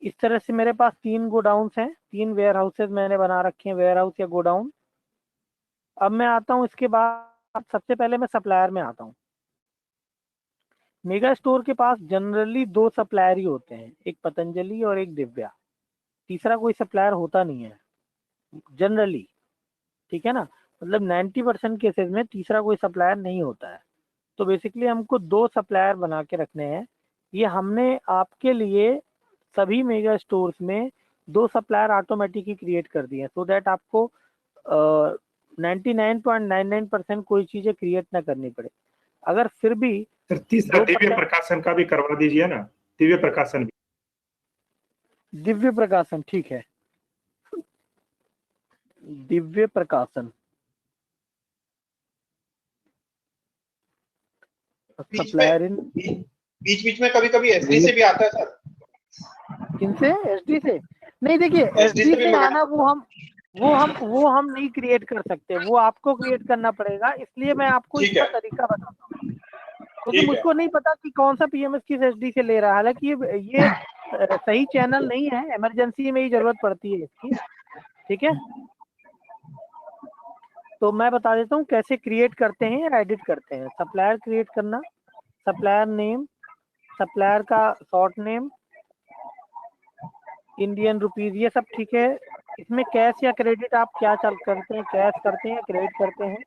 इस तरह से मेरे पास 3 गोडाउन्स हैं, 3 वेयर हाउसेज मैंने बना रखे हैं, वेयर हाउस या गोडाउन। अब मैं आता हूँ इसके बाद, सबसे पहले मैं सप्लायर में आता हूँ। मेगा स्टोर के पास जनरली 2 सप्लायर ही होते हैं, एक पतंजलि और एक दिव्या। तीसरा कोई सप्लायर होता नहीं है जनरली, ठीक है ना। मतलब 90% केसेस में तीसरा कोई सप्लायर नहीं होता है। तो बेसिकली हमको 2 सप्लायर बना के रखने हैं। ये हमने आपके लिए सभी मेगा स्टोर्स में 2 सप्लायर ऑटोमेटिक ही क्रिएट कर दिए हैं, सो दैट आपको 99.99% कोई चीज़ें क्रिएट ना करनी पड़े। अगर फिर भी सर तीसरा 2% दिव्य प्रकाशन का भी करवा दीजिए ना, दिव्य प्रकाशन भी। दिव्य प्रकाशन, ठीक है, दिव्य प्रकाशन सप्लायर इन, बीच बीच में कभी कभी एसडी से भी आता है सर। किनसे? एसडी से? नहीं, देखिए एसडी एसडी से भी से मंगा। आना वो हम नहीं क्रिएट कर सकते, वो आपको क्रिएट करना पड़ेगा। इसलिए मैं आपको ठीक इसका है, तरीका बताता हूँ, क्योंकि ठीक है, मुझको नहीं पता कि कौन सा पीएमएस किस एसडी से ले रहा है। हालांकि ये सही चैनल नहीं है, इमरजेंसी में ही जरूरत पड़ती है इसकी, ठीक है। तो मैं बता देता हूँ कैसे क्रिएट करते हैं या एडिट करते हैं। सप्लायर क्रिएट करना, सप्लायर नेम, सप्लायर का शॉर्ट नेम, इंडियन रुपीज, ये सब ठीक है। इसमें कैश या क्रेडिट आप क्या चल करते हैं, कैश करते हैं या क्रेडिट करते हैं?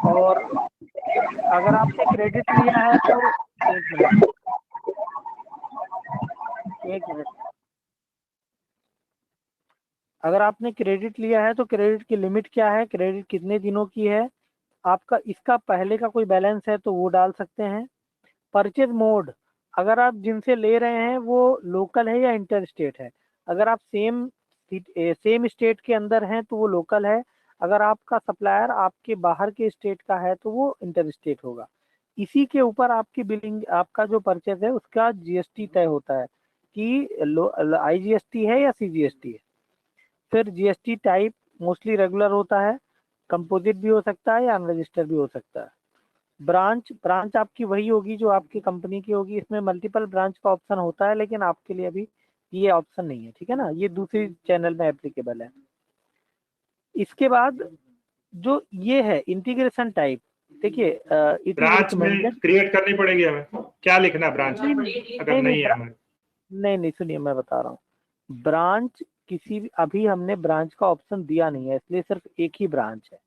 और अगर आपने क्रेडिट लिया है तो एक मिनट, एक मिनट, अगर आपने क्रेडिट लिया है तो क्रेडिट की लिमिट क्या है, क्रेडिट कितने दिनों की है आपका, इसका पहले का कोई बैलेंस है तो वो डाल सकते हैं। परचेज मोड, अगर आप जिनसे ले रहे हैं वो लोकल है या इंटर स्टेट है। अगर आप सेम स्टेट के अंदर हैं तो वो लोकल है, अगर आपका सप्लायर आपके बाहर के स्टेट का है तो वो इंटर स्टेट होगा। इसी के ऊपर आपकी बिलिंग, आपका जो परचेज है उसका जीएसटी तय होता है कि आईजीएसटी है या सीजीएसटी है। फिर जीएसटी टाइप मोस्टली रेगुलर होता है, कंपोजिट भी हो सकता है या अनरजिस्टर्ड भी हो सकता है। ब्रांच आपकी वही होगी जो आपकी कंपनी की होगी। इसमें मल्टीपल ब्रांच का ऑप्शन होता है, लेकिन आपके लिए अभी ये ऑप्शन नहीं है, ठीक है ना, ये दूसरी चैनल में एप्लीकेबल है। इसके बाद जो ये है इंटीग्रेशन टाइप, देखिए इट इज ब्रांच में रिकमेंडेड। क्रिएट करनी पड़ेगी हमें, क्या लिखना है ब्रांच अगर नहीं नहीं है हमें? नहीं, सुनिए मैं बता रहा हूँ। ब्रांच किसी भी, अभी हमने ब्रांच का ऑप्शन दिया नहीं है, इसलिए सिर्फ एक ही ब्रांच है।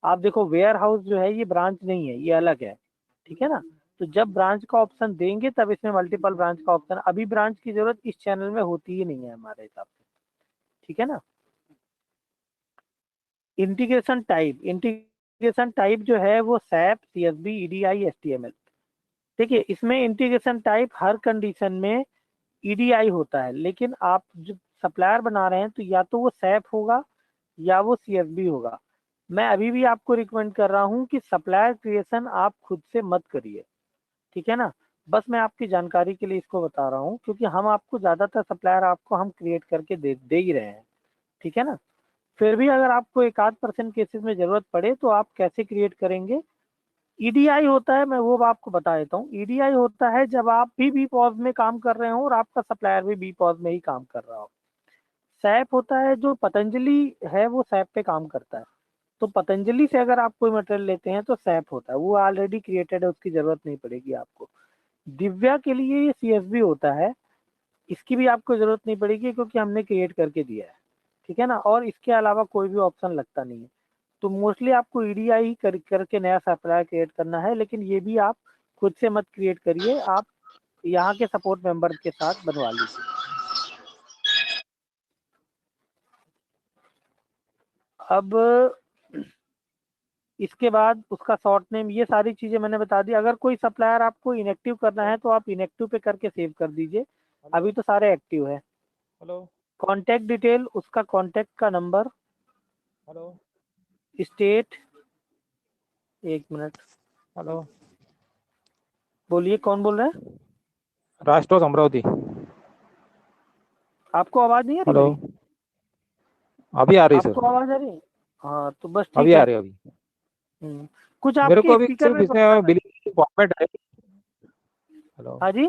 आप देखो वेयर हाउस जो है ये ब्रांच नहीं है, ये अलग है, ठीक है ना। तो जब ब्रांच का ऑप्शन देंगे तब इसमें मल्टीपल ब्रांच का ऑप्शन, अभी ब्रांच की जरूरत इस चैनल में होती ही नहीं है हमारे हिसाब से, ठीक है ना। इंटीग्रेशन टाइप जो है वो सैप, सीएसबी, ईडीआई, एचटीएमएल। देखिए इसमें इंटीग्रेशन टाइप हर कंडीशन में ईडीआई होता है, लेकिन आप जो सप्लायर बना रहे हैं तो या तो वो सैप होगा या वो सीएसबी होगा। मैं अभी भी आपको रिकमेंड कर रहा हूँ कि सप्लायर क्रिएशन आप खुद से मत करिए, ठीक है ना। बस मैं आपकी जानकारी के लिए इसको बता रहा हूँ, क्योंकि हम आपको ज़्यादातर सप्लायर आपको हम क्रिएट करके दे ही रहे हैं, ठीक है ना। फिर भी अगर आपको 1-8% केसेस में ज़रूरत पड़े तो आप कैसे क्रिएट करेंगे? ईडीआई होता है, मैं वो आपको बता देता हूँ। ईडीआई होता है जब आप भी बी पॉज में काम कर रहे हो और आपका सप्लायर भी बी पॉज में ही काम कर रहा हो। सैप होता है, जो पतंजलि है वो सैप पे काम करता है, तो पतंजलि से अगर आप कोई मटेरियल लेते हैं तो सैप होता है, वो ऑलरेडी क्रिएटेड है, उसकी जरूरत नहीं पड़ेगी आपको। दिव्या के लिए ये सीएसबी होता है, इसकी भी आपको जरूरत नहीं पड़ेगी क्योंकि हमने क्रिएट करके दिया है, ठीक है ना। और इसके अलावा कोई भी ऑप्शन लगता नहीं है। तो मोस्टली आपको ईडीआई करके नया सप्लायर क्रिएट करना है, लेकिन ये भी आप खुद से मत क्रिएट करिए, आप यहाँ के सपोर्ट मेंबर के साथ बनवा लीजिए। अब इसके बाद उसका शॉर्ट नेम, ये सारी चीजें मैंने बता दी। अगर कोई सप्लायर आपको इनएक्टिव करना है तो आप इनएक्टिव पे करके सेव कर दीजिए, अभी तो सारे एक्टिव है। हेलो, कॉन्टैक्ट डिटेल, उसका कॉन्टैक्ट का नंबर, हेलो, स्टेट, एक मिनट, हेलो, बोलिए कौन बोल रहे हैं? राष्ट्रोस अमरावती। आपको आवाज नहीं आ रही हेलो, मेरी? अभी आ रही सर, आपको आवाज आ रही है? हाँ तो बस अभी ठीक आ है। रही अभी। कुछ मेरे को आपके अभी स्पीकर सिर्फ में प्रॉब्लम इसमें है। बिलिंग फॉर्मेट है। हेलो, हाँ जी,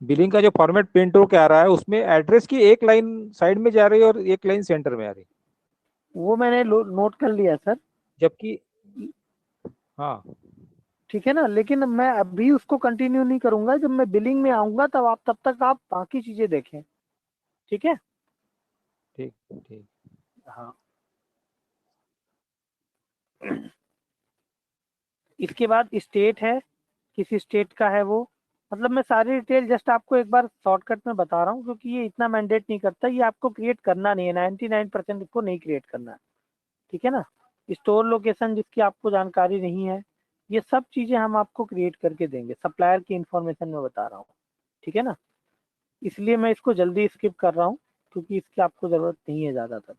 बिलिंग का जो फॉर्मेट प्रिंट हो के आ रहा है उसमें एड्रेस की एक लाइन साइड में जा रही है और एक लाइन सेंटर में आ रही है, वो मैंने नोट कर लिया सर। जबकि हाँ ठीक है ना, लेकिन मैं अभी उसको कंटिन्यू नहीं करूंगा, जब मैं बिलिंग में आऊंगा तब तक आप बाकी चीजें देखें। ठीक है। ठीक ठीक। हाँ। इसके बाद स्टेट है, किस स्टेट का है वो, मतलब मैं सारी डिटेल जस्ट आपको एक बार शॉर्टकट में बता रहा हूँ, क्योंकि ये इतना मैंडेट नहीं करता, ये आपको क्रिएट करना नहीं है, 99% इसको नहीं क्रिएट करना है। ठीक है ना। स्टोर लोकेशन जिसकी आपको जानकारी नहीं है, ये सब चीजें हम आपको क्रिएट करके देंगे, सप्लायर की इंफॉर्मेशन में बता रहा हूँ। ठीक है ना, इसलिए मैं इसको जल्दी स्किप कर रहा हूँ, क्योंकि इसकी आपको जरूरत नहीं है ज्यादातर।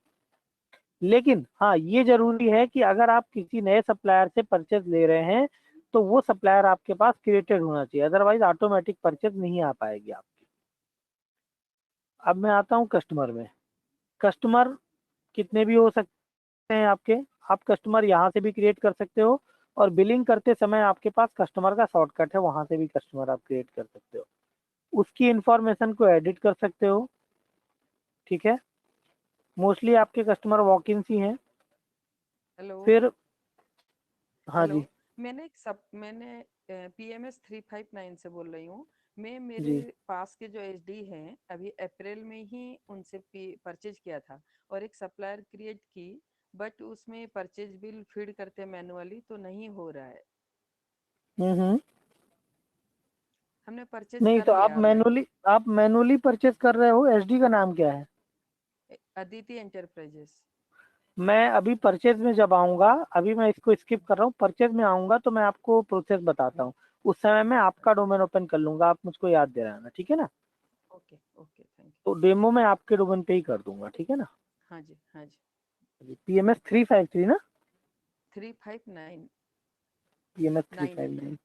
लेकिन हाँ, ये जरूरी है कि अगर आप किसी नए सप्लायर से परचेज ले रहे हैं तो वो सप्लायर आपके पास क्रिएटेड होना चाहिए, अदरवाइज ऑटोमेटिक परचेज नहीं आ पाएगी आपकी। अब मैं आता हूँ कस्टमर में। कस्टमर कितने भी हो सकते हैं आपके, आप कस्टमर यहाँ से भी क्रिएट कर सकते हो, और बिलिंग करते समय आपके पास कस्टमर का शॉर्टकट है, वहां से भी कस्टमर आप क्रिएट कर सकते हो, उसकी इंफॉर्मेशन को एडिट कर सकते हो। ठीक है। मोस्टली आपके कस्टमर वॉक इन ही हैं। हेलो। फिर हाँ हेलो। जी मैंने PMS 359 से बोल रही हूँ। मैं मेरे जी। पास के जो एचडी हैं अभी अप्रैल में ही उनसे परचेज किया था और एक सप्लायर क्रिएट की, बट उसमें परचेज बिल फीड करते मैनुअली तो नहीं हो रहा है। हम्म। हमने परचेज नहीं कर तो लिया ऑलरेडी। आप मैनुअली परचेज कर रहे हो, एसडी का नाम क्या है? अदिति एंटरप्राइजेस। मैं अभी परचेज में जब आऊंगा, अभी मैं इसको स्किप कर रहा हूँ, परचेज में आऊंगा तो मैं आपको प्रोसेस बताता हूँ, उस समय मैं आपका डोमेन ओपन कर लूंगा, आप मुझको याद दे रहना। ठीक है ना। ओके ओके, थैंक तो डेमो मैं आपके डोमेन पे ही कर दूंगा। ठीक है ना। यू। हाँ जी हाँ जी। PMS 353 ना, 359 PMS 98। 359।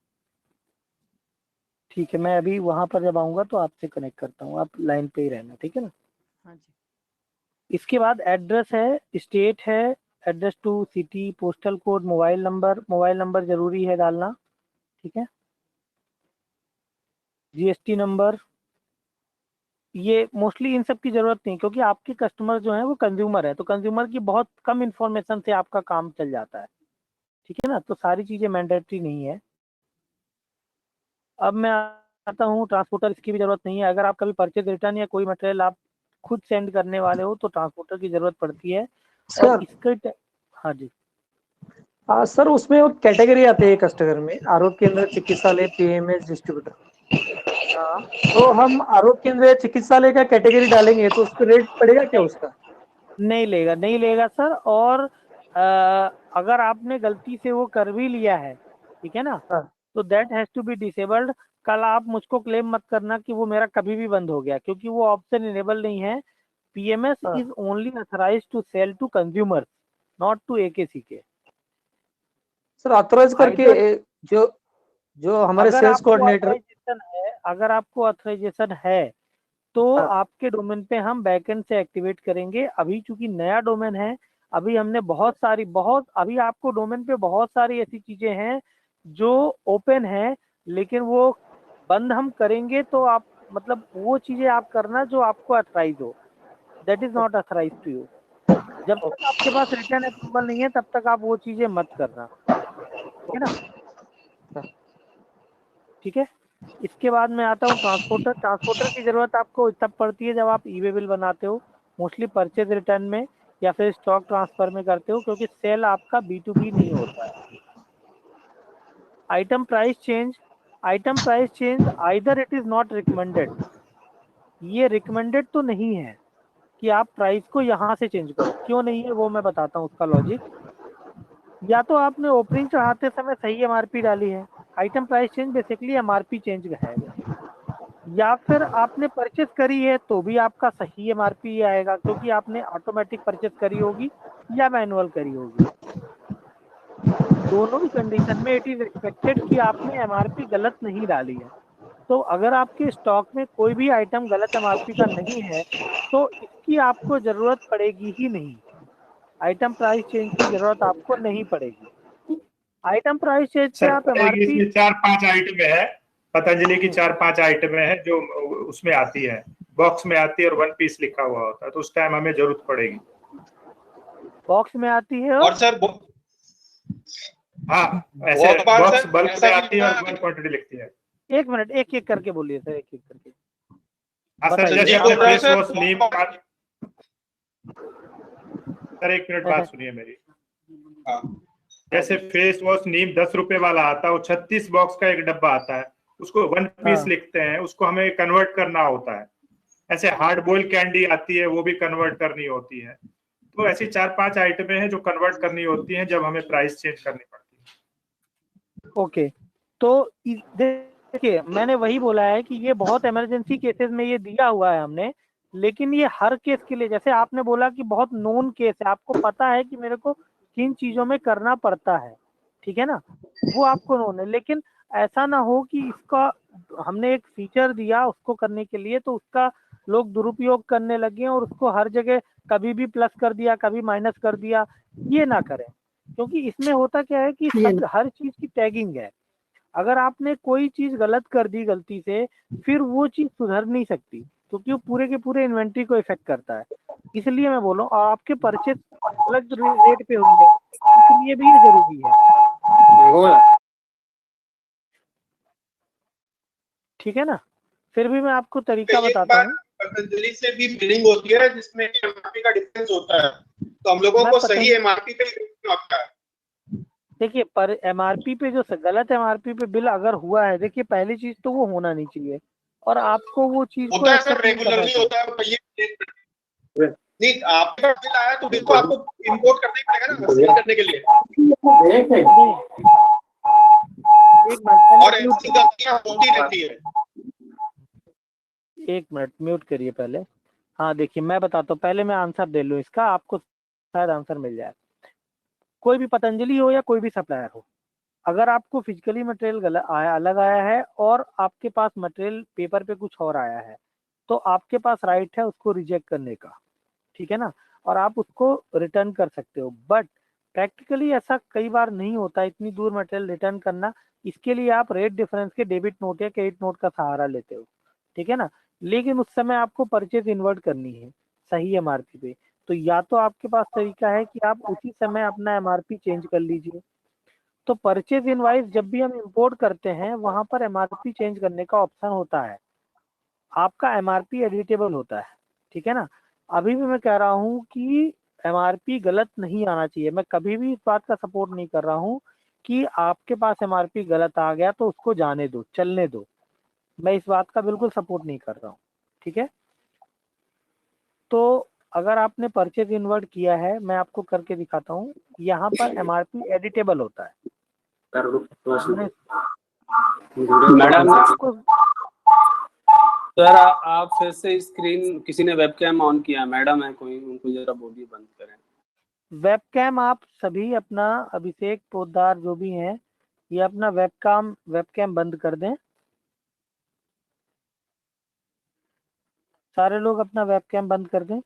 ठीक है, मैं अभी वहां पर जब आऊंगा तो आपसे कनेक्ट करता हूँ, आप लाइन पे ही रहना। ठीक है ना। हाँ जी। इसके बाद एड्रेस है, स्टेट है, address to city, postal code, mobile number जरूरी है डालना। ठीक है। GST नंबर, ये मोस्टली इन सब की जरूरत नहीं, क्योंकि आपके कस्टमर जो है वो कंज्यूमर है, तो कंज्यूमर की बहुत कम इंफॉर्मेशन से आपका काम चल जाता है। ठीक है ना, तो सारी चीजें मैंडेटरी नहीं है। अब मैं आता हूँ ट्रांसपोर्टर, इसकी भी जरूरत नहीं है, अगर आप कभी परचेज रिटर्न या कोई मटेरियल आप खुद सेंड करने वाले हो तो ट्रांसपोर्टर की जरूरत पड़ती है। और सर इसके हाँ जी। सर उसमें वो कैटेगरी आती है कस्टमर में, आरोग्य केंद्र चिकित्सालय PMS डिस्ट्रीब्यूटर। हाँ। तो हम आरोग्य केंद्र चिकित्सालय का कैटेगरी डालेंगे तो उस पर रेट पड़ेगा क्या उसका? नहीं लेगा सर। और अगर आपने गलती से वो कर भी लिया है, ठीक है ना, हाँ। तो that has to be disabled. कल आप मुझको क्लेम मत करना कि वो मेरा कभी भी बंद हो गया, क्योंकि वो ऑप्शन इनेबल नहीं है। PMS हाँ। Is only authorise to sell to consumer, not to AKCK। Sir authorise करके आइदर, जो जो हमारे अगर सेल्स आपको कोऑर्डिनेटर। ऑथराइजेशन है, अगर आपको ऑथराइजेशन है तो हाँ। आपके डोमेन पे हम बैकएंड से एक्टिवेट करेंगे। अभी चूंकि नया डोमेन है, अभी हमने बहुत अभी आपको डोमेन पे बहुत सारी ऐसी चीजें हैं जो ओपन है, लेकिन वो बंद हम करेंगे तो आप, मतलब वो चीजें आप करना जो आपको अथराइज हो, that is not authorise to you. जब तक आपके पास रिटर्न अप्रूवल नहीं है तब तक आप वो चीजें मत करना। ठीक है ना। ठीक है। इसके बाद मैं आता हूँ ट्रांसपोर्टर। ट्रांसपोर्टर की जरूरत आपको तब पड़ती है जब आप ई-वे बिल बनाते हो, मोस्टली परचेज रिटर्न में या फिर स्टॉक ट्रांसफर में करते हो, क्योंकि सेल आपका B2B नहीं होता है। Item price change either it is not recommended, ये रिकमेंडेड तो नहीं है कि आप प्राइस को यहाँ से चेंज करो। क्यों नहीं है वो मैं बताता हूँ उसका लॉजिक। या तो आपने ओपनिंग चढ़ाते समय सही MRP डाली है, item price change basically MRP change है वो, या फिर आपने परचेज करी है तो भी आपका सही MRP आएगा, क्योंकि आपने ऑटोमेटिक परचेज करी होगी या मैनुअल करी होगी। दोनों ही कंडीशन में इट इज एक्सपेक्टेड कि आपने MRP गलत नहीं डाली है। तो अगर आपके स्टॉक में कोई भी आइटम गलत MRP का नहीं है तो इसकी आपको जरूरत पड़ेगी ही नहीं, आइटम प्राइस चेंज की जरूरत आपको नहीं पड़ेगी। आइटम प्राइस चेंज पे सर आप पड़ेगी, MRP, इसमें 4-5 आइटम है, पतंजलि की 4-5 आइटमें हैं जो उसमें आती है, बॉक्स में आती है और 1 पीस लिखा हुआ होता है, तो उस टाइम हमें जरूरत पड़ेगी। बॉक्स में आती है और सर हाँ, ऐसे बहुत बार बॉक्स सर बल्क ऐसा में भी आती है और होता है 1 क्वांटिटी लिखती है। एक मिनट, एक एक करके बोलिए सर, एक एक करके हाँ सर, बताइए। जैसे ये आपने बोल रहा हूँ फेस सर, वॉश नीम का, सर 1 मिनट बात सुनिए मेरी। हाँ। जैसे फेस वॉश नीम 10 रुपए वाला आता है, वो 36 बॉक्स का एक डब्बा आता है, उसको 1 पीस हाँ। लिखते हैं, उसको हमें कन्वर्ट करना होता है। ऐसे हार्ड बॉइल कैंडी आती है, वो भी कन्वर्ट करनी होती है। तो ऐसी 4-5 आइटमें हैं जो कन्वर्ट करनी होती हैं जब हमें प्राइस चेंज करनी पड़ती है। ओके, तो देखिए मैंने वही बोला है कि ये बहुत इमरजेंसी केसेस में ये दिया हुआ है हमने, लेकिन ये हर केस के लिए, जैसे आपने बोला कि बहुत नोन केस है, आपको पता है कि मेरे को किन चीजों में करना पड़ता है, ठीक है ना, वो आपको नोन है। लेकिन ऐसा ना हो कि इसका हमने एक फीचर दिया उसको करने के लिए, तो उसका लोग दुरुपयोग करने लगे और उसको हर जगह कभी भी प्लस कर दिया, कभी माइनस कर दिया, ये ना करें। क्योंकि इसमें होता क्या है कि सब हर चीज की टैगिंग है। अगर आपने कोई चीज गलत कर दी गलती से, फिर वो चीज सुधर नहीं सकती, क्योंकि वो पूरे के पूरे इन्वेंट्री को इफेक्ट करता है। इसलिए मैं बोल रहा हूँ, और आपके परचेज अलग रेट पे होंगे, इसलिए भी ये जरूरी है, ठीक है ना। फिर भी मैं आपको तरीका बताता हूँ। पतंजलि से भी बिलिंग होती है जिसमें एमआरपी का डिफरेंस होता है, तो हम लोगों को सही एमआरपी पे बिल होता है। देखिए, पर एमआरपी पे जो गलत एमआरपी पे बिल अगर हुआ है, देखिए पहली चीज तो वो होना नहीं चाहिए, और आपको वो चीज को होता है सर, एक्सेप्ट नहीं करना रेगुलरली चाहिए। होता है भैया। नहीं, आपके पास बिल आया तो बिल को आपको इंपोर्ट करना ही पड़ेगा ना सेल करने के लिए, एक मिनट, और ऐसी गलतियां होती रहती है। एक मिनट म्यूट करिए पहले। हाँ देखिए, मैं बताता हूँ, पहले मैं आंसर दे लूँ इसका, आपको शायद आंसर मिल जाए। कोई भी पतंजलि हो या कोई भी सप्लायर हो, अगर आपको फिजिकली मटेरियल गलत आया, अलग आया है, और आपके पास मटेरियल पेपर पे कुछ और आया है, तो आपके पास राइट है उसको रिजेक्ट करने का, ठीक है ना, और आप उसको रिटर्न कर सकते हो। बट प्रैक्टिकली ऐसा कई बार नहीं होता इतनी दूर मटेरियल रिटर्न करना। इसके लिए आप रेट डिफरेंस के डेबिट नोट या क्रेडिट नोट का सहारा लेते हो, ठीक है ना। लेकिन उस समय आपको परचेज इन्वर्ट करनी है सही एमआरपी पे, तो या तो आपके पास तरीका है कि आप उसी समय अपना एमआरपी चेंज कर लीजिए। तो परचेज इनवाइस जब भी हम इंपोर्ट करते हैं, वहां पर एमआरपी चेंज करने का ऑप्शन होता है, आपका एमआरपी एडिटेबल होता है, ठीक है ना। अभी भी मैं कह रहा हूँ कि एमआरपी गलत नहीं आना चाहिए, मैं कभी भी इस बात का सपोर्ट नहीं कर रहा हूँ कि आपके पास एमआरपी गलत आ गया तो उसको जाने दो, चलने दो, मैं इस बात का बिल्कुल सपोर्ट नहीं कर रहा हूँ, ठीक है। तो अगर आपने परचेज इन्वर्ट किया है, मैं आपको करके दिखाता हूँ, यहाँ पर एमआरपी एडिटेबल होता है। मैडम आपको सर आप फिर से स्क्रीन, किसी ने वेबकैम ऑन किया, मैडम है कोई, उनको जरा बोलिए बंद करें। वेबकैम आप सभी अपना, अभिषेक पोद्दार जो भी हैं, ये अपना वेबकैम बंद कर दें। सारे लोग अपना वेबकैम बंद कर दें।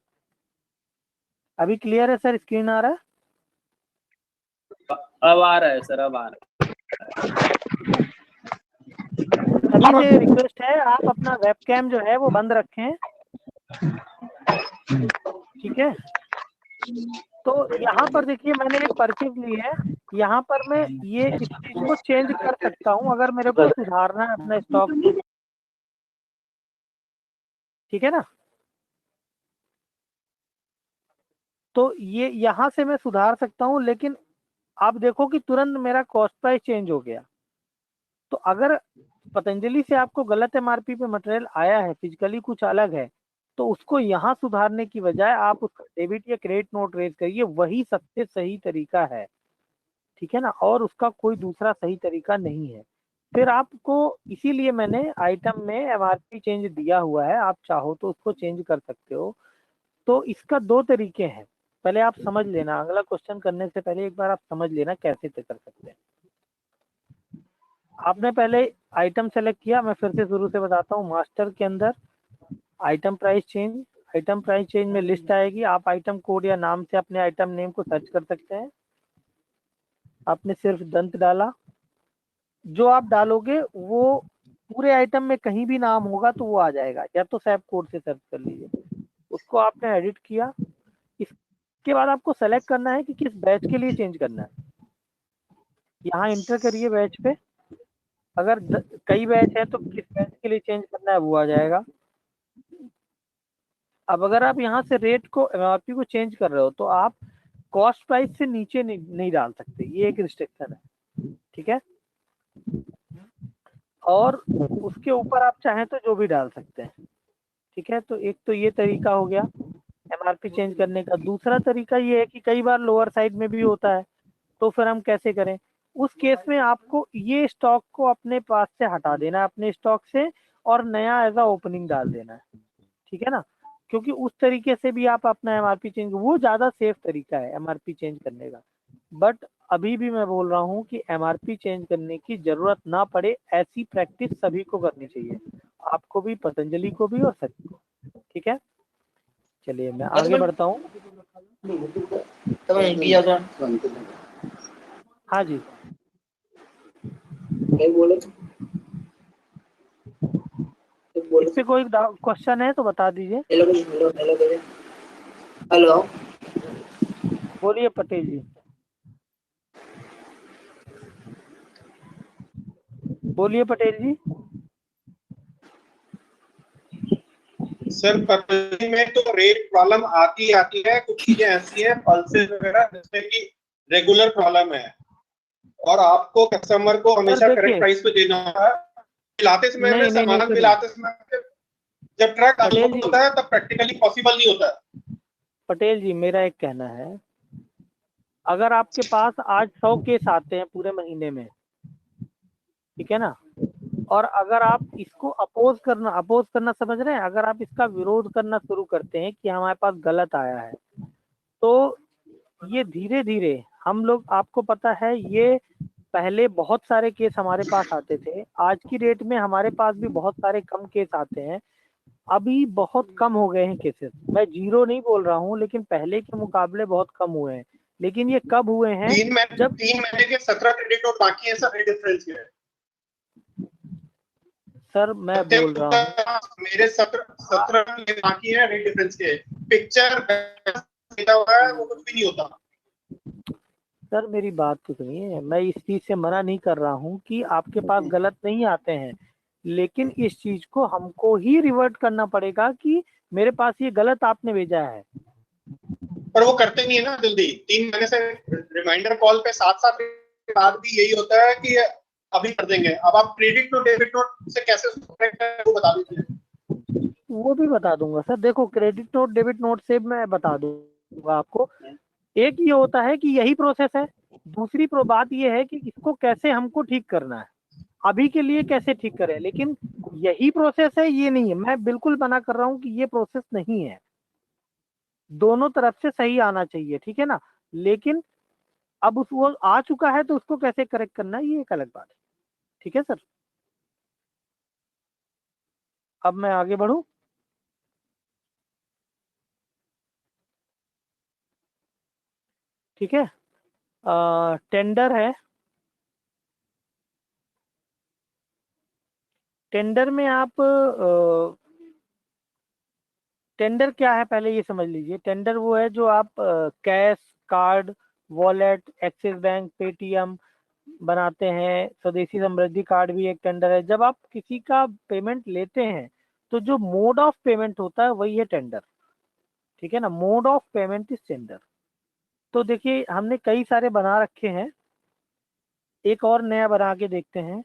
अभी क्लियर है सर, स्क्रीन आ रहा है? अब आ रहा है सर, अब आ रहा सभी से रिक्वेस्ट है, आप अपना वेबकैम जो है वो बंद रखें, ठीक है। तो यहाँ पर देखिए, मैंने एक परचेज ली है, यहाँ पर मैं ये इस चीज को चेंज कर सकता हूँ अगर मेरे को सुधारना है अपना स्टॉक, ठीक है ना। तो ये यहाँ से मैं सुधार सकता हूँ, लेकिन आप देखो कि तुरंत मेरा कॉस्ट प्राइस चेंज हो गया। तो अगर पतंजलि से आपको गलत एमआरपी पे मटेरियल आया है, फिजिकली कुछ अलग है, तो उसको यहाँ सुधारने की बजाय आप उसका डेबिट या क्रेडिट नोट रेज करिए, वही सबसे सही तरीका है, ठीक है ना, और उसका कोई दूसरा सही तरीका नहीं है। फिर आपको, इसीलिए मैंने आइटम में एमआरपी चेंज दिया हुआ है, आप चाहो तो उसको चेंज कर सकते हो। तो इसका 2 तरीके हैं, पहले आप समझ लेना, अगला क्वेश्चन करने से पहले एक बार आप समझ लेना कैसे कर सकते हैं। आपने पहले आइटम सेलेक्ट किया, मैं फिर से शुरू से बताता हूँ, मास्टर के अंदर item price change, item price change में लिस्ट आएगी, आप आइटम कोड या नाम से अपने आइटम नेम को सर्च कर सकते हैं। आपने सिर्फ दंत डाला, जो आप डालोगे वो पूरे आइटम में कहीं भी नाम होगा तो वो आ जाएगा, या तो सैप कोड से सर्च कर लीजिए। उसको आपने एडिट किया, इसके बाद आपको सेलेक्ट करना है कि किस बैच के लिए चेंज करना है। यहाँ इंटर करिए बैच पे, अगर कई बैच है तो किस बैच के लिए चेंज करना है वो आ जाएगा। अब अगर आप यहाँ से रेट को एमआरपी को चेंज कर रहे हो तो आप कॉस्ट प्राइस से नीचे नहीं डाल सकते, ये एक रिस्ट्रिक्शन है, ठीक है। और उसके ऊपर आप चाहें तो जो भी डाल सकते हैं, ठीक है। तो एक तो ये तरीका हो गया एमआरपी चेंज करने का। दूसरा तरीका ये है कि कई बार लोअर साइड में भी होता है, तो फिर हम कैसे करें? उस केस में आपको ये स्टॉक को अपने पास से हटा देना है, अपने स्टॉक से, और नया एज अ ओपनिंग डाल देना है, ठीक है ना। क्योंकि उस तरीके से भी आप अपना एमआरपी चेंज, वो ज़्यादा सेफ तरीका है एमआरपी चेंज करने का। बट अभी भी मैं बोल रहा हूँ कि एमआरपी चेंज करने की जरूरत ना पड़े, ऐसी प्रैक्टिस सभी को करनी चाहिए, आपको भी, पतंजलि को भी, और सभी को, ठीक है। चलिए मैं आगे बढ़ता हूँ। हाँ जी, इस पे कोई क्वेश्चन है तो बता दीजिए। हेलो, बोलिए पटेल जी, बोलिए पटेल जी। सर पतंजलि में तो रेट प्रॉब्लम आती है, कुछ चीजें ऐसी हैं पल्सेस वगैरह जिसमें कि रेगुलर प्रॉब्लम है, और आपको कस्टमर को हमेशा करेक्ट प्राइस पे देना है। लाते समय में सामान भी लाते समय जब ट्रक अनलोड होता है तब प्रैक्टिकली पॉसिबल नहीं होता है। पटेल जी, मेरा एक कहना है, अगर आपके पास आज 100 केस आते हैं पूरे महीने में, ठीक है ना, और अगर आप इसको अपोज करना समझ रहे हैं, अगर आप इसका विरोध करना शुरू करते हैं कि हमारे पास गलत आया है, तो ये धीरे धीरे हम लोग, आपको पता है, ये पहले बहुत सारे केस हमारे पास आते थे, आज की डेट में हमारे पास भी बहुत सारे कम केस आते हैं। अभी बहुत कम हो गए हैं केसेस, मैं जीरो नहीं बोल रहा हूँ, लेकिन पहले के मुकाबले बहुत कम हुए हैं। लेकिन ये कब हुए हैं? 3 महीने के 17 क्रेडिट नोट बाकी है सर, डिफरेंस क्या है? सर मैं बोल रहा हूँ, मेरे 17 बाकी है, रेट डिफरेंस के पिक्चर देता हुआ है, वो कुछ भी नहीं होता। सर मेरी बात तो सुनिए, मैं इस चीज से मना नहीं कर रहा हूँ कि आपके पास गलत नहीं आते हैं, लेकिन इस चीज को हमको ही रिवर्ट करना पड़ेगा कि मेरे पास ये गलत आपने भेजा है। पर वो करते नहीं है ना जल्दी, 3 महीने से रिमाइंडर कॉल पे 7 के बाद भी यही होता है कि अभी कर देंगे। अब आप क्रेडिट नोट डेबिट नोट से कैसे वो बता दीजिए। वो भी बता दूंगा सर, देखो क्रेडिट नोट डेबिट नोट से मैं बता दूंगा आपको। एक ये होता है कि यही प्रोसेस है, दूसरी बात ये है कि इसको कैसे हमको ठीक करना है, अभी के लिए कैसे ठीक करें, लेकिन यही प्रोसेस है ये नहीं है। मैं बिल्कुल मना कर रहा हूँ कि ये प्रोसेस नहीं है, दोनों तरफ से सही आना चाहिए, ठीक है ना। लेकिन अब उस वो आ चुका है तो उसको कैसे करेक्ट करना है ये एक अलग बात है, ठीक है सर। अब मैं आगे बढ़ूं। ठीक है, टेंडर है। टेंडर में आप टेंडर क्या है पहले ये समझ लीजिए। टेंडर वो है जो आप cash, card, wallet, axis bank, Paytm बनाते हैं। स्वदेशी समृद्धि कार्ड भी एक टेंडर है। जब आप किसी का पेमेंट लेते हैं तो जो मोड ऑफ पेमेंट होता है वही है टेंडर, ठीक है ना। Mode of payment is tender. तो देखिए हमने कई सारे बना रखे हैं, एक और नया बना के देखते हैं।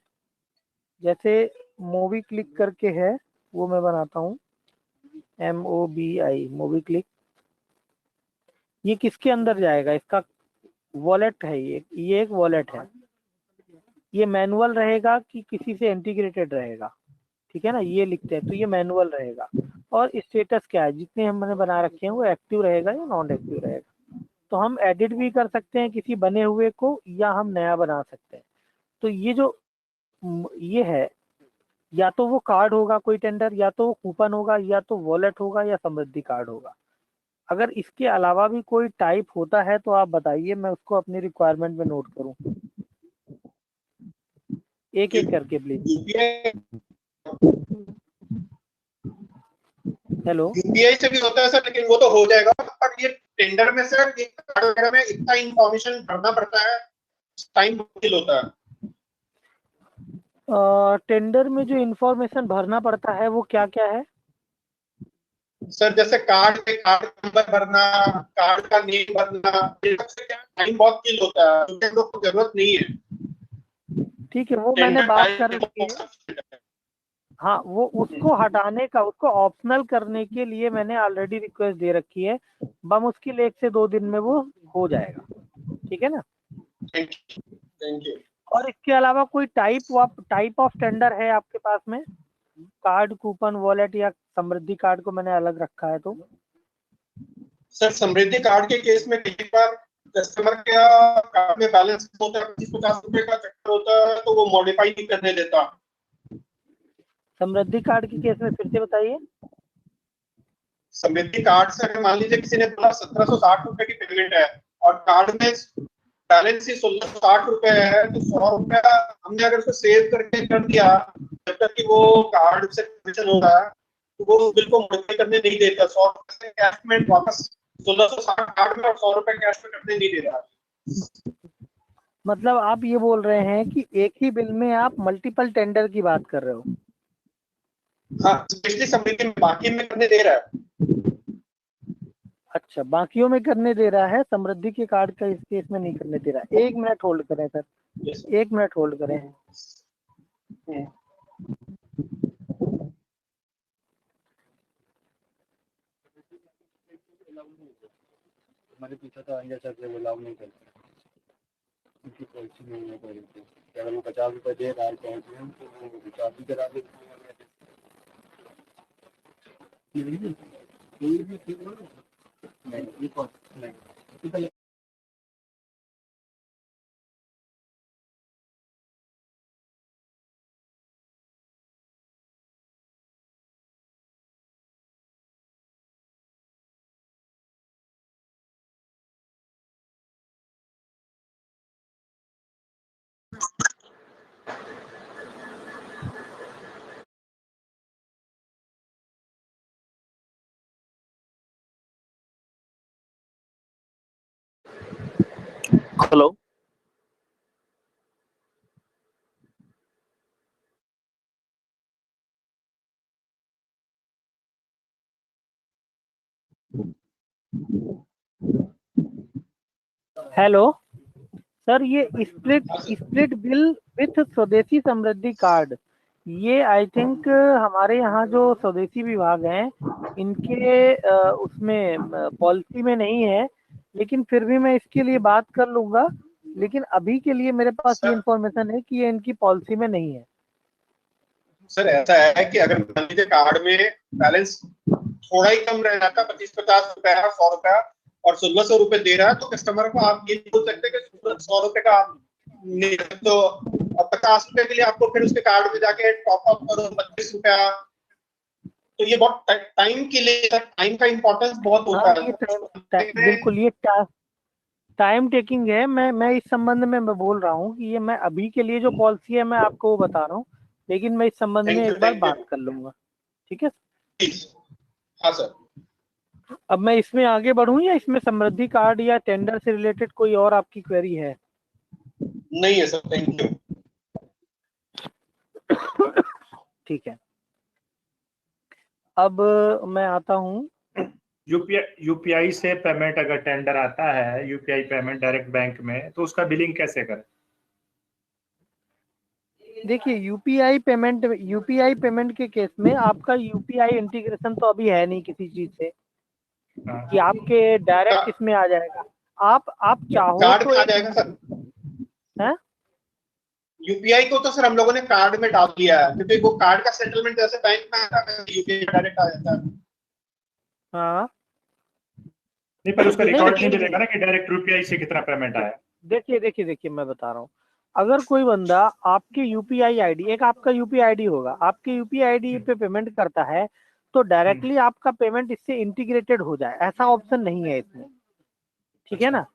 जैसे मोबी क्लिक करके है, वो मैं बनाता हूँ, MOBI, मोबी क्लिक। ये किसके अंदर जाएगा? इसका वॉलेट है, ये एक वॉलेट है। ये मैनुअल रहेगा कि किसी से इंटीग्रेटेड रहेगा, ठीक है ना, ये लिखते हैं। तो ये मैनुअल रहेगा। और स्टेटस क्या है, जितने हमने बना रखे हैं वो एक्टिव रहेगा या नॉन एक्टिव रहेगा। तो हम एडिट भी कर सकते हैं किसी बने हुए को, या हम नया बना सकते हैं। तो ये जो ये है, या तो वो कार्ड होगा कोई टेंडर, या तो वो कूपन होगा, या तो वॉलेट होगा, या समृद्धि कार्ड होगा। अगर इसके अलावा भी कोई टाइप होता है तो आप बताइए, मैं उसको अपनी रिक्वायरमेंट में नोट करूं। एक एक करके प्लीज। हेलो, यूपीआई से भी होता है सर, लेकिन वो तो हो जाएगा। पर ये टेंडर में सर ये कार्ड वगैरह में इतना इंफॉर्मेशन भरना पड़ता है, टाइम मुश्किल होता है। टेंडर में जो इंफॉर्मेशन भरना पड़ता है वो क्या क्या है? सर जैसे कार्ड पे कार्ड नंबर भरना, कार्ड का नेम भरना, ये सबसे क्या टाइम बहुत किल होता है, क्योंकि हम लोग को जरूरत नहीं है। ठीक है, वो मैंने टेंडर बात कर टाइम रखी है। हाँ, वो उसको हटाने का, उसको ऑप्शनल करने के लिए मैंने ऑलरेडी रिक्वेस्ट दे रखी है। बस मुश्किल 1 से 2 दिन में वो हो जाएगा। ठीक है ना? Thank you. और इसके अलावा कोई टाइप ऑफ टेंडर है आपके पास में? कार्ड, कूपन, वॉलेट या समृद्धि कार्ड को मैंने अलग रखा है तो? सर समृद्धि कार्ड के केस में कई बार कस्टमर का कार्ड में बैलेंस होता है 25-50 रुपए का चक्कर होता है, तो वो मॉडिफाई नहीं करने देता। समृद्धि कार्ड के केस में फिर से बताइए। समृद्धि कार्ड से अगर मान लीजिए किसी ने बोला 1760 रुपए की पेमेंट है और कार्ड में बैलेंस ही 1660 रुपए है, तो 100 रुपया हमने अगर उसको सेव करके कर दिया, जब तक कि वो कार्ड से कमीशन हो रहा है, तो वो बिल को मॉडिफाई करने नहीं देता। 100 रुपए कैश में वापस 1660 कार्ड में और 100 रुपए कैश में करने नहीं दे रहा। मतलब आप ये बोल रहे हैं कि एक ही बिल में आप मल्टीपल टेंडर की बात कर रहे हो? हाँ, स्पेशली समृद्धि में, बाकी में करने दे रहा है। अच्छा, बाकियों में करने दे रहा है, समृद्धि के कार्ड का इस केस में नहीं करने दे रहा है। 1 मिनट होल्ड करें सर, 1 मिनट होल्ड करें। हमारे पीछे तो आएंगे सर, वो अलाउ नहीं करते, उनकी पॉलिसी नहीं है कोई। अगर वो 50 रुपये दे रहा है पहुँच में, तो वो रिचार्ज भी करा देते हैं। नहीं, हेलो, हेलो सर, ये स्प्लिट बिल विथ स्वदेशी समृद्धि कार्ड, ये आई थिंक हमारे यहाँ जो स्वदेशी विभाग हैं इनके उसमें पॉलिसी में नहीं है, लेकिन फिर भी मैं इसके लिए बात कर लूंगा। लेकिन अभी के लिए मेरे पास ये इंफॉर्मेशन है कि ये इनकी पॉलिसी में नहीं है। सर ऐसा है कि अगर मान लीजिए कार्ड में बैलेंस थोड़ा ही कम रह जाता, 25-50 रुपया, 100 रुपया और 1600 रुपए दे रहा है, तो कस्टमर को आप ये बोल सकते हैं कि 100 रुपए का आप नहीं, तो 50 रुपए के लिए आपको फिर उसके कार्ड में जाके टॉप अप करो 25 रुपया। तो ये बहुत टाइम के लिए, टाइम का इम्पोर्टेंस बहुत होता है। बिल्कुल, ये टाइम टेकिंग है। मैं इस संबंध में मैं बोल रहा हूँ कि ये मैं अभी के लिए जो पॉलिसी है मैं आपको वो बता रहा हूँ, लेकिन मैं इस संबंध में एक बार बात कर लूंगा। ठीक है? हाँ सर। अब मैं इसमें आगे बढ़ूं या इसमें समृद्धि कार्ड या टेंडर से रिलेटेड कोई और आपकी क्वेरी है? नहीं है सर, थैंक यू। ठीक है, अब मैं आता हूं। यूपीआई से पेमेंट अगर टेंडर आता है, यूपीआई पेमेंट डायरेक्ट बैंक में, तो उसका बिलिंग कैसे करें? देखिए, यूपीआई पेमेंट के केस में आपका यूपीआई इंटीग्रेशन तो अभी है नहीं किसी चीज से कि आपके डायरेक्ट इसमें आ जाएगा। आप चाहो कार्ड तो में आ जाएगा सर। है यूपीआई को तो सर हम लोगों ने कार्ड में डाल दिया है, क्योंकि वो कार्ड का सेटलमेंट जैसे बैंक में आता है, यूपीआई डायरेक्ट आ जाता है। हाँ, नहीं, पर उसका रिकॉर्ड नहीं देखिए मिलेगा ना कि डायरेक्ट यूपीआई से कितना पेमेंट आया। देखिए मैं बता रहा हूँ। अगर कोई बंदा आपके यूपीआई आईडी, एक आपका यूपीआई आईडी होगा, आपके यूपीआई आईडी पे पेमेंट करता है तो डायरेक्टली आपका पेमेंट इससे इंटीग्रेटेड हो जाए, ऐसा ऑप्शन नहीं है इसमें। ठीक है ना?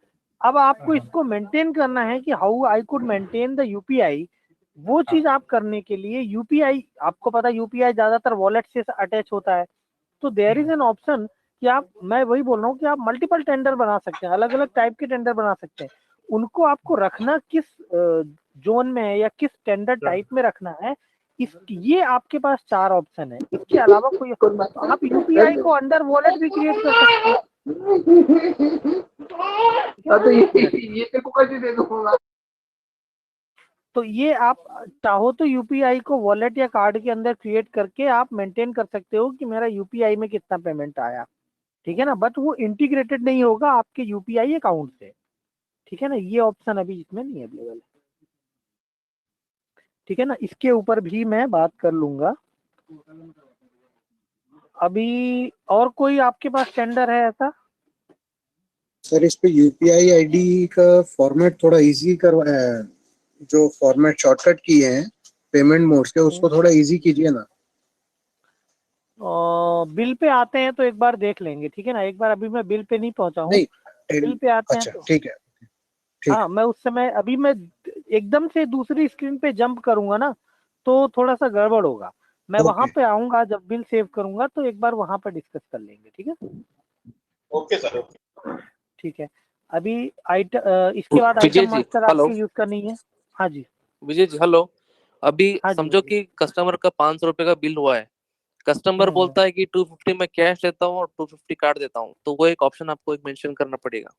अब आपको इसको मेंटेन करना है कि how I could maintain the UPI वो चीज आप करने के लिए यूपीआई, आपको पता है यूपीआई ज्यादातर वॉलेट से अटैच होता है, तो देयर इज एन ऑप्शन कि आप, मैं वही बोल रहा हूँ कि आप मल्टीपल टेंडर बना सकते हैं, अलग अलग टाइप के टेंडर बना सकते हैं। उनको आपको रखना किस जोन में है या किस टेंडर टाइप में रखना है, इस ये आपके पास 4 ऑप्शन है। इसके अलावा कोई, तो आप यूपीआई को अंडर वॉलेट भी क्रिएट कर सकते हैं। तो ये तेरे को कैसे दे दूंगा? तो ये आप चाहो तो यूपीआई को वॉलेट या कार्ड के अंदर क्रिएट करके आप मेंटेन कर सकते हो कि मेरा यूपीआई में कितना पेमेंट आया, ठीक है ना, बट वो इंटीग्रेटेड नहीं होगा आपके यूपीआई अकाउंट से, ठीक है ना, ये ऑप्शन अभी इसमें नहीं अवेलेबल है, ठीक है ना। इसके ऊपर भी मैं बात कर लूंगा। अभी और कोई आपके पास टेंडर है ऐसा? सर इस पे यूपीआई आईडी का फॉर्मेट थोड़ा इजी करवाया है, जो फॉर्मेट शॉर्टकट किए हैं पेमेंट मोड्स के, उसको थोड़ा इजी कीजिए ना। बिल पे आते हैं तो एक बार देख लेंगे, ठीक है ना, एक बार, अभी मैं बिल पे नहीं पहुंचा हूँ, नहीं, बिल पे आते हैं अच्छा तो ठीक है, ठीक। हाँ, मैं उस समय, अभी मैं एकदम से दूसरी स्क्रीन पे जंप करूंगा ना तो थोड़ा सा गड़बड़ होगा, मैं वहां पे आऊंगा जब बिल सेव करूंगा, तो एक बार वहां पर डिस्कस कर लेंगे, ठीक है। ओके सर, ठीक है, अभी इसके बाद विजय आइटम जी, मास्टर हेलो। आपकी यूज करनी है। हाँ जी विजय जी हेलो। अभी हाँ जी समझो कि कस्टमर का 500 रुपए का बिल हुआ है, कस्टमर बोलता है कि 250 मैं कैश देता हूँ और 250 कार्ड देता हूँ, तो वो एक ऑप्शन आपको एक मेंशन करना पड़ेगा।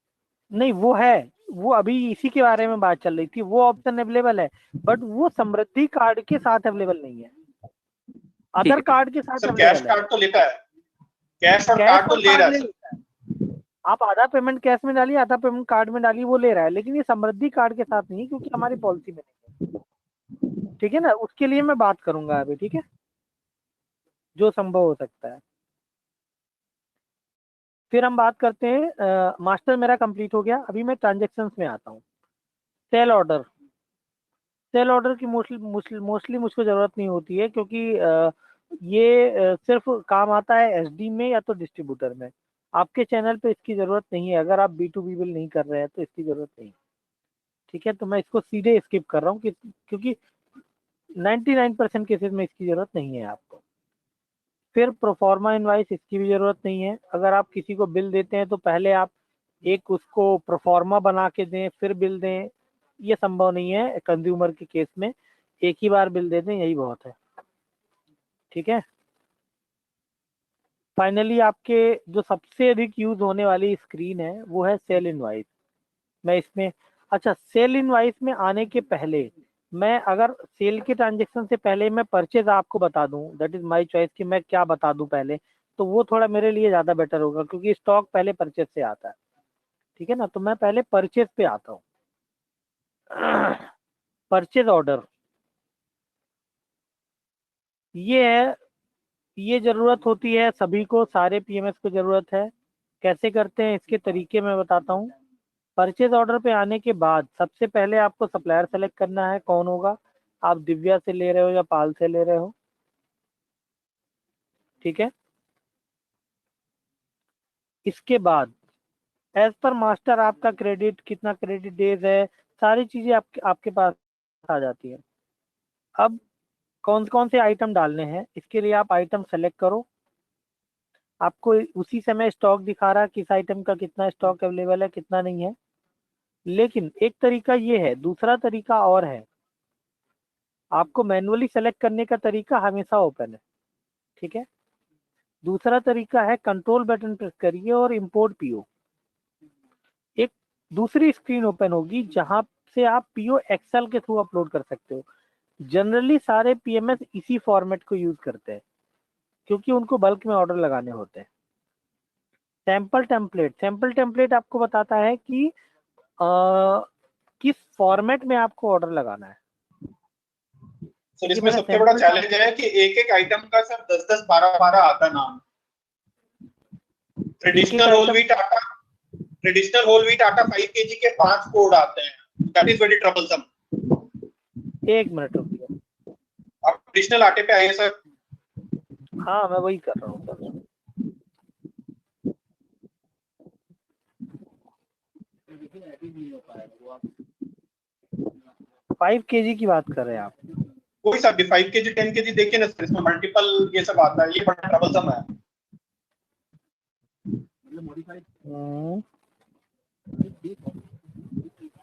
नहीं, वो है, वो अभी इसी के बारे में बात चल रही थी, वो ऑप्शन अवेलेबल है, बट वो समृद्धि कार्ड के साथ अवेलेबल नहीं है, अदर कार्ड के साथ सर कैश अवेलेबल है। कार्ड तो लेता है, कैश और कैश कार्ड तो और ले रहा कार्ड है ले सर। लेता है, आप आधा पेमेंट कैश में डालिए, आधा पेमेंट कार्ड में डालिए, वो ले रहा है, लेकिन ये समृद्धि कार्ड के साथ नहीं, क्योंकि हमारी पॉलिसी में नहीं है, ठीक है ना, उसके लिए मैं बात करूंगा अभी, ठीक है, जो संभव हो सकता है। फिर हम बात करते हैं, मास्टर मेरा कंप्लीट हो गया, अभी मैं ट्रांजेक्शन्स में आता हूँ। सेल ऑर्डर, सेल ऑर्डर की मोस्टली मुझको ज़रूरत नहीं होती है, क्योंकि ये सिर्फ काम आता है एसडी में या तो डिस्ट्रीब्यूटर में, आपके चैनल पे इसकी ज़रूरत नहीं है, अगर आप B2B बिल नहीं कर रहे हैं तो इसकी ज़रूरत नहीं, ठीक है, तो मैं इसको सीधे स्किप कर रहा हूँ क्योंकि 99% केसेस में इसकी ज़रूरत नहीं है आपको। फिर प्रोफॉर्मा इनवाइस, इसकी भी ज़रूरत नहीं है, अगर आप किसी को बिल देते हैं तो पहले आप एक उसको प्रोफॉर्मा बना के दें फिर बिल दें, ये संभव नहीं है कंज्यूमर के केस में, एक ही बार बिल दे दें यही बहुत है, ठीक है। फाइनली आपके जो सबसे अधिक यूज होने वाली स्क्रीन है वो है सेल इनवाइस। मैं इसमें, अच्छा, सेल इनवाइस में आने के पहले मैं, अगर सेल के ट्रांजेक्शन से पहले मैं परचेज आपको बता दूं, दैट इज माय चॉइस कि मैं क्या बता दूं पहले, तो वो थोड़ा मेरे लिए ज़्यादा बेटर होगा, क्योंकि स्टॉक पहले परचेज से आता है, ठीक है ना, तो मैं पहले परचेज पे आता हूँ। परचेज ऑर्डर ये है, ये जरूरत होती है सभी को, सारे पीएमएस को जरूरत है। कैसे करते हैं इसके तरीके मैं बताता हूँ। परचेज ऑर्डर पे आने के बाद सबसे पहले आपको सप्लायर सेलेक्ट करना है, कौन होगा, आप दिव्या से ले रहे हो या पाल से ले रहे हो, ठीक है। इसके बाद एज पर मास्टर आपका क्रेडिट, कितना क्रेडिट डेज है, सारी चीजें आपके पास आ जाती है। अब कौन कौन से आइटम डालने हैं, इसके लिए आप आइटम सेलेक्ट करो, आपको उसी समय स्टॉक दिखा रहा है किस आइटम का कितना स्टॉक अवेलेबल है कितना नहीं है। लेकिन एक तरीका ये है, दूसरा तरीका और है, आपको मैनुअली सेलेक्ट करने का तरीका हमेशा ओपन है, ठीक है। दूसरा तरीका है कंट्रोल बटन प्रेस करिए और इंपोर्ट पीओ, एक दूसरी स्क्रीन ओपन होगी जहां से आप पीओ एक्सेल के थ्रू अपलोड कर सकते हो। जनरली सारे पीएमएस इसी फॉर्मेट को यूज करते हैं, क्योंकि उनको बल्क में ऑर्डर लगाने होते हैं। सैंपल टेम्पलेट आपको बताता है कि किस फॉर्मेट में आपको ऑर्डर लगाना है। सर इसमें सबसे बड़ा चैलेंज है कि एक एक आइटम का सर 10-10, 12-12 आता नाम। ट्रेडिशनल होल व्हीट आटा 5 kg के 5 कोड आते हैं, दैट इज वेरी ट्रबलसम। एक मिनट रुकिए, आप ट्रेडिशनल आटे पे आए सर। हाँ मैं वही कर रहा हूँ सर। 5 kg की बात कर रहे हैं आप? कोई सा भी 5 kg 10 kg देखिए ना सर, इसमें मल्टीपल ये सब आता है, ये बड़ा ट्रबलसम है।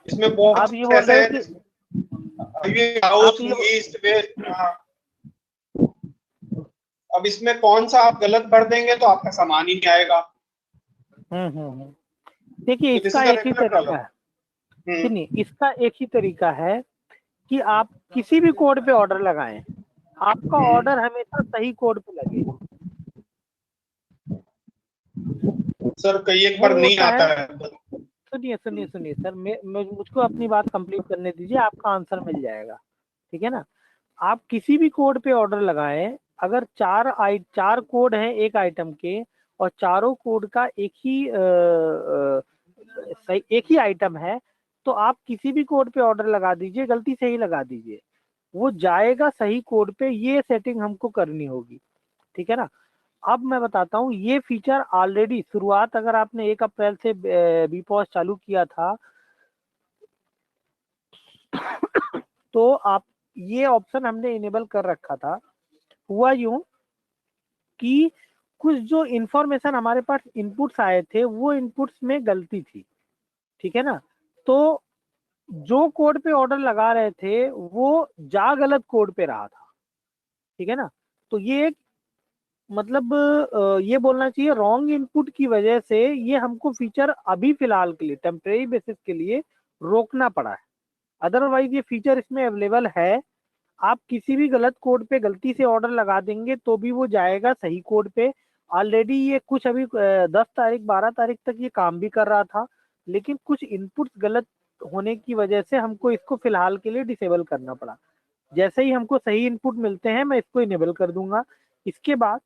इसमें बहुत आप ये बोल ऐसे रहे हैं हाउस ईस्ट वेस्ट। अब इसमें कौन सा आप गलत भर देंगे तो आपका सामान ही नहीं आएगा। देखिए तो इसका एक ही तरीका है, सुनिए इसका एक ही तरीका है कि आप किसी भी कोड पे ऑर्डर लगाएं, आपका ऑर्डर हमेशा सही कोड पे लगे। सर कई एक बार नहीं आता है। सुनिए सुनिए सुनिए सर, मुझको अपनी बात कंप्लीट करने दीजिए, आपका आंसर मिल जाएगा, ठीक है ना। आप किसी भी कोड पे ऑर्डर लगाएं, अगर चार कोड हैं एक आइटम के और चारों कोड का एक ही आइटम है, तो आप किसी भी कोड पे ऑर्डर लगा दीजिए, गलती से ही लगा दीजिए, वो जाएगा सही कोड पे। ये सेटिंग हमको करनी होगी, ठीक है ना। अब मैं बताता हूँ, ये फीचर ऑलरेडी शुरुआत अगर आपने 1 अप्रैल से बीपॉस चालू किया था तो आप ये ऑप्शन हमने इनेबल कर रखा था। हुआ यूं कि कुछ जो इंफॉर्मेशन हमारे पास इनपुट्स आए थे वो इनपुट्स में गलती थी, ठीक है ना। तो जो कोड पे ऑर्डर लगा रहे थे वो जा गलत कोड पे रहा था, ठीक है ना। तो ये एक मतलब ये बोलना चाहिए रॉन्ग इनपुट की वजह से ये हमको फीचर अभी फिलहाल के लिए टेम्परेरी बेसिस के लिए रोकना पड़ा है। अदरवाइज ये फीचर इसमें अवेलेबल है, आप किसी भी गलत कोड पे गलती से ऑर्डर लगा देंगे तो भी वो जाएगा सही कोड पे। ऑलरेडी ये कुछ अभी 10 तारीख 12 तारीख तक ये काम भी कर रहा था, लेकिन कुछ इनपुट गलत होने की वजह से हमको इसको फिलहाल के लिए डिसेबल करना पड़ा। जैसे ही हमको सही इनपुट मिलते हैं मैं इसको इनेबल कर दूंगा। इसके बाद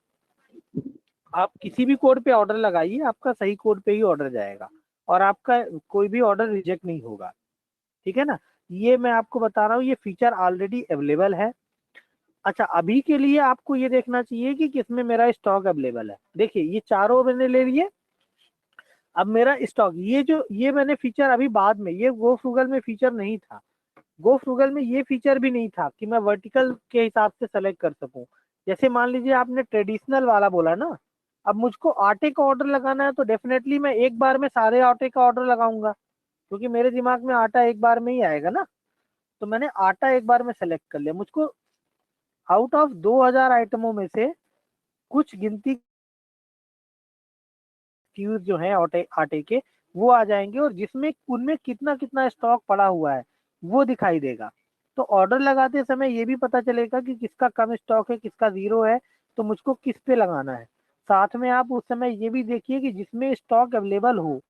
आप किसी भी कोड पे ऑर्डर लगाइए, आपका सही कोड पे ही ऑर्डर जाएगा और आपका कोई भी ऑर्डर रिजेक्ट नहीं होगा, ठीक है ना। ये मैं आपको बता रहा हूँ, ये फीचर ऑलरेडी अवेलेबल है। अच्छा, अभी के लिए आपको ये देखना चाहिए कि किसमें मेरा स्टॉक अवेलेबल है। देखिए ये चारों मैंने ले लिए, अब मेरा स्टॉक ये मैंने फीचर अभी बाद में, ये गो फ्रूगल में फीचर नहीं था। गो फ्रूगल में ये फीचर भी नहीं था कि मैं वर्टिकल के हिसाब से सेलेक्ट कर सकूं। जैसे मान लीजिए आपने ट्रेडिशनल वाला बोला ना, अब मुझको आटे का ऑर्डर लगाना है तो डेफिनेटली मैं एक बार में सारे आटे का ऑर्डर लगाऊंगा, क्योंकि मेरे दिमाग में आटा एक बार में ही आएगा ना। तो मैंने आटा एक बार में सेलेक्ट कर लिया। मुझको आउट ऑफ 2000 आइटमों में से कुछ गिनती क्यूज जो है आटे के वो आ जाएंगे और जिसमें उनमें कितना कितना स्टॉक पड़ा हुआ है वो दिखाई देगा। तो ऑर्डर लगाते समय ये भी पता चलेगा कि किसका कम स्टॉक है, किसका जीरो है, तो मुझको किस पे लगाना है। साथ में आप उस समय ये भी देखिए कि जिसमें स्टॉक अवेलेबल हो,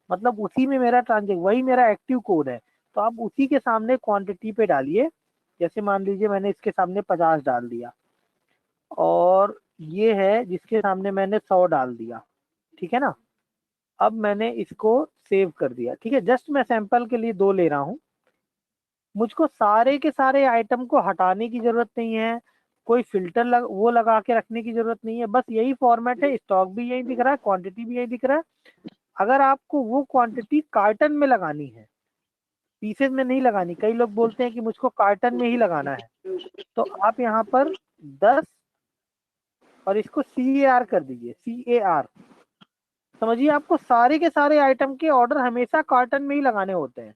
मतलब उसी में मेरा ट्रांजेक्शन, वही मेरा एक्टिव कोड है, तो आप उसी के सामने क्वांटिटी पे डालिए। जैसे मान लीजिए मैंने इसके सामने 50 डाल दिया और ये है जिसके सामने मैंने 100 डाल दिया, ठीक है ना। अब मैंने इसको सेव कर दिया, ठीक है। जस्ट मैं सैंपल के लिए 2 ले रहा हूँ। मुझको सारे के सारे आइटम को हटाने की जरूरत नहीं है, कोई फिल्टर वो लगा के रखने की जरूरत नहीं है, बस यही फॉर्मेट है। स्टॉक भी यही दिख रहा है, क्वांटिटी भी यही दिख रहा है। अगर आपको वो क्वांटिटी कार्टन में लगानी है, पीसेज में नहीं लगानी, कई लोग बोलते हैं कि मुझको कार्टन में ही लगाना है, तो आप यहाँ पर 10 और इसको CAR कर दीजिए, CAR। समझिए आपको सारे के सारे आइटम के ऑर्डर हमेशा कार्टन में ही लगाने होते हैं।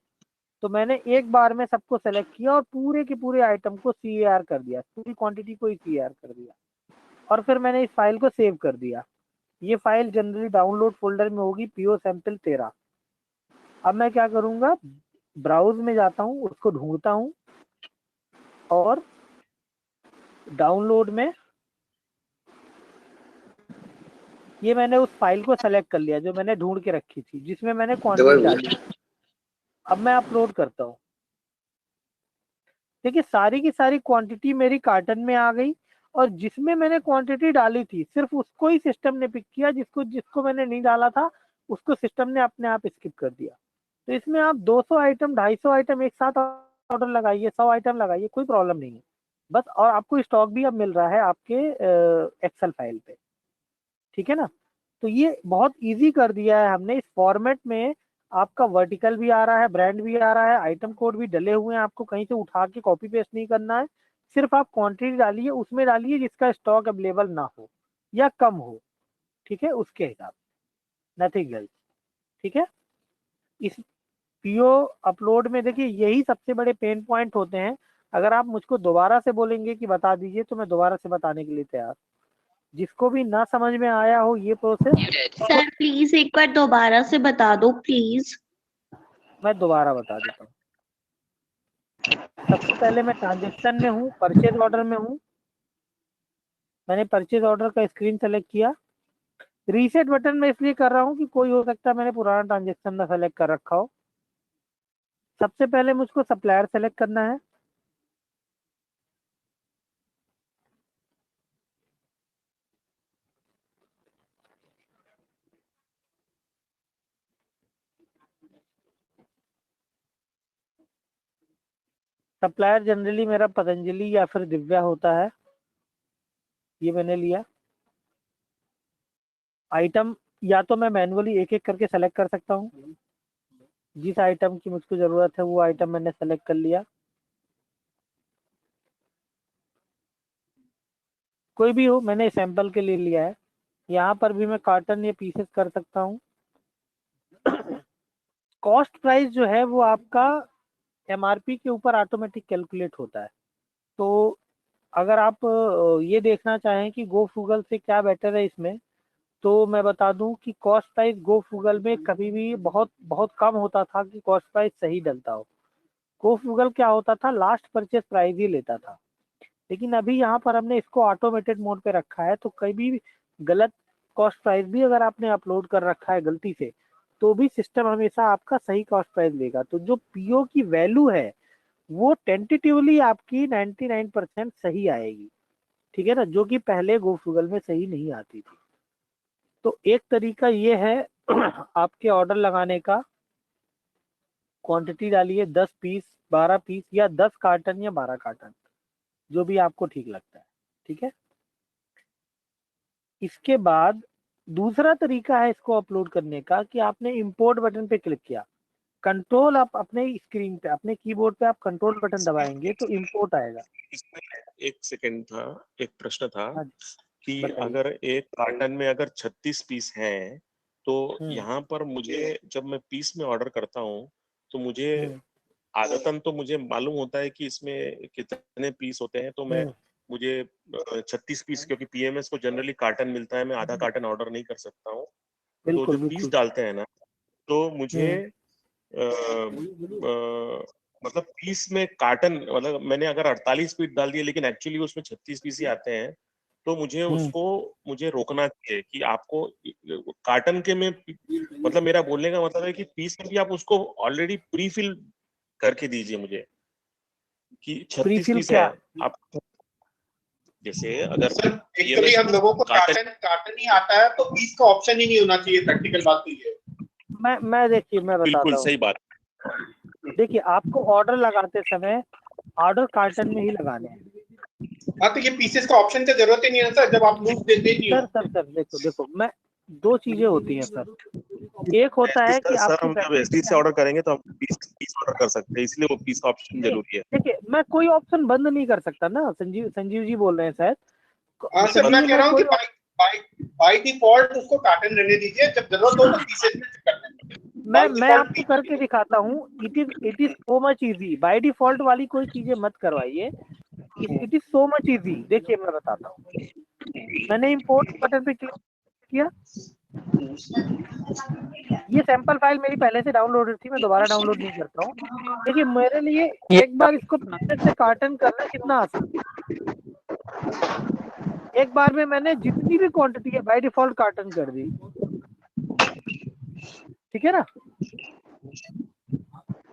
तो मैंने एक बार में सबको सेलेक्ट किया और पूरे के पूरे आइटम को CAR कर दिया, पूरी क्वांटिटी को ही CAR कर दिया और फिर मैंने इस फाइल को सेव कर दिया। ये फाइल जनरली डाउनलोड फोल्डर में होगी, PO सैंपल 13। अब मैं क्या करूंगा, ब्राउज में जाता हूँ, उसको ढूंढता हूँ और डाउनलोड में ये मैंने उस फाइल को सेलेक्ट कर लिया जो मैंने ढूंढ के रखी थी, जिसमें मैंने क्वांटिटी डाली। अब मैं अपलोड करता हूँ। देखिए सारी की सारी क्वांटिटी मेरी कार्टन में आ गई और जिसमें मैंने क्वांटिटी डाली थी सिर्फ उसको ही सिस्टम ने पिक किया, जिसको मैंने नहीं डाला था उसको सिस्टम ने अपने आप स्किप कर दिया। तो इसमें आप 200 आइटम 250 आइटम एक साथ ऑर्डर लगाइए, 100 आइटम लगाइए, कोई प्रॉब्लम नहीं है बस। और आपको स्टॉक भी अब मिल रहा है आपके एक्सेल फाइल पे, ठीक है ना। तो ये बहुत इजी कर दिया है हमने। इस फॉर्मेट में आपका वर्टिकल भी आ रहा है, ब्रांड भी आ रहा है, आइटम कोड भी डले हुए हैं, आपको कहीं से उठा के कॉपी पेस्ट नहीं करना है, सिर्फ आप क्वांटिटी डालिए, उसमें डालिए जिसका स्टॉक अवेलेबल ना हो या कम हो, ठीक है, उसके हिसाब से, नथिंग एल्स, ठीक है। इस पीओ अपलोड में देखिए यही सबसे बड़े पेन पॉइंट होते हैं। अगर आप मुझको दोबारा से बोलेंगे कि बता दीजिए तो मैं दोबारा से बताने के लिए तैयार। जिसको भी ना समझ में आया हो ये प्रोसेस, सर प्लीज एक बार दोबारा से बता दो प्लीज। मैं दोबारा बता देता हूँ। सबसे पहले मैं ट्रांजेक्शन में हूँ, परचेज ऑर्डर में हूँ। मैंने परचेज ऑर्डर का स्क्रीन सेलेक्ट किया। रीसेट बटन में इसलिए कर रहा हूँ कि कोई हो सकता है मैंने पुराना ट्रांजेक्शन ना सेलेक्ट कर रखा हो। सबसे पहले मुझको सप्लायर सेलेक्ट करना है। सप्लायर जनरली मेरा पतंजलि या फिर दिव्या होता है, ये मैंने लिया। आइटम या तो मैं मैनुअली एक एक करके सेलेक्ट कर सकता हूँ, जिस आइटम की मुझको जरूरत है वो आइटम मैंने सेलेक्ट कर लिया। कोई भी हो, मैंने सैंपल के लिए लिया है। यहाँ पर भी मैं कार्टन या पीसेस कर सकता हूँ। कॉस्ट प्राइस जो है वो आपका एमआरपी के ऊपर ऑटोमेटिक कैलकुलेट होता है। तो अगर आप ये देखना चाहें कि गो फूगल से क्या बेटर है इसमें, तो मैं बता दूं कि कॉस्ट प्राइस गो फूगल में कभी भी बहुत बहुत कम होता था कि कॉस्ट प्राइस सही डलता हो। गो फूगल क्या होता था, लास्ट परचेस प्राइस ही लेता था। लेकिन अभी यहाँ पर हमने इसको ऑटोमेटेड मोड पे रखा है, तो कभी भी गलत कॉस्ट प्राइस भी अगर आपने अपलोड कर रखा है गलती से, तो भी सिस्टम हमेशा आपका सही कॉस्ट प्राइस लेगा। तो जो पीओ की वैल्यू है वो टेंटेटिवली आपकी 99% सही आएगी, ठीक है ना, जो कि पहले गूगल में सही नहीं आती थी। तो एक तरीका ये है आपके ऑर्डर लगाने का। क्वांटिटी डालिए 10 पीस, 12 पीस या 10 कार्टन या 12 कार्टन, जो भी आपको ठीक लगता है, ठीक है। इसके बाद दूसरा तरीका है इसको अपलोड करने का कि आपने इंपोर्ट बटन पे क्लिक किया। कंट्रोल आप अपने स्क्रीन पे, अपने कीबोर्ड पे आप कंट्रोल बटन दबाएंगे तो इंपोर्ट आएगा। इसमें एक सेकंड था, एक प्रश्न था कि बताइए। अगर एक कार्टन में अगर 36 पीस हैं तो यहाँ पर मुझे जब मैं पीस में ऑर्डर करता हूँ तो मुझे आदतन तो मुझे मालूम होता है कि इसमें कितने पीस होते हैं, तो मुझे 36 पीस, क्योंकि पीएमएस को जनरली कार्टन मिलता है, मैं आधा कार्टन ऑर्डर नहीं कर सकता हूँ। तो जो पीस डालते हैं ना, तो मुझे मतलब पीस में कार्टन, मतलब मैंने अगर 48 पीस डाल दिए लेकिन एक्चुअली उसमें 36 पीस ही आते हैं, तो मुझे उसको रोकना चाहिए कि आपको कार्टन के में, मतलब मेरा बोलने का मतलब है कि पीस में भी आप उसको ऑलरेडी प्री फिल करके दीजिए मुझे कि 36 पीस है आप। जैसे अगर एक्चुअली हम लोगों को कार्टन ही आता है तो पीस का ऑप्शन ही नहीं होना चाहिए, प्रैक्टिकल बात तो ये है। मैं देखिए मैं बताता हूँ। बिल्कुल सही बात। देखिए आपको ऑर्डर लगाते समय ऑर्डर कार्टन में ही लगाने हैं। हाँ, तो ये पीसेस का ऑप्शन की जरूरत ही नहीं है सर, जब आप लूज देते नहीं हो। सर देखो मैं, दो चीजें होती हैं सर। एक होता है कि सर हम जब एसडी से ऑर्डर करेंगे तो हम पीस ऑर्डर कर सकते हैं, इसलिए वो पीस का ऑप्शन जरूरी है। देखिए मैं कोई ऑप्शन बंद नहीं कर सकता ना। संजीव जी बोल रहे हैं शायद। सर मैं कह रहा हूँ कि बाय डिफॉल्ट उसको कार्टन रहने दीजिए, जब जरूरत हो तो पीसेस में करना है। मैं आपको करके दिखाता हूँ। It is so much easy. By default वाली कोई चीजें मत करवाइए, it is so much easy. देखिए मैं बताता हूँ। मैंने इंपोर्ट बटन पे क्लिक किया। ये सैंपल फाइल मेरी पहले से डाउनलोडेड थी, मैं दोबारा डाउनलोड नहीं करता हूँ। देखिए मेरे लिए एक बार इसको प्रोसेस से कार्टन करना कितना आसान। एक बार में मैंने जितनी भी क्वांटिटी है बाय डिफॉल्ट कार्टन कर दी, ठीक है ना।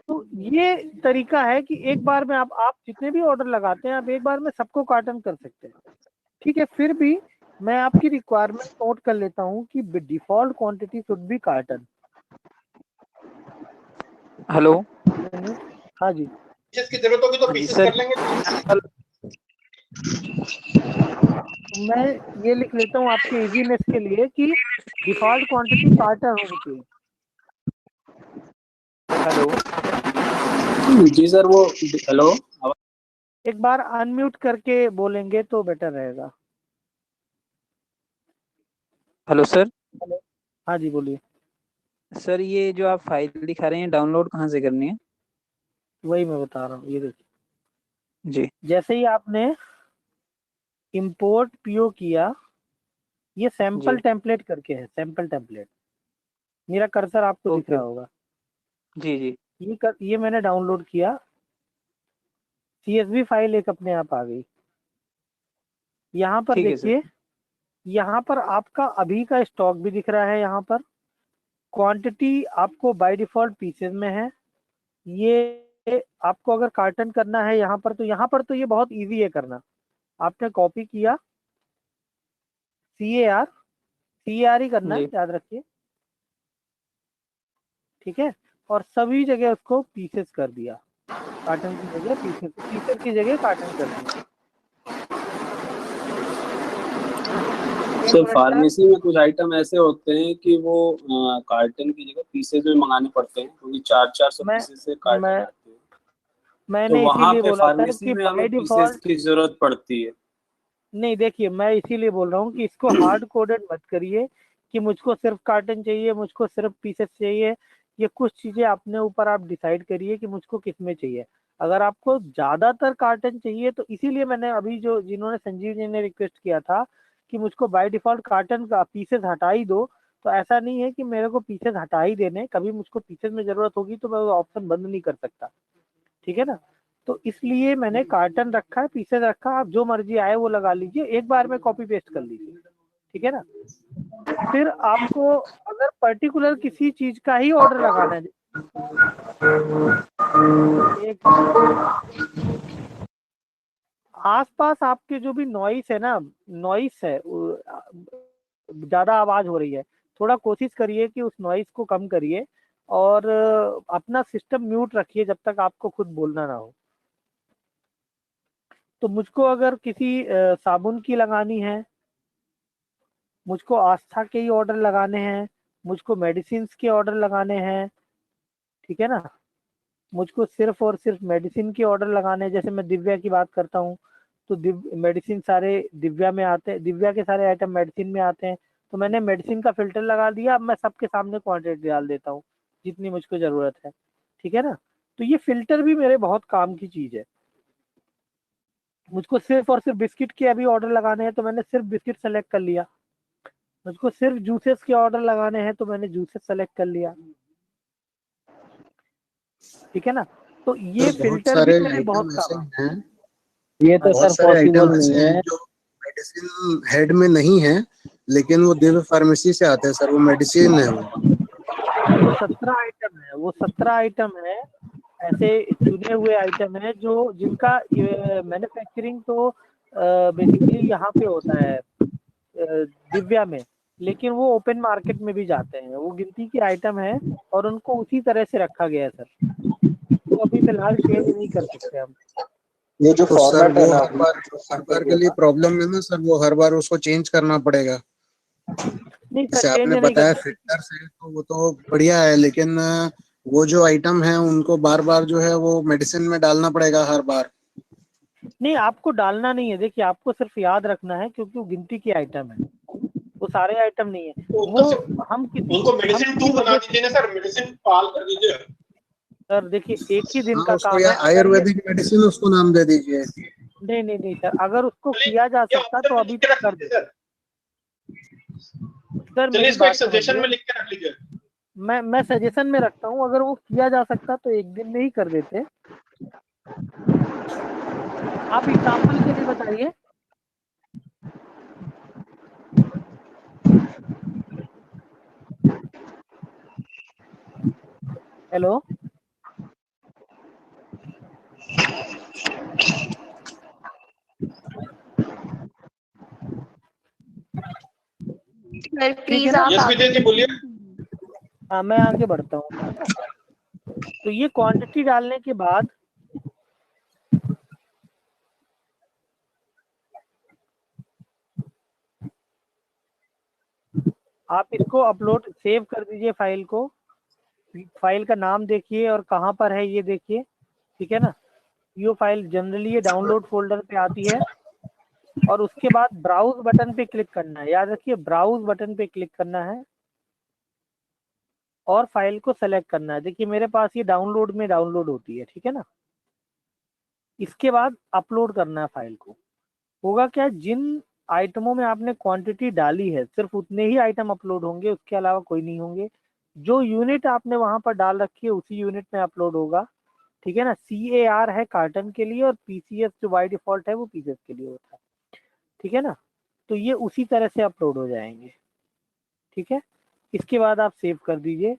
तो ये तरीका है कि एक बार में आप जितने भी ऑर्डर लगाते हैं आप एक बार में सबको कार्टन कर सकते हैं, ठीक है। फिर भी मैं आपकी रिक्वायरमेंट नोट कर लेता हूँ कि default quantity should be carton. Hello, हाँ जी। जिसकी जरूरत होगी तो पीसेस कर लेंगे। मैं ये लिख लेता हूँ आपके इजीनेस के लिए कि डिफॉल्ट क्वांटिटी कार्टन होनी चाहिए। हेलो जी सर, वो हेलो एक बार अनम्यूट करके बोलेंगे तो बेटर रहेगा। Hello sir. हेलो, हाँ जी बोलिए। सर ये जो आप फाइल दिखा रहे हैं डाउनलोड कहाँ से करनी है? वही मैं बता रहा हूँ, ये देखिए जी जैसे ही आपने इंपोर्ट पीओ किया, ये सैंपल जी टेम्पलेट करके है, सैंपल टेम्पलेट, मेरा कर्सर आपको दिख ओके रहा होगा। जी जी ये मैंने डाउनलोड किया, CSV फाइल एक अपने आप आ गई। यहाँ पर ठीक है सर। देखिए, यहाँ पर आपका अभी का स्टॉक भी दिख रहा है। यहाँ पर क्वांटिटी आपको बाय डिफॉल्ट पीसेज में है। ये आपको अगर कार्टन करना है यहाँ पर, तो यहाँ पर तो ये बहुत इजी है करना। आपने कॉपी किया, CAR ही करना है, जी याद रखिए, ठीक है। और सभी जगह उसको पीसेस कर दिया, कार्टन की जगह पीसेस, पीसेस की जगह कार्टन कर दिया। सर एक मिनट फार्मेसी में कुछ आइटम ऐसे होते हैं कि वो कार्टन की जगह पीसेज में मंगाने पड़ते हैं, क्योंकि 400 मैं पीसेज से कार्टन मैं आते हैं। तो मैंने वहां इसीलिए पे बोला सर फार्मेसी कि में हमें बाय पीसेज डिफॉल्ट, की जरूरत पड़ती है। नहीं देखिए, मैं इसीलिए बोल रहा हूँ कि इसको हार्ड कोडेड मत करिए कि मुझको सिर्फ कार्टन चाहिए, मुझको सिर्फ पीसेस चाहिए। ये कुछ चीजें अपने ऊपर आप डिसाइड करिए कि मुझको किस में चाहिए। अगर आपको ज्यादातर कार्टन चाहिए तो इसीलिए मैंने अभी जो जिन्होंने संजीव जी ने रिक्वेस्ट किया था कि मुझको बाय डिफॉल्ट कार्टन का पीसेस हटा ही दो, तो ऐसा नहीं है कि मेरे को पीसेस हटा ही देने, कभी मुझको पीसेस में जरूरत होगी तो मैं वो ऑप्शन बंद नहीं कर सकता, ठीक है ना। तो इसलिए मैंने कार्टन रखा है, पीसेज रखा, आप जो मर्जी आए वो लगा लीजिए, एक बार में कॉपी पेस्ट कर लीजिए, ठीक है ना। फिर आपको अगर पर्टिकुलर किसी चीज का ही ऑर्डर लगाना है, एक आसपास आपके जो भी नॉइस है ना, नॉइस है ज्यादा आवाज हो रही है, थोड़ा कोशिश करिए कि उस नॉइस को कम करिए और अपना सिस्टम म्यूट रखिए जब तक आपको खुद बोलना ना हो। तो मुझको अगर किसी साबुन की लगानी है, मुझको आस्था के ही ऑर्डर लगाने हैं, मुझको मेडिसिन के ऑर्डर लगाने हैं, ठीक है ना, मुझको सिर्फ और सिर्फ मेडिसिन के ऑर्डर लगाने हैं। जैसे मैं दिव्या की बात करता हूँ, तो मेडिसिन सारे दिव्या में आते हैं, दिव्या के सारे आइटम मेडिसिन में आते हैं, तो मैंने मेडिसिन का फिल्टर लगा दिया। अब मैं सबके सामने क्वांटिटी डाल देता हूँ जितनी मुझको जरूरत है, ठीक है ना। तो ये फिल्टर भी मेरे बहुत काम की चीज है। मुझको सिर्फ और सिर्फ बिस्किट के अभी ऑर्डर लगाने हैं तो मैंने सिर्फ बिस्किट सेलेक्ट कर लिया। मुझको सिर्फ जूसेस के ऑर्डर लगाने हैं तो मैंने जूसेस सेलेक्ट कर लिया, ठीक है ना। तो ये सर बहुत फिल्टर भी सारे मेरे बहुत आइटम ऐसे काम हैं, ये तो बहुत सर सारे पॉसिबल आइटम नहीं ऐसे है। हैं जो मेडिसिन हेड में नहीं है, लेकिन वो दिव्य फार्मेसी से आते हैं सर, वो मेडिसिन है वो। 17 आइटम है, वो 17 आइटम है, ऐसे चुने हुए आइटम है जो जिनका मैन्युफैक्चरिंग तो बेसिकली यहाँ पे होता है दिव्या में, लेकिन वो ओपन मार्केट में भी जाते हैं, वो गिनती के आइटम है और उनको उसी तरह से रखा गया है सर। तो अभी फिलहाल चेंज नहीं कर सकते हम। ये जो तो सर फॉर्मेट है वो ना, हर बार के लिए प्रॉब्लम है ना सर, वो हर बार उसको चेंज करना पड़ेगा। नहीं सर, जैसे चेंज आपने नहीं बताया करना। फिल्टर से, तो वो तो बढ़िया है, लेकिन वो जो आइटम है उनको बार बार जो है वो मेडिसिन में डालना पड़ेगा हर बार। नहीं, आपको डालना नहीं है, देखिए आपको सिर्फ याद रखना है क्योंकि वो गिनती के आइटम है, वो सारे आइटम नहीं है। वो उनको हम मेडिसिन 2 किसी बना वजह दीजिए ना सर, मेडिसिन पाल कर दीजिए। सर देखिए एक ही दिन हाँ, का उसको काम या है, अगर ये आयुर्वेदिक मेडिसिन उसको नाम दे दीजिए। नहीं नहीं नहीं सर, अगर उसको किया जा ये सकता ऑप्शन तो में अभी लिख के तक रख कर लीजिए देते। सर। सर चलिए मेरी इसको एक बात सजेशन समझिए, में लिख के रख लीजिए। मैं सजेशन में रखता हूँ, अगर वो किया जा सकता तो एक दिन में ही कर देते। आप एग्जाम्पल के लिए बताइए। हेलो, सर ठीक है प्लीज ना। आप यस आगे विजय जी बोलिए। हाँ मैं आगे बढ़ता हूँ। तो ये क्वांटिटी डालने के बाद आप इसको अपलोड सेव कर दीजिए फाइल को। फाइल का नाम देखिए और कहाँ पर है ये देखिए, ठीक है ना। पीओ फाइल जनरली ये डाउनलोड फोल्डर पे आती है, और उसके बाद ब्राउज बटन पे क्लिक करना है। याद रखिए ब्राउज बटन पे क्लिक करना है और फाइल को सेलेक्ट करना है। देखिए मेरे पास ये डाउनलोड में डाउनलोड होती है, ठीक है ना। इसके बाद अपलोड करना है फाइल को। होगा क्या, जिन आइटमों में आपने क्वांटिटी डाली है सिर्फ उतने ही आइटम अपलोड होंगे, उसके अलावा कोई नहीं होंगे। जो यूनिट आपने वहां पर डाल रखी है उसी यूनिट में अपलोड होगा, ठीक है ना। CAR है कार्टन के लिए और PCS जो बाय डिफॉल्ट है वो पीसेस के लिए होता है, ठीक है ना। तो ये उसी तरह से अपलोड हो जाएंगे, ठीक है। इसके बाद आप सेव कर दीजिए।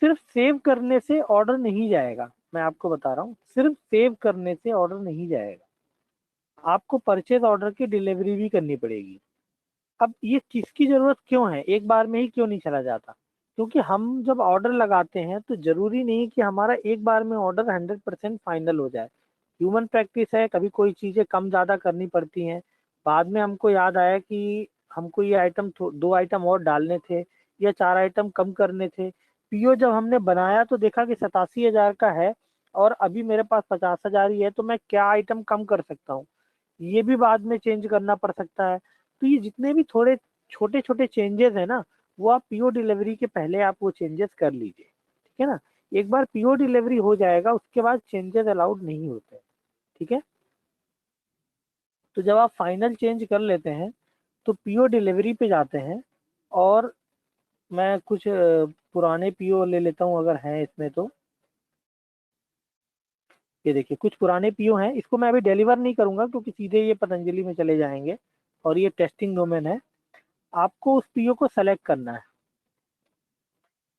सिर्फ सेव करने से ऑर्डर नहीं जाएगा, मैं आपको बता रहा हूँ, सिर्फ सेव करने से ऑर्डर नहीं जाएगा, आपको परचेज ऑर्डर की डिलीवरी भी करनी पड़ेगी। अब ये किसकी जरूरत क्यों है, एक बार में ही क्यों नहीं चला जाता, क्योंकि हम जब ऑर्डर लगाते हैं तो जरूरी नहीं कि हमारा एक बार में ऑर्डर 100% फाइनल हो जाए। ह्यूमन प्रैक्टिस है, कभी कोई चीजें कम ज्यादा करनी पड़ती हैं, बाद में हमको याद आया कि हमको ये आइटम 2 आइटम और डालने थे या 4 आइटम कम करने थे। पीओ जब हमने बनाया तो देखा कि 87,000 का है और अभी मेरे पास 50,000 ही है, तो मैं क्या आइटम कम कर सकता हूँ, ये भी बाद में चेंज करना पड़ सकता है। तो ये जितने भी थोड़े छोटे छोटे चेंजेस है ना, वो आप पीओ डिलीवरी के पहले आप वो चेंजेस कर लीजिए, ठीक है ना। एक बार पीओ डिलीवरी हो जाएगा उसके बाद चेंजेस अलाउड नहीं होते, ठीक है। तो जब आप फाइनल चेंज कर लेते हैं तो पीओ डिलीवरी पे जाते हैं, और मैं कुछ पुराने पीओ ले लेता हूँ अगर हैं इसमें तो। ये देखिए कुछ पुराने पीओ हैं, इसको मैं अभी डिलीवर नहीं करूंगा क्योंकि सीधे ये पतंजलि में चले जाएंगे और ये टेस्टिंग डोमेन है। आपको उस पीओ को सेलेक्ट करना है।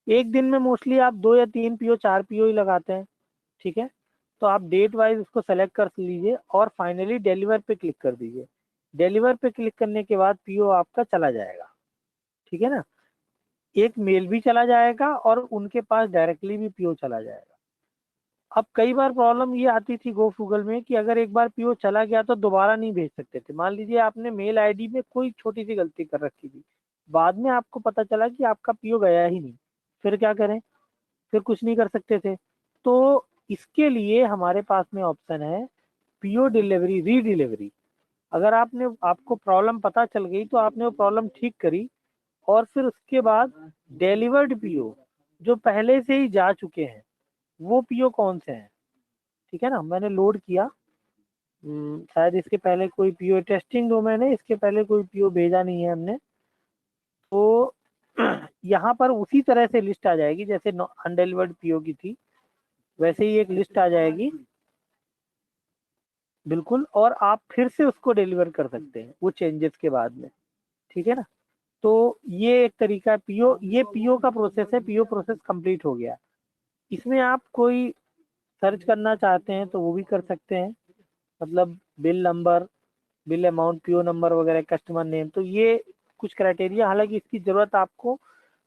एक दिन में मोस्टली आप 2 या 3 पीओ 4 पीओ ही लगाते हैं, ठीक है। तो आप डेट वाइज उसको सेलेक्ट कर लीजिए और फाइनली डिलीवर पे क्लिक कर दीजिए। डिलीवर पे क्लिक करने के बाद पीओ आपका चला जाएगा, ठीक है ना। एक मेल भी चला जाएगा और उनके पास डायरेक्टली भी पीओ चला जाएगा। अब कई बार प्रॉब्लम ये आती थी गूगल में कि अगर एक बार पीओ चला गया तो दोबारा नहीं भेज सकते थे। मान लीजिए आपने मेल आईडी में कोई छोटी सी गलती कर रखी थी, बाद में आपको पता चला कि आपका पीओ गया ही नहीं, फिर क्या करें, फिर कुछ नहीं कर सकते थे। तो इसके लिए हमारे पास में ऑप्शन है पीओ डिलीवरी री डिलीवरी। अगर आपको प्रॉब्लम पता चल गई तो आपने वो प्रॉब्लम ठीक करी और फिर उसके बाद डिलीवर्ड पीओ जो पहले से ही जा चुके हैं वो पीओ कौन से हैं, ठीक है ना। मैंने लोड किया, शायद इसके पहले कोई पीओ टेस्टिंग डोमेन है, इसके पहले कोई पीओ भेजा नहीं है हमने। तो यहाँ पर उसी तरह से लिस्ट आ जाएगी जैसे अनडिलीवर्ड पीओ की थी, वैसे ही एक लिस्ट आ जाएगी बिल्कुल, और आप फिर से उसको डिलीवर कर सकते हैं वो चेंजेस के बाद में, ठीक है ना। तो ये एक तरीका पीओ, ये पीओ का प्रोसेस है, पीओ प्रोसेस कंप्लीट हो गया। इसमें आप कोई सर्च करना चाहते हैं तो वो भी कर सकते हैं, मतलब bill number, bill amount, PO number वगैरह, कस्टमर नेम। तो ये कुछ क्राइटेरिया, हालांकि इसकी जरूरत आपको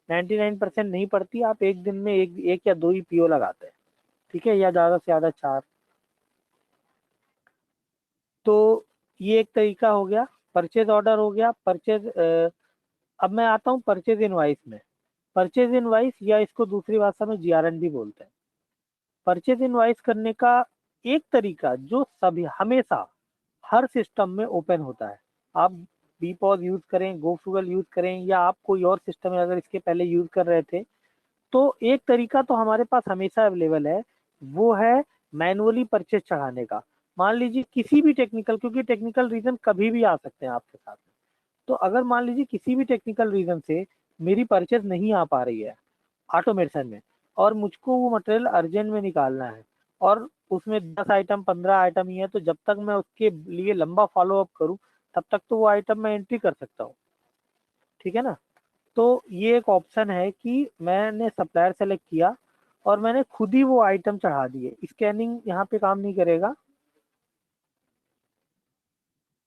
99% नहीं पड़ती। आप एक दिन में एक या 2 ही पीओ लगाते हैं, ठीक है, या ज़्यादा से ज़्यादा 4। तो ये एक तरीका हो गया, परचेज ऑर्डर हो गया। परचेज, अब मैं आता हूँ परचेज इनवाइस में। परचेज इनवाइस या इसको दूसरी भाषा में GRN भी बोलते हैं। परचेज इनवाइस करने का एक तरीका जो सभी हमेशा हर सिस्टम में ओपन होता है, आप बीपॉज यूज करें, गोफुगल यूज करें या आप कोई और सिस्टम अगर इसके पहले यूज कर रहे थे, तो एक तरीका तो हमारे पास हमेशा अवेलेबल है, वो है मैनुअली परचेज चढ़ाने का। मान लीजिए किसी भी टेक्निकल, क्योंकि टेक्निकल रीजन कभी भी आ सकते हैं आपके साथ में, तो अगर मान लीजिए किसी भी टेक्निकल रीजन से मेरी परचेज नहीं आ पा रही है ऑटोमेशन में और मुझको वो मटेरियल अर्जेंट में निकालना है और उसमें 10 आइटम 15 आइटम ही है, तो जब तक मैं उसके लिए लंबा फॉलो अप करूं तब तक तो वो आइटम मैं एंट्री कर सकता हूँ, ठीक है ना। तो ये एक ऑप्शन है कि मैंने सप्लायर सेलेक्ट किया और मैंने खुद ही वो आइटम चढ़ा दिए। स्कैनिंग यहाँ पे काम नहीं करेगा,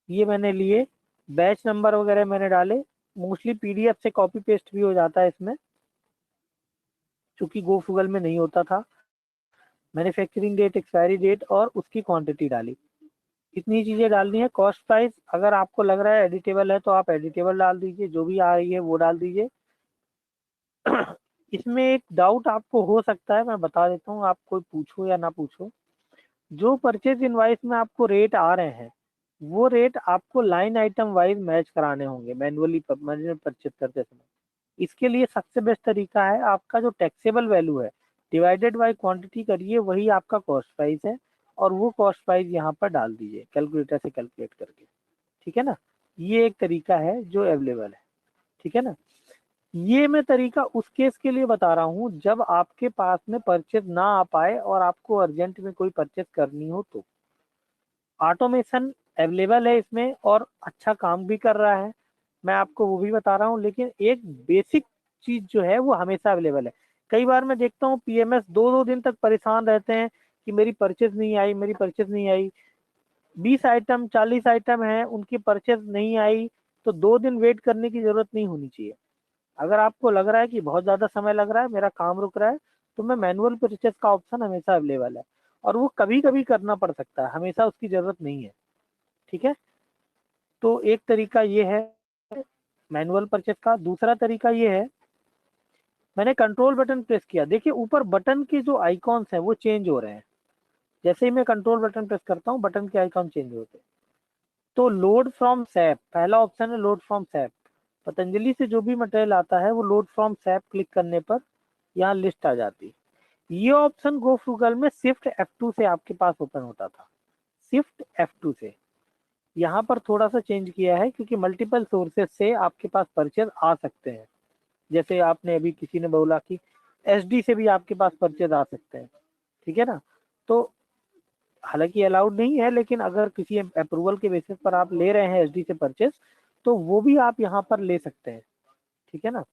ये मैंने लिए, बैच नंबर वगैरह मैंने डाले। मोस्टली PDF से कॉपी पेस्ट भी हो जाता है इसमें, चूंकि गोफुगल में नहीं होता था। मैन्युफैक्चरिंग डेट, एक्सपायरी डेट और उसकी क्वांटिटी डाली, इतनी चीजें डालनी है। कॉस्ट प्राइस, अगर आपको लग रहा है एडिटेबल है तो आप एडिटेबल डाल दीजिए, जो भी आ रही है वो डाल दीजिए। इसमें एक डाउट आपको हो सकता है, मैं बता देता हूँ, आप कोई पूछो या ना पूछो। जो परचेज इनवाइस में आपको रेट आ रहे हैं वो रेट आपको लाइन आइटम वाइज मैच कराने होंगे मैनुअली परचेज करते समय। इसके लिए सबसे बेस्ट तरीका है आपका जो टैक्सेबल वैल्यू है डिवाइडेड बाय क्वांटिटी करिए, वही आपका कॉस्ट प्राइस है, और वो कॉस्ट प्राइस यहाँ पर डाल दीजिए कैलकुलेटर से कैलकुलेट करके। ठीक है ना, ये एक तरीका है जो अवेलेबल है। ठीक है ना, ये मैं तरीका उस केस के लिए बता रहा हूँ जब आपके पास में परचेज ना आ पाए और आपको अर्जेंट में कोई परचेज करनी हो तो। ऑटोमेशन अवेलेबल है इसमें और अच्छा काम भी कर रहा है, मैं आपको वो भी बता रहा हूँ, लेकिन एक बेसिक चीज जो है वो हमेशा अवेलेबल है। कई बार मैं देखता हूँ पीएमएस 2-2 दिन तक परेशान रहते हैं कि मेरी परचेज नहीं आई, मेरी परचेज नहीं आई। 20 आइटम 40 आइटम है उनकी परचेज नहीं आई, तो 2 दिन वेट करने की जरूरत नहीं होनी चाहिए। अगर आपको लग रहा है कि बहुत ज़्यादा समय लग रहा है, मेरा काम रुक रहा है, तो मैं मैनुअल परचेस का ऑप्शन हमेशा अवेलेबल है, और वो कभी कभी करना पड़ सकता है, हमेशा उसकी ज़रूरत नहीं है। ठीक है, तो एक तरीका ये है मैनुअल परचेस का। दूसरा तरीका ये है, मैंने कंट्रोल बटन प्रेस किया, देखिए ऊपर बटन के जो आइकॉन्स हैं वो चेंज हो रहे हैं। जैसे ही मैं कंट्रोल बटन प्रेस करता हूँ बटन के आइकॉन चेंज होते हैं। तो लोड फ्रॉम सैप पहला ऑप्शन है, लोड फ्रॉम सैप। पतंजलि से जो भी मटेरियल आता है वो लोड फ्रॉम सैप क्लिक करने पर यहाँ लिस्ट आ जाती। ये ऑप्शन गो फ्रूगल में शिफ्ट F2 से आपके पास ओपन होता था, शिफ्ट F2 से। यहाँ पर थोड़ा सा चेंज किया है क्योंकि मल्टीपल सोर्सेज से आपके पास परचेज आ सकते हैं। जैसे आपने अभी किसी ने बोला कि SD से भी आपके पास परचेज आ सकते हैं। ठीक है ना, तो हालांकि अलाउड नहीं है, लेकिन अगर किसी अप्रूवल के बेसिस पर आप ले रहे हैं SD से परचेज तो वो भी आप यहाँ पर ले सकते हैं। ठीक है ना,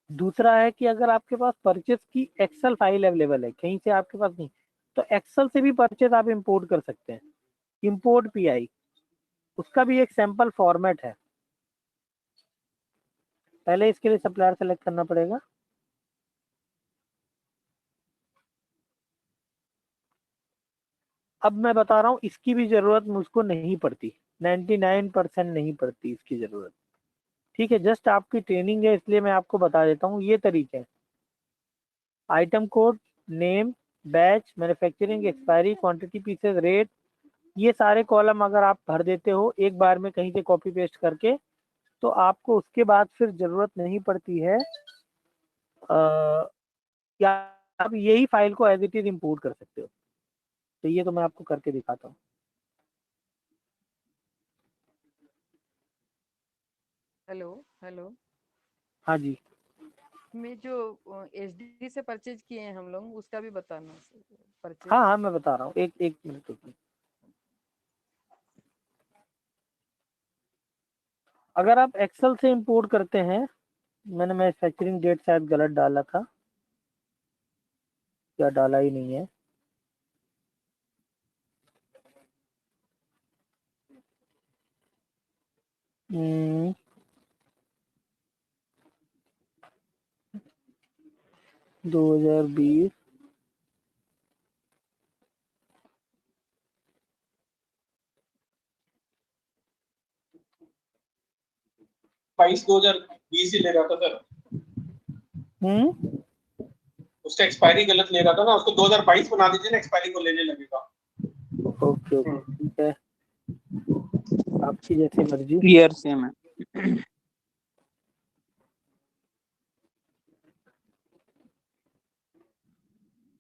दूसरा है कि अगर आपके पास परचेज की एक्सेल फाइल अवेलेबल है, कहीं से आपके पास नहीं, तो एक्सेल से भी परचेज आप इंपोर्ट कर सकते हैं। इंपोर्ट PI, उसका भी एक सैंपल फॉर्मेट है। पहले इसके लिए सप्लायर सेलेक्ट करना पड़ेगा। अब मैं बता रहा हूँ इसकी भी जरूरत मुझको नहीं पड़ती, 99% नहीं पड़ती इसकी जरूरत। ठीक है, जस्ट आपकी ट्रेनिंग है इसलिए मैं आपको बता देता हूँ ये तरीके हैं। Item code, name, batch, manufacturing, expiry, quantity, pieces, rate, ये सारे कॉलम अगर आप भर देते हो एक बार में कहीं से कॉपी पेस्ट करके, तो आपको उसके बाद फिर जरूरत नहीं पड़ती है या आप यही फाइल को एज इट इज इम्पोर्ट कर सकते हो। तो ये तो मैं आपको करके दिखाता हूँ। हेलो हेलो, हाँ जी, में जो SD से परचेज किए हैं हम लोग उसका भी बताना परचेज। हाँ हाँ मैं बता रहा हूँ, एक मिनट रुकिए। अगर आप एक्सेल से इंपोर्ट करते हैं, मैंने मैन्युफैक्चरिंग डेट शायद गलत डाला था या डाला ही नहीं है। हम्म, 2020 22/2020 ही ले रहा था सर। उसका एक्सपायरी गलत ले रहा था ना, उसको 2022 बना दीजिए ना, एक्सपायरी को लेने लगेगा। ओके ओके ठीक है, आपकी जैसी मर्जी। ईयर सेम है।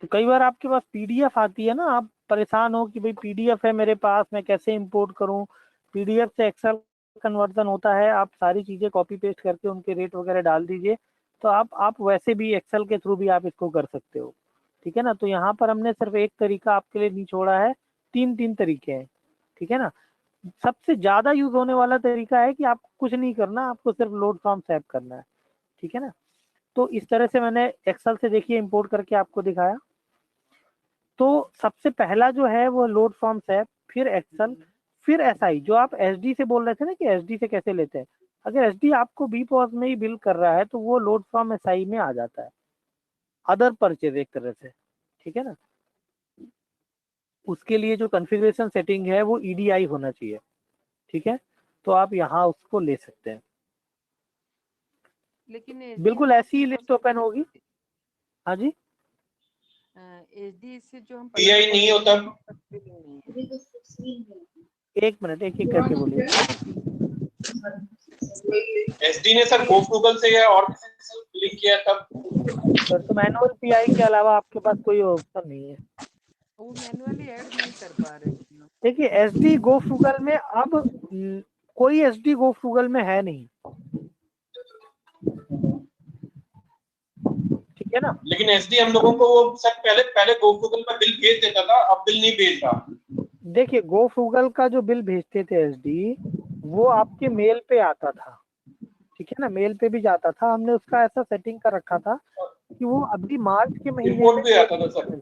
तो कई बार आपके पास PDF आती है ना, आप परेशान हो कि भाई PDF है मेरे पास, मैं कैसे इंपोर्ट करूं। PDF से एक्सेल कन्वर्जन होता है, आप सारी चीजें कॉपी पेस्ट करके उनके रेट वगैरह डाल दीजिए, तो आप वैसे भी एक्सेल के थ्रू भी आप इसको कर सकते हो। ठीक है ना, तो यहाँ पर हमने सिर्फ एक तरीका आपके लिए नहीं छोड़ा है, 3 तरीके हैं। ठीक है ना, सबसे ज्यादा यूज होने वाला तरीका है कि आपको कुछ नहीं करना, आपको सिर्फ लोड फ्रॉम सैप करना है। ठीक है ना, तो इस तरह से मैंने एक्सेल से देखिए इंपोर्ट करके आपको दिखाया। तो सबसे पहला जो है वो लोड फ्रॉम सैप, फिर एक्सेल, फिर SI। जो आप SD से बोल रहे थे ना कि SD से कैसे लेते हैं, अगर SD आपको BPOS में ही बिल कर रहा है तो वो लोड फ्रॉम SI में आ जाता है, अदर परचेज एक तरह से। ठीक है ना, उसके लिए जो कॉन्फ़िगरेशन सेटिंग है वो EDI होना चाहिए। ठीक है, तो आप यहाँ उसको ले सकते हैं, लेकिन बिल्कुल ऐसी ही लिस्ट ओपन होगी। हाँ जी, एचडी से जो हम पीआई नहीं होता। एक मिनट, एक एक करके बोलिए। एसडी ने सर गूगल से या और किसी से लिंक किया तब। सर तो मैनुअल पीआई के अलावा आपके पास कोई ऑप्शन नहीं है। वो मैनुअली ऐड नहीं कर पा रहे हैं। देखिए एसडी गो गूगल में अब कोई एसडी गो गूगल में है नहीं, ठीक है ना। लेकिन एसडी हम लोगों को वो सर पहले गूगल में बिल भेज देता था, अब बिल नहीं भेज रहा। देखिए गो गूगल का जो बिल भेजते थे एसडी, वो आपके मेल पे आता था, ठीक है ना, मेल पे भी जाता था। हमने उसका ऐसा सेटिंग कर रखा था कि वो अभी मार्च के महीने रिपोर्ट भी आता था सर।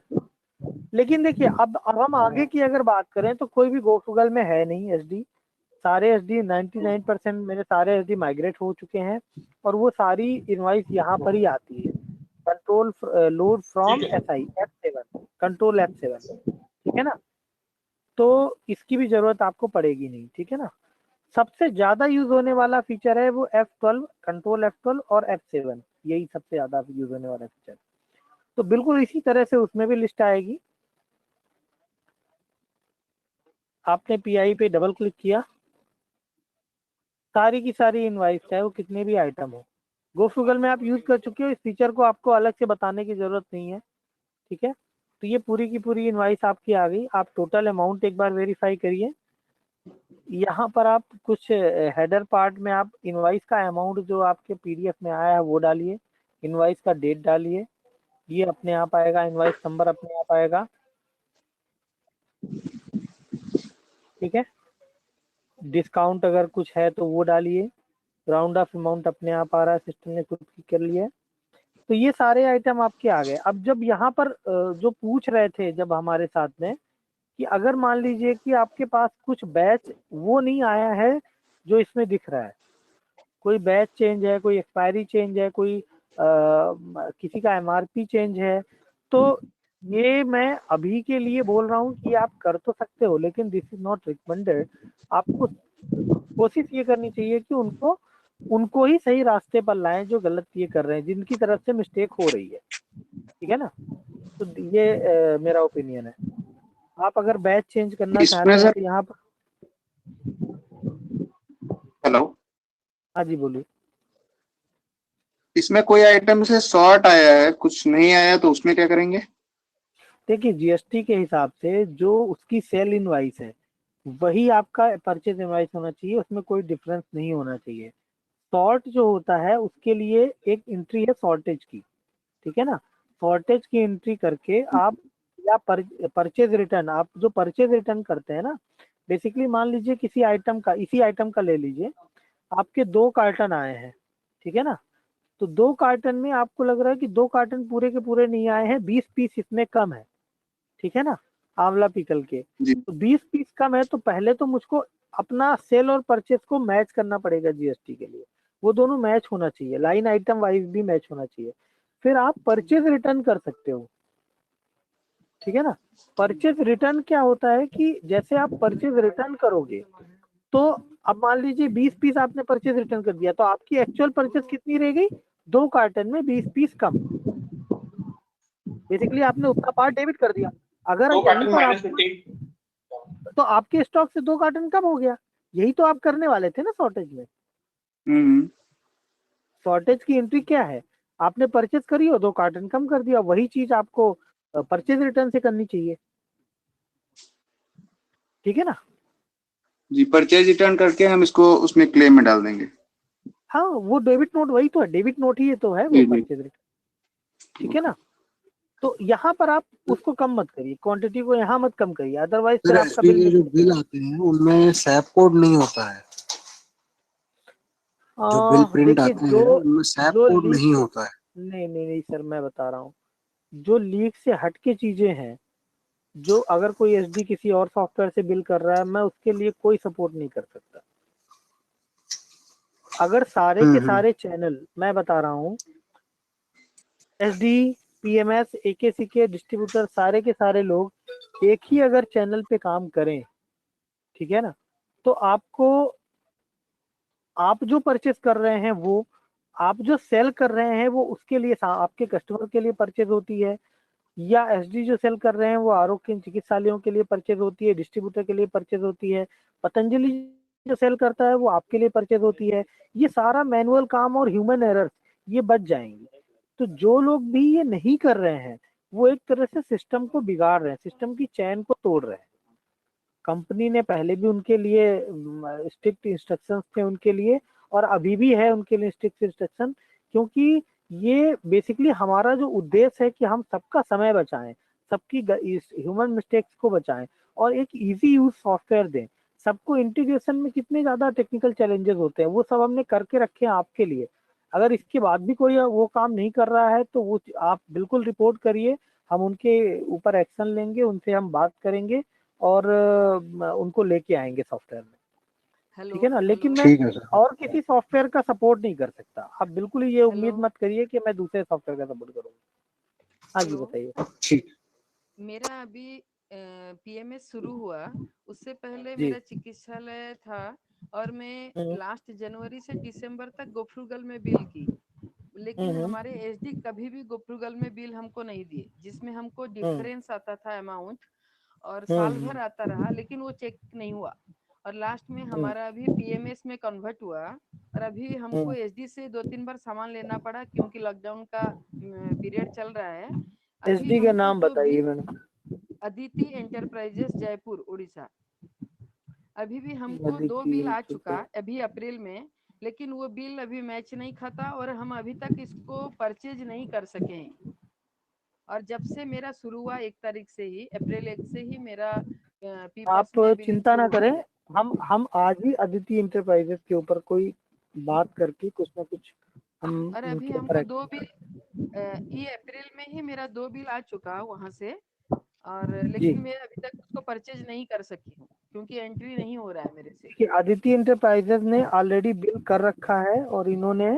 लेकिन देखिए अब हम आगे की अगर बात करें तो कोई भी गो गूगल में है नहीं एसडी। सारे एसडी 99% मेरे सारे एसडी माइग्रेट हो चुके हैं और वो सारी इनवाइस यहाँ पर ही आती है। Control load from SI F7, control F7, ठीक है ना। तो इसकी भी जरूरत आपको पड़ेगी नहीं, ठीक है ना। सबसे ज्यादा यूज होने वाला फीचर है वो F12, कंट्रोल F12 और F7, यही सबसे ज्यादा यूज होने वाला फीचर। तो बिल्कुल इसी तरह से उसमें भी लिस्ट आएगी। आपने पीआई पे डबल क्लिक किया, सारी की सारी इनवाइस चाहे वो कितने भी आइटम हो गो गूगल में आप यूज कर चुके हो। इस फीचर को आपको अलग से बताने की जरूरत नहीं है, ठीक है। तो ये पूरी की पूरी इनवाइस आपकी आ गई। आप टोटल अमाउंट एक बार वेरीफाई करिए। यहाँ पर आप कुछ हेडर पार्ट में आप इनवाइस का अमाउंट जो आपके पीडीएफ में आया है वो डालिए, इनवाइस का डेट डालिए, ये अपने आप आएगा, इनवाइस नंबर अपने आप आएगा, ठीक है। डिस्काउंट अगर कुछ है तो वो डालिए, राउंड ऑफ अमाउंट अपने आप आ रहा है, सिस्टम ने खुद कर लिया है। तो ये सारे आइटम आपके आ गए। अब जब यहाँ पर जो पूछ रहे थे जब हमारे साथ में कि अगर मान लीजिए कि आपके पास कुछ बैच वो नहीं आया है जो इसमें दिख रहा है, कोई बैच चेंज है, कोई एक्सपायरी चेंज है, कोई किसी का MRP चेंज है, तो ये मैं अभी के लिए बोल रहा हूँ कि आप कर तो सकते हो, लेकिन दिस इज नॉट रिकमेंडेड। आपको कोशिश ये करनी चाहिए कि उनको ही सही रास्ते पर लाएं जो गलत ये कर रहे हैं, जिनकी तरफ से मिस्टेक हो रही है, ठीक है ना। तो ये मेरा ओपिनियन है। आप अगर बैच चेंज करना चाहते हैं तो यहाँ पर हेलो, हाँ जी बोलिए। इसमें कोई आइटम से शॉर्ट आया है, कुछ नहीं आया, तो उसमें क्या करेंगे? देखिए जीएसटी के हिसाब से जो उसकी सेल इनवाइस है वही आपका परचेज इनवाइस होना चाहिए, उसमें कोई डिफरेंस नहीं होना चाहिए। शॉर्ट जो होता है उसके लिए एक एंट्री है शॉर्टेज की, ठीक है ना। शॉर्टेज की एंट्री करके आप या परचेज रिटर्न, आप जो परचेज रिटर्न करते हैं ना, बेसिकली मान लीजिए किसी आइटम का, इसी आइटम का ले लीजिए, आपके 2 कार्टन आए हैं, ठीक है ना। तो 2 कार्टन में आपको लग रहा है कि 2 कार्टन पूरे के पूरे नहीं आए हैं, 20 पीस इसमें कम है, ठीक है ना, आंवला पिकल के। तो 20 पीस कम है तो पहले तो मुझको अपना सेल और परचेज को मैच करना पड़ेगा जीएसटी के लिए, वो दोनों मैच होना चाहिए, लाइन आइटम वाइज भी मैच होना चाहिए, फिर आप परचेज रिटर्न कर सकते हो, ठीक है ना। परचेज रिटर्न क्या होता है कि जैसे आप परचेज रिटर्न करोगे तो अब मान लीजिए 20 पीस आपने परचेज रिटर्न कर दिया, तो आपकी एक्चुअल परचेज कितनी रह गई, 2 कार्टन में 20 पीस कम, बेसिकली आपने उतना पार्ट डेबिट कर दिया। अगर यहीं पर आप तो आपके स्टॉक से 2 कार्टन कम हो गया, यही तो आप करने वाले थे ना शॉर्टेज में। शॉर्टेज की एंट्री क्या है, आपने परचेज करी हो, 2 कार्टन कम कर दिया, वही चीज आपको परचेज रिटर्न से करनी चाहिए, ठीक है ना। जी, परचेज रिटर्न करके हम इसको उसमें क्लेम में डाल देंगे। हाँ वो डेबिट नोट वही तो है, डेबिट नोट ही तो है वो परचेज रिटर्न, ठीक है ना। तो यहाँ पर आप उसको कम मत करिए, क्वांटिटी को यहाँ मत कम करिए, अदरवाइज फिर आपका बिल जो बिल आते हैं उनमें सैप कोड नहीं होता है, जो बिल प्रिंट आते हैं उनमें सैप कोड नहीं होता है। नहीं सर, मैं बता रहा हूँ, जो लीक से हटके चीजें हैं, जो अगर कोई एसडी किसी और सॉफ्टवेयर से बिल कर रहा है, मैं उसके लिए कोई सपोर्ट नहीं कर सकता। अगर सारे के सारे चैनल, मैं बता रहा हूँ, एसडी, पीएमएस, एकेसीके, डिस्ट्रीब्यूटर, सारे के सारे लोग एक ही अगर चैनल पे काम करें, ठीक है ना, तो आपको, आप जो परचेज कर रहे हैं वो, आप जो सेल कर रहे हैं वो उसके लिए, आपके कस्टमर के लिए परचेज होती है, या एसडी जो सेल कर रहे हैं वो आरोग्य चिकित्सालयों के लिए परचेज होती है, डिस्ट्रीब्यूटर के लिए परचेज होती है, पतंजलि जो सेल करता है वो आपके लिए परचेज होती है। ये सारा मैनुअल काम और ह्यूमन एरर ये बच जाएंगे। तो जो लोग भी ये नहीं कर रहे हैं वो एक तरह से सिस्टम को बिगाड़ रहे हैं, सिस्टम की चैन को तोड़ रहे हैं। कंपनी ने पहले भी उनके लिए स्ट्रिक्ट इंस्ट्रक्शंस थे उनके लिए, और अभी भी है उनके लिए स्ट्रिक्ट इंस्ट्रक्शन, क्योंकि ये बेसिकली हमारा जो उद्देश्य है कि हम सबका समय बचाएं, सबकी ह्यूमन मिस्टेक्स को बचाएं और एक इजी यूज सॉफ्टवेयर दें। सबको इंटीग्रेशन में कितने ज्यादा टेक्निकल चैलेंजेस होते हैं वो सब हमने करके रखे हैं आपके लिए। अगर इसके बाद भी कोई वो काम नहीं कर रहा है तो वो आप बिल्कुल रिपोर्ट करिए, हम उनके ऊपर एक्शन लेंगे, उनसे हम बात करेंगे और उनको लेके आएंगे सॉफ्टवेयर में। ठीक है ना, लेकिन मैं और किसी सॉफ्टवेयर का सपोर्ट नहीं कर सकता। आप बिल्कुल ये उम्मीद मत करिए कि मैं दूसरे सॉफ्टवेयर का सपोर्ट करूंगा। हाँ जी बताइए। ठीक। मेरा अभी पीएमएस शुरू हुआ, उससे पहले मेरा चिकित्सालय था और मैं लास्ट जनवरी से दिसंबर तक गोफ्रुगल में बिल की, लेकिन हमारे एसडी कभी भी गोफ्रुगल में बिल हमको नहीं दिए, जिसमें हमको डिफरेंस आता था अमाउंट और साल भर आता रहा, लेकिन वो चेक नहीं हुआ। और लास्ट में हमारा अभी पीएमएस में कन्वर्ट हुआ और अभी हमको एसडी से 2-3 बार सामान लेना पड़ा क्योंकि लॉकडाउन का पीरियड चल रहा है। एसडी का नाम बताइए मैडम। अदिति एंटरप्राइजेस जयपुर उड़ीसा। अभी भी हमको 2 बिल आ चुका अभी अप्रैल में, लेकिन वो बिल अभी मैच नहीं खाता और हम अभी तक इसको परचेज नहीं कर सके हैं। और जब से मेरा शुरू हुआ 1 तारीख से ही, अप्रैल 1 से ही मेरा आप चिंता ना करें, हम आज ही अदिति एंटरप्राइजेस के ऊपर कोई बात करके कुछ ना कुछ हम और अभी हमको 2 बिल ये अप्रैल में ही मेरा 2 बिल आ चुका वहां से, और लेकिन मैं अभी तक उसको परचेज नहीं कर सकी हूँ क्योंकि एंट्री नहीं हो रहा है मेरे से। कि अदिति एंटरप्राइजेस ने ऑलरेडी बिल कर रखा है और इन्होंने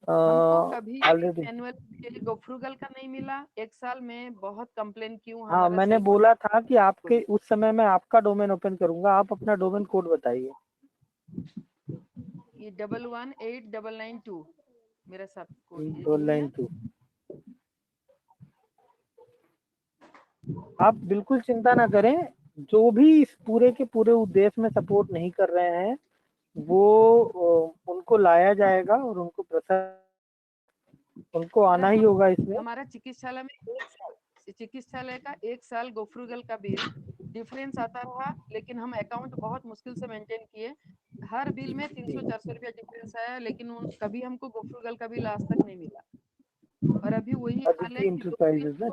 कभी मैनुअल गोफ्रुगल का नहीं मिला। 1 साल में बहुत कंप्लेन की हूँ। हाँ मैंने बोला था कि आपके उस समय मैं आपका डोमेन ओपन करूंगा, आप अपना डोमेन कोड बताइए। ये 111892 मेरा सब कोड 292। आप बिल्कुल चिंता ना करें, जो भी इस पूरे के पूरे उद्देश्य में सपोर्ट नहीं कर रहे हैं वो उनको लाया जाएगा और उनको आना ही होगा इसमें। हमारा चिकित्सालय में 1 साल चिकित्सालय का 1 साल गोफ्रुगल का बिल डिफरेंस आता रहा, लेकिन हम अकाउंट बहुत मुश्किल से मेंटेन किए। हर बिल में 300-400 रुपया डिफरेंस आया, लेकिन कभी हमको गोफ्रुगल का बिल आज तक नहीं मिला। और अभी वही हाल है कि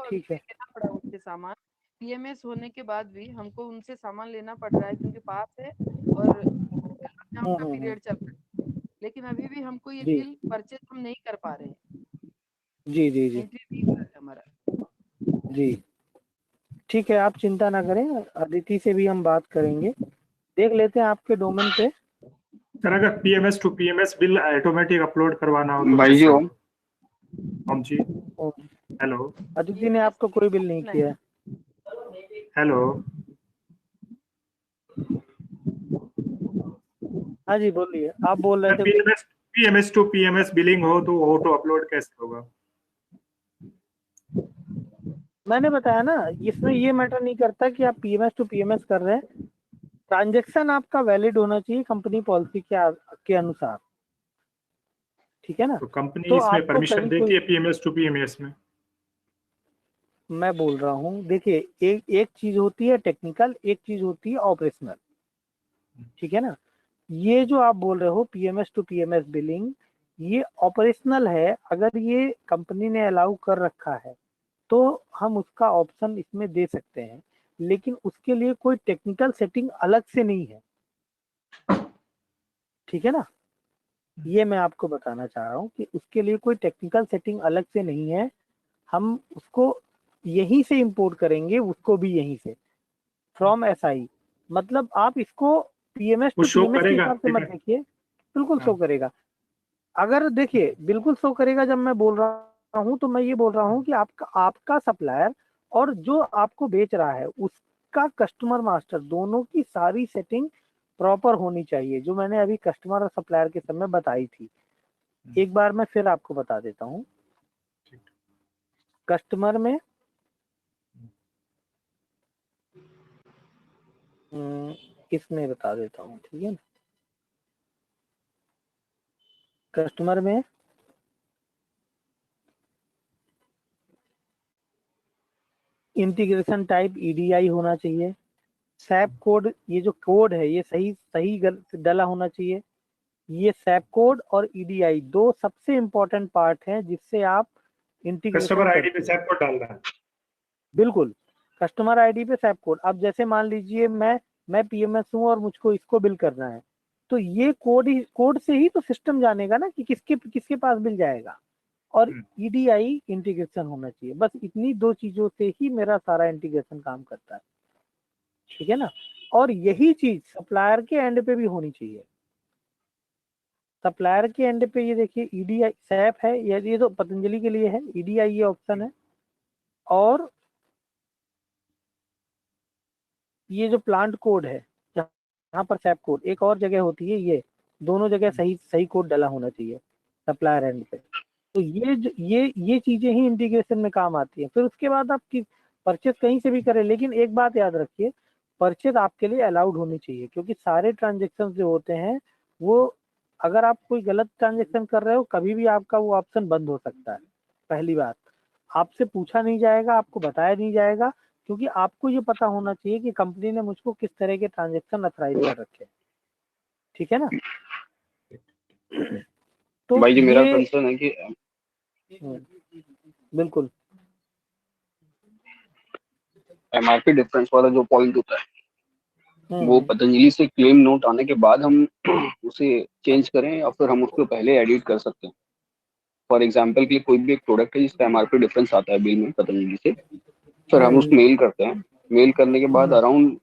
ठीक है, लेना पड़ा उनसे सामान। पीएमएस होने के बाद भी हमको उनसे सामान लेना पड़ रहा है क्योंकि पास है और लॉकडाउन का पीरियड चल रहा है, लेकिन अभी भी हमको ये बिल परचेज हम नहीं कर पा रहे हैं। जी जी जी हमारा जी ठीक है, आप चिंता ना करें, अदिति से भी हम बात करेंगे, देख लेते हैं आपके डोमेन पे। सर अगर PMS to PMS bill automatic upload करवाना हो तो भाई जी हम जी हेलो, अदिति ने आपको कोई बिल नहीं किया। हेलो हाँ जी बोलिए, आप बोल रहे थे। पीएमएस टू पीएमएस बिलिंग हो तो ऑटो अपलोड कैसे होगा? मैंने बताया ना, इसमें ये मैटर नहीं करता कि आप पीएमएस टू पीएमएस कर रहे हैं, ट्रांजैक्शन आपका वैलिड होना चाहिए कंपनी पॉलिसी के अनुसार। ठीक है ना, तो कंपनी इसमें परमिशन देती है पीएमएस टू पीएमएस में? मैं बोल रहा हूँ देखिए, एक चीज होती है टेक्निकल, एक चीज होती है ऑपरेशनल। ठीक है ना, ये जो आप बोल रहे हो पीएमएस टू पीएमएस बिलिंग, ये ऑपरेशनल है। अगर ये कंपनी ने अलाउ कर रखा है तो हम उसका ऑप्शन इसमें दे सकते हैं, लेकिन उसके लिए कोई टेक्निकल सेटिंग अलग से नहीं है। ठीक है ना, ये मैं आपको बताना चाह रहा हूँ कि उसके लिए कोई टेक्निकल सेटिंग अलग से नहीं है। हम उसको यहीं से इंपोर्ट करेंगे, उसको भी यहीं से फ्रॉम एसआई। मतलब आप इसको पीएमएस टू पीएमएस के हिसाब से मत देखिए, बिल्कुल शो करेगा। अगर देखिए बिल्कुल शो करेगा, जब मैं बोल रहा हूँ तो मैं ये बोल रहा हूँ कि आपका सप्लायर और जो आपको बेच रहा है उसका कस्टमर मास्टर दोनों की सारी सेटिंग प्रॉपर होनी चाहिए, जो मैंने अभी कस्टमर और सप्लायर के समय बताई थी। एक बार मैं फिर आपको बता देता हूँ। कस्टमर में इसमें बता देता हूँ, ठीक है ना। कस्टमर में इंटीग्रेशन टाइप ईडीआई होना चाहिए। सैप कोड, ये जो कोड है ये सही डला होना चाहिए। ये सैप कोड और ईडीआई दो सबसे इंपॉर्टेंट पार्ट हैं जिससे आप इंटीग्रेशन कस्टमर आईडी पे सैप कोड डालना है। बिल्कुल, कस्टमर आईडी पे सैप कोड। अब जैसे मान लीजिए मैं पीएमएस हूँ और मुझको इसको बिल करना है, तो ये कोड से ही तो सिस्टम जानेगा ना कि किसके पास बिल जाएगा। और ईडीआई इंटीग्रेशन होना चाहिए। बस इतनी दो चीजों से ही मेरा सारा इंटीग्रेशन काम करता है, ठीक है ना। और यही चीज सप्लायर के एंड पे भी होनी चाहिए। सप्लायर के एंड पे ये देखिए ईडीआई सैप है, ये तो पतंजलि के लिए है, ईडीआई ये ऑप्शन है। और ये जो प्लांट कोड है जहाँ पर सैप कोड, एक और जगह होती है, ये दोनों जगह सही कोड डला होना चाहिए सप्लायर एंड पे। तो ये चीजें ही इंटीग्रेशन में काम आती है। फिर उसके बाद आप परचेज कहीं से भी करें, लेकिन एक बात याद रखिए, परचेज आपके लिए अलाउड होनी चाहिए, क्योंकि सारे ट्रांजेक्शन जो होते हैं वो, अगर आप कोई गलत ट्रांजेक्शन कर रहे हो कभी भी आपका वो ऑप्शन बंद हो सकता है। पहली बात, आपसे पूछा नहीं जाएगा, आपको बताया नहीं जाएगा, क्योंकि आपको ये पता होना चाहिए कि कंपनी ने मुझको किस तरह के ट्रांजेक्शन अथराइज कर रखे, ठीक है ना। तो भाई जी मेरा कंसर्न है कि बिल्कुल एमआरपी डिफरेंस वाला जो पॉइंट होता है वो पतंजलि से क्लेम नोट आने के बाद हम उसे चेंज करें या फिर हम उसको पहले एडिट कर सकते हैं। फॉर एग्जांपल कि कोई भी एक प्रोडक्ट है जिसका एमआरपी डिफरेंस आता है बिल में पतंजलि से, फिर हम उसको मेल करते हैं। मेल करने के बाद अराउंड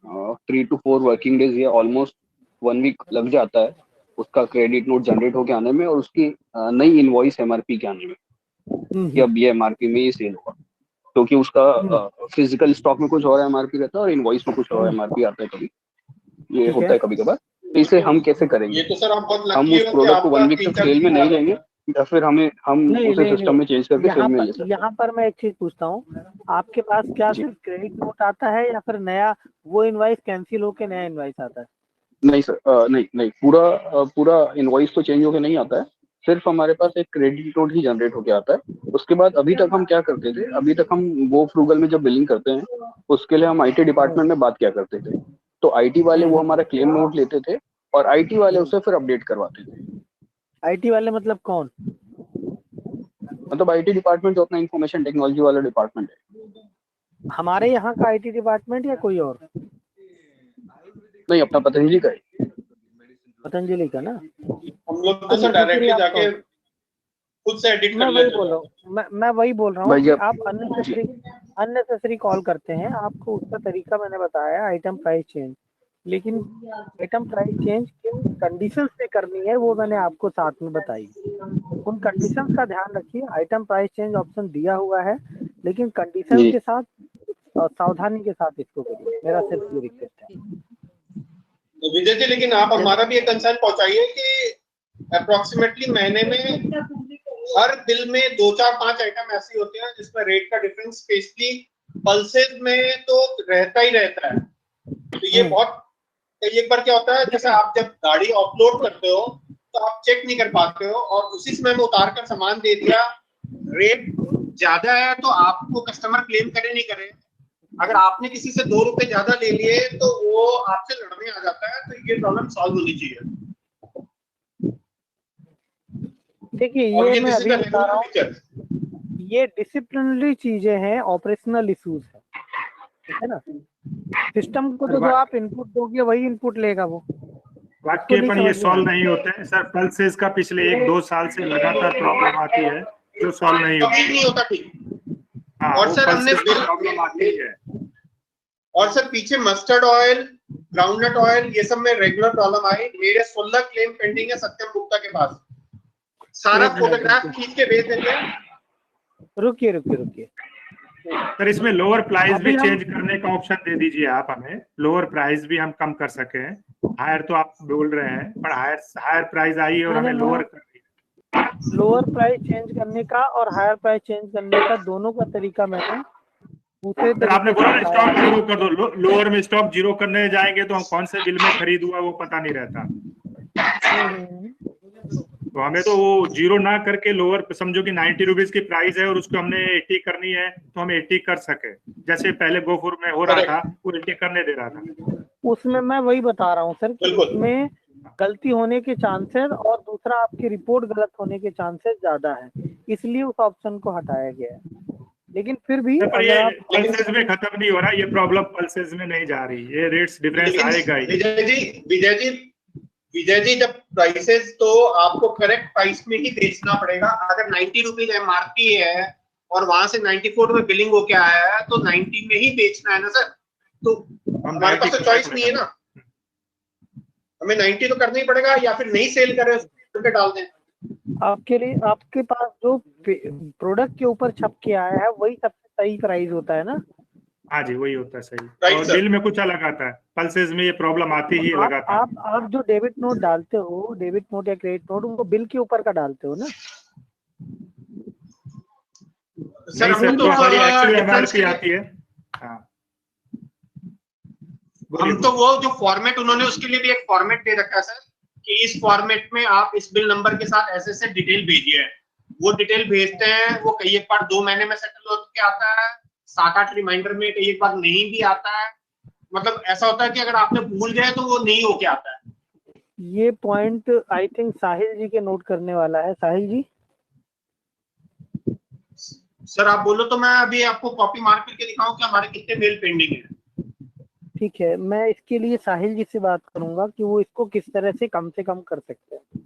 3 to 4 वर्किंग डेज या ऑलमोस्ट 1 वीक लग जाता है उसका क्रेडिट नोट जनरेट होके आने में और उसकी नई इनवॉइस एमआरपी के आने में कि अब ये एमआरपी में ही सेल होगा, क्योंकि उसका फिजिकल स्टॉक में कुछ और एमआरपी रहता है और इनवॉइस में कुछ और एमआरपी आता है। कभी ये होता है कभी कभार। तो इसे हम कैसे करेंगे? ये तो सर आप बहुत हम लकी उस हो कि प्रोडक्ट को आपका 1 वीक तक सेल में नहीं लेंगे या फिर हम उसे सिस्टम में चेंज करके सेल में ले सकते हैं? यहाँ पर मैं एक चीज पूछता हूँ, आपके पास क्या सिर्फ क्रेडिट नोट आता है या फिर नया वो इनवॉइस कैंसिल होके नया इनवॉइस आता है? नहीं सर, नहीं पूरा इनवॉइस तो चेंज होके नहीं आता है, सिर्फ हमारे पास एक क्रेडिट नोट ही जनरेट होके आता है। उसके बाद अभी तक हम क्या करते थे, अभी तक हम वो फ्रूगल में जब बिलिंग करते हैं उसके लिए हम आईटी डिपार्टमेंट में बात क्या करते थे, तो आईटी वाले वो हमारा क्लेम नोट लेते थे और आईटी वाले उसे फिर अपडेट करवाते थे। आईटी वाले मतलब कौन? मतलब आईटी डिपार्टमेंट जो अपना इंफॉर्मेशन टेक्नोलॉजी वाला डिपार्टमेंट है। हमारे यहाँ का आईटी डिपार्टमेंट या कोई और? नहीं, अपना पतंजलि का है। पतंजलि का ना, हम लोग तो सर डायरेक्टली जाके खुद से एडिट कर लेते हैं। मैं वही बोल रहा हूँ कि आप अननेसेसरी कॉल करते हैं। आपको उसका तरीका मैंने बताया, आइटम प्राइस चेंज, लेकिन आइटम प्राइस चेंज किन कंडीशंस पे करनी है वो मैंने आपको साथ में बताई। उन कंडीशंस का ध्यान रखिए। आइटम प्राइस चेंज ऑप्शन दिया हुआ है, लेकिन कंडीशंस के साथ सावधानी के साथ इसको करिए, मेरा सिर्फ ये रिक्वेस्ट है। तो विजय जी, लेकिन आप हमारा भी एक कंसर्न पहुंचाइए कि अप्रोक्सीमेटली महीने में हर बिल में 2, 4, 5 आइटम ऐसी होती हैं जिसमें रेट का डिफरेंस स्पेशली पल्सेस में तो रहता ही रहता है। तो ये बहुत, एक बार क्या होता है, जैसे आप जब गाड़ी ऑफलोड करते हो तो आप चेक नहीं कर पाते हो और उसी समय में उतार कर सामान दे दिया, रेट ज्यादा है तो आपको कस्टमर क्लेम करे नहीं करे, अगर आपने किसी से 2 रुपए ज्यादा ले लिए तो वो आपसे लड़ने आ जाता है। तो ये प्रॉब्लम सॉल्व होनी चाहिए। देखिए ये मैं अभी बता रहा हूँ, ये डिसिप्लिनरी चीजें हैं, ऑपरेशनल इश्यूज है, ठीक है ना। सिस्टम को तो जो आप इनपुट दोगे वही इनपुट लेगा वो। वाक्य पर ये सॉल्व नहीं होते हैं सर। पल्सेस का पिछले 1-2 साल से लगातार प्रॉब्लम आती है जो सॉल्व नहीं होता ठीक। और सर हमने प्रॉब्लम आती है। और सर पीछे मस्टर्ड ऑयल, ग्राउंडनट ऑयल, ये सब में रेगुलर प्रॉब्लम आई। मेरे 16 क्लेम पेंडिंग है सत्यम गुप्ता के पास। सारा फोटोग्राफ खींच के भेज देंगे। रुकिए सर, इसमें लोअर प्राइस भी चेंज करने का ऑप्शन दे दीजिए आप हमें। लोअर प्राइस भी हम कम कर सके। हायर तो आप बोल रहे हैं, पर हायर प्राइस आई और हमें लोअर कर दिया। लोअर प्राइस चेंज करने का और हायर प्राइस चेंज करने का दोनों का तरीका मैंने दूसरे सर आपने तरीके बोला से ना बताया स्टॉक जीरो कर दो, लोअर में स्टॉक जीरो करने जाएंगे तो हम कौन से बिल में खरीद हुआ वो पता नहीं रहता। तो हमें तो वो जीरो ना करके लोअर, समझो कि 90 रुपीज की प्राइस है और उसको हमने 80 करनी है तो हम 80 कर सके, जैसे पहले गोफुर में हो रहा था वो 80 करने दे रहा था। उसमें मैं वही बता रहा हूँ सर कि उसमें गलती होने के चांसेस और दूसरा आपकी रिपोर्ट गलत होने के चांसेस ज्यादा है, इसलिए उस ऑप्शन को हटाया गया है। लेकिन फिर भी पर अगर ये आप पल्सेस में खत्म नहीं हो रहा, ये प्रॉब्लम पल्सेस में नहीं जा रही, ये रेट्स डिफरेंस आएगा ही। विजय जी जब प्राइसेस तो आपको करेक्ट प्राइस में ही बेचना पड़ेगा। अगर 90 रुपीज MRP है और वहां से 94 में बिलिंग होके आया है तो 90 में ही बेचना है ना सर, तो हमारे पास तो चॉइस नहीं है ना, हमें 90 तो करना ही पड़ेगा या फिर नहीं सेल करें उसके डाल दें। आपके लिए आपके पास जो प्रोडक्ट के ऊपर छप के आया है वही सबसे सही प्राइस होता है ना। हाँ जी वही होता है सही, और बिल में कुछ अलग आता है, पल्सेस में ये प्रॉब्लम आती ही लगातार। आप जो डेबिट नोट डालते हो, डेबिट नोट या क्रेडिट नोट, वो बिल के ऊपर का डालते हो ना। सर हमने तो हमारी एक्चुअल MRP आती है। हाँ हम तो वो जो फॉर्मेट उन्होंने उसके लिए भी एक फॉर्मेट दे रखा है सर कि इस फॉर्मेट में आप इस बिल नंबर के साथ ऐसे ऐसे डिटेल भेजिए, वो डिटेल भेजते हैं, वो कई एक बार 2 महीने में सेटल होके आता है, 7-8 रिमाइंडर में कई एक बार नहीं भी आता है, मतलब ऐसा होता है कि अगर आपने भूल गए तो वो नहीं होके आता है। ये पॉइंट आई थिंक साहिल जी के नोट करने वाला है। साहिल जी सर आप बोलो तो मैं अभी आपको कॉपी मार करके दिखाऊं कि हमारे कितने मेल पेंडिंग है। ठीक है, मैं इसके लिए साहिल जी से बात करूंगा कि वो इसको किस तरह से कम कर सकते हैं।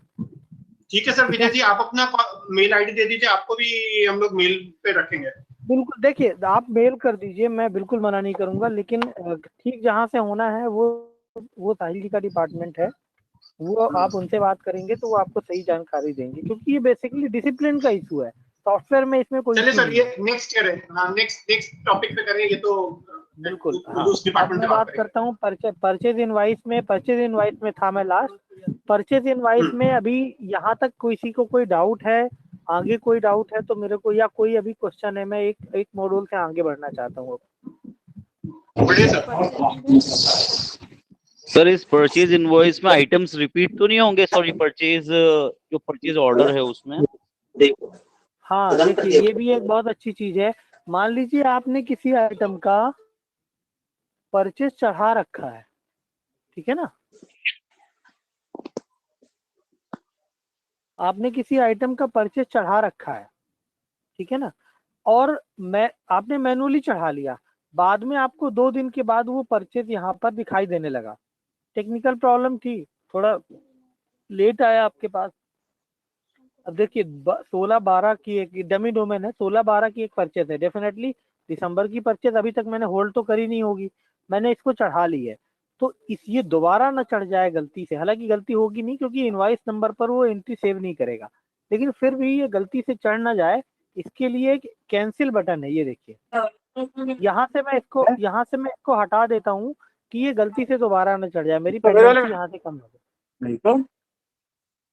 ठीक है सर, विजय जी आप अपना मेल आईडी दे दीजिए, आपको भी हम लोग मेल पे रखेंगे। बिल्कुल, देखिए आप मेल कर दीजिए, मैं बिल्कुल मना नहीं करूंगा, लेकिन ठीक जहां से होना है वो साहिल जी का डिपार्टमेंट है, वो आप उनसे बात करेंगे तो वो आपको सही जानकारी देंगे, क्योंकि ये बेसिकली डिसिप्लिन का इशू है, सॉफ्टवेयर में इसमें कोई चलिए इशू सर नहीं ये है। नेक्स्ट ईयर है, हाँ नेक्स्ट टॉपिक पे करें, ये तो बिल्कुल। हाँ, उस डिपार्टमेंट मैं में बात करता हूँ परचेज इनवाइस में था मैं लास्ट। परचेज इनवाइस में अभी यहाँ तक किसी को कोई डाउट है, आगे कोई डाउट है तो मेरे को, या कोई अभी क्वेश्चन है, मैं एक मॉड्यूल से आगे बढ़ना चाहता हूँ। सर इस परचेज इनवॉइस में आइटम्स रिपीट तो नहीं होंगे? सॉरी, जो परचेज ऑर्डर है उसमें। हाँ देखिए, ये भी एक बहुत अच्छी चीज है। मान लीजिए आपने किसी आइटम का परचेज चढ़ा रखा है, ठीक है ना, आपने किसी आइटम का परचेज चढ़ा रखा है, ठीक है ना, और आपने मैनुअली चढ़ा लिया, बाद में आपको 2 दिन के बाद वो परचेज यहाँ पर दिखाई देने लगा, टेक्निकल प्रॉब्लम थी, थोड़ा लेट आया आपके पास। अब देखिए 16-12 की एक डमी डोमेन है, 16-12 की एक परचेज है, डेफिनेटली दिसंबर की परचेज अभी तक मैंने होल्ड तो करी नहीं होगी, मैंने इसको चढ़ा ली है, तो ये दोबारा ना चढ़ जाए गलती से, हालांकि गलती होगी नहीं क्योंकि इनवाइस नंबर पर वो एंट्री सेव नहीं करेगा, लेकिन फिर भी ये गलती से चढ़ ना जाए, इसके लिए एक कैंसिल बटन है, ये देखिए, यहाँ से मैं इसको हटा देता हूँ कि ये गलती से दोबारा ना चढ़ जाए, मेरी पेंडेंसी यहाँ से कम हो जाए,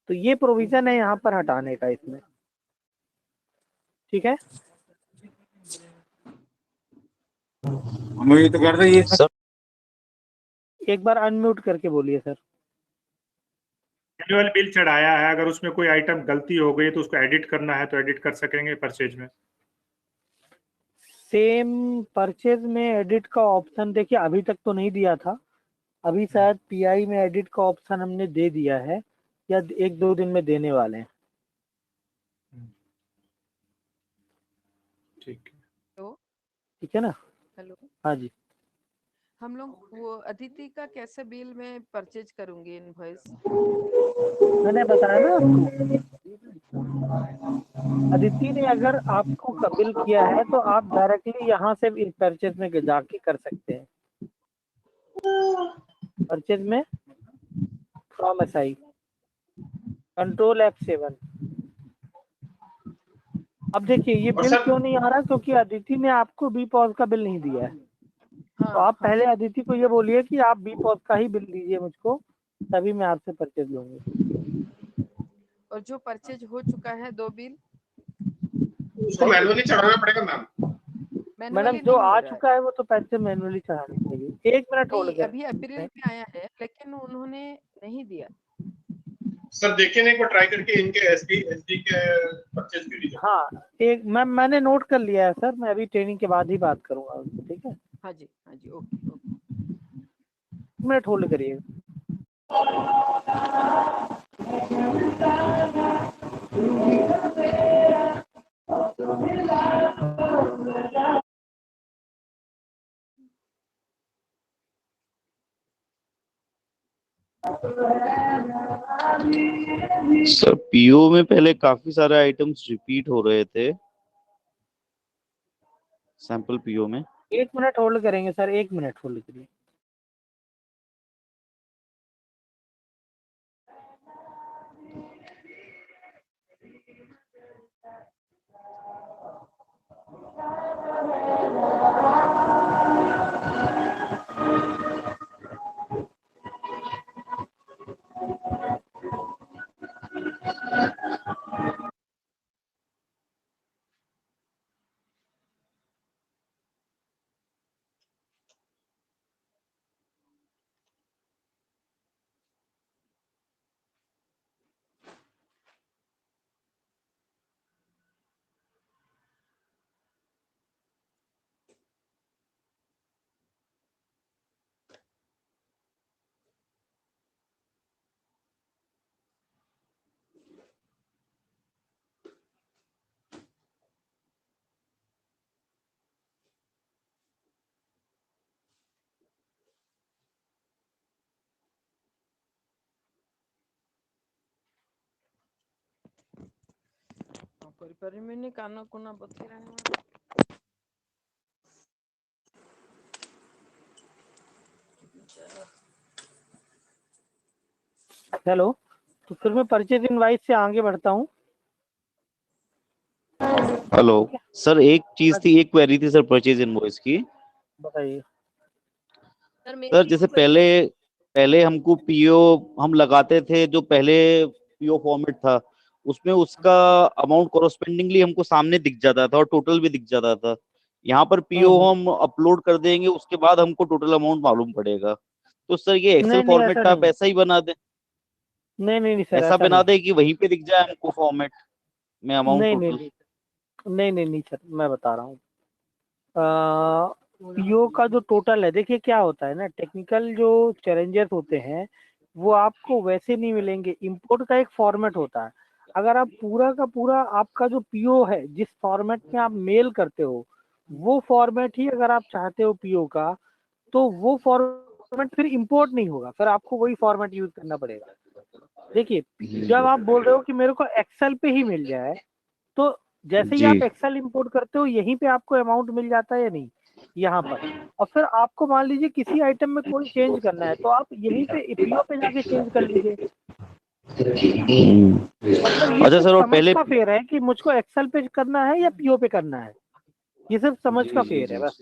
तो ये प्रोविजन है यहाँ पर हटाने का इसमें, ठीक है। मुझे तो कर रही है सर। एक बार अनम्यूट करके बोलिए सर। एनुअल बिल चढ़ाया है, अगर उसमें कोई आइटम गलती हो गई तो उसको एडिट करना है तो एडिट कर सकेंगे परचेज में। सेम परचेज में एडिट का ऑप्शन देखिए अभी तक तो नहीं दिया था, अभी शायद पीआई में एडिट का ऑप्शन हमने दे दिया है या 1-2 दिन में देने वाले हैं। ठीक है ना। हेलो, हाँ जी, हम लोग वो अदिति का कैसे बिल में परचेज करूंगी इनवॉइस? मैंने बताया ना आपको, अदिति ने अगर आपको बिल किया है तो आप डायरेक्टली यहाँ से भी परचेज में जाके कर सकते हैं, परचेज में फ्रॉम एसआई कंट्रोल F7। अब देखिए ये बिल क्यों नहीं आ रहा, क्योंकि अदिति ने आपको बी पॉज का बिल नहीं दिया है, तो आप पहले अदिति को ये बोलिए कि आप बी पॉज का ही बिल दीजिए मुझको, तभी मैं आपसे परचेज लूंगी। और जो परचेज हो चुका है 2 बिल उसको मैनुअली चढ़ाना पड़ेगा मैम। मैडम जो आ चुका है वो तो पैसे मैनुअली चढ़ाने चाहिए। 1 मिनट होल्ड नहीं, कर। अभी अप्रैल में आया है लेकिन उन्होंने नहीं दिया। सर देखिए ना एक बार ट्राई करके इनके एसडी के परचेज के लिए। हाँ एक मैंने नोट कर लिया है सर, मैं अभी ट्रेनिंग के बाद ही बात करूंगा उनसे, ठीक है। हाँ जी ओके। 1 मिनट होल्ड करिए। सर पीओ में पहले काफी सारे आइटम्स रिपीट हो रहे थे सैंपल पीओ में। 1 मिनट होल्ड करेंगे सर, 1 मिनट होल्ड करिए। परिपरिमिनी काना कुना बत्तीरानी। हेलो, तो फिर मैं परचेज इनवाइस से आगे बढ़ता हूँ। हेलो सर, एक चीज थी, एक क्वेरी थी सर परचेज इनवॉइस की। बताइए सर जैसे पहले हमको पीओ हम लगाते थे, जो पहले पीओ फॉर्मेट था उसमें उसका अमाउंट कोरोस्पेंडिंगली हमको सामने दिख जाता था और टोटल भी दिख जाता था। यहाँ पर पीओ हम अपलोड कर देंगे, उसके बाद हमको टोटल अमाउंट मालूम पड़ेगा। तो सर ये एक्सेल नहीं फॉर्मेट ऐसा का आप नहीं, ऐसा ही बना दें, नहीं सर ऐसा ऐसा बना नहीं, दे कि वहीं पे दिख जाए हमको फॉर्मेट में अमाउंट नहीं टोटल। नहीं सर, मैं बता रहा हूँ। पीओ का जो टोटल है, देखिए क्या होता है ना, टेक्निकल जो चैलेंजेस होते हैं वो आपको वैसे नहीं मिलेंगे। इंपोर्ट का एक फॉर्मेट होता है, अगर आप पूरा का पूरा आपका जो पीओ है जिस फॉर्मेट में आप मेल करते हो वो फॉर्मेट ही अगर आप चाहते हो पीओ का, तो वो फॉर्मेट फिर इंपोर्ट नहीं होगा, फिर आपको वही फॉर्मेट यूज करना पड़ेगा। देखिए जब आप बोल रहे हो कि मेरे को एक्सेल पे ही मिल जाए, तो जैसे ही आप एक्सेल इंपोर्ट करते हो यहीं पे आपको अमाउंट मिल जाता है या नहीं, यहाँ पर। और फिर आपको मान लीजिए किसी आइटम में कोई चेंज करना है तो आप यहीं पे पीओ पे जाके चेंज कर लीजिए। मतलब ये अच्छा सिर्फ सर, और समझ पहले का फेर है कि मुझको एक्सेल पे करना है या पीओ पे करना है, ये सिर्फ समझ का फेर है बस।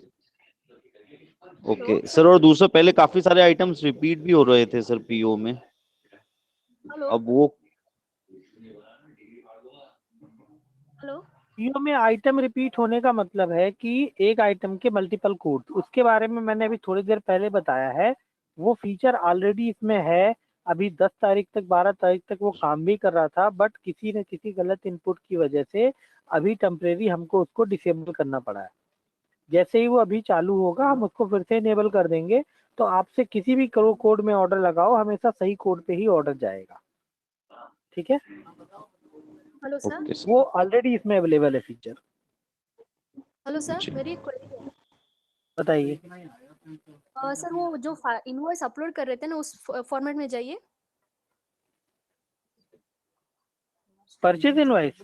ओके सर, और दूसरा पहले काफी सारे आइटम्स रिपीट भी हो रहे थे सर पीओ में, अब वो पीओ में आइटम रिपीट होने का मतलब है कि एक आइटम के मल्टीपल कोड, उसके बारे में मैंने अभी थोड़ी देर पहले बताया है। वो फीचर ऑलरेडी इसमें है, अभी 10 तारीख तक 12 तारीख तक वो काम भी कर रहा था, बट किसी न किसी गलत इनपुट की वजह से अभी टेम्परेरी हमको उसको डिसेबल करना पड़ा है। जैसे ही वो अभी चालू होगा हम उसको फिर से इनेबल कर देंगे, तो आपसे किसी भी कोड में ऑर्डर लगाओ हमेशा सही कोड पे ही ऑर्डर जाएगा, ठीक है। हेलो सर, वो ऑलरेडी इसमें अवेलेबल है फीचर। हेलो सर, मेरी एक क्वेरी है। बताइए। सर वो जो इनवॉइस अपलोड कर रहे थे ना, उस फॉर्मेट में जाइए। परचेज इनवॉइस,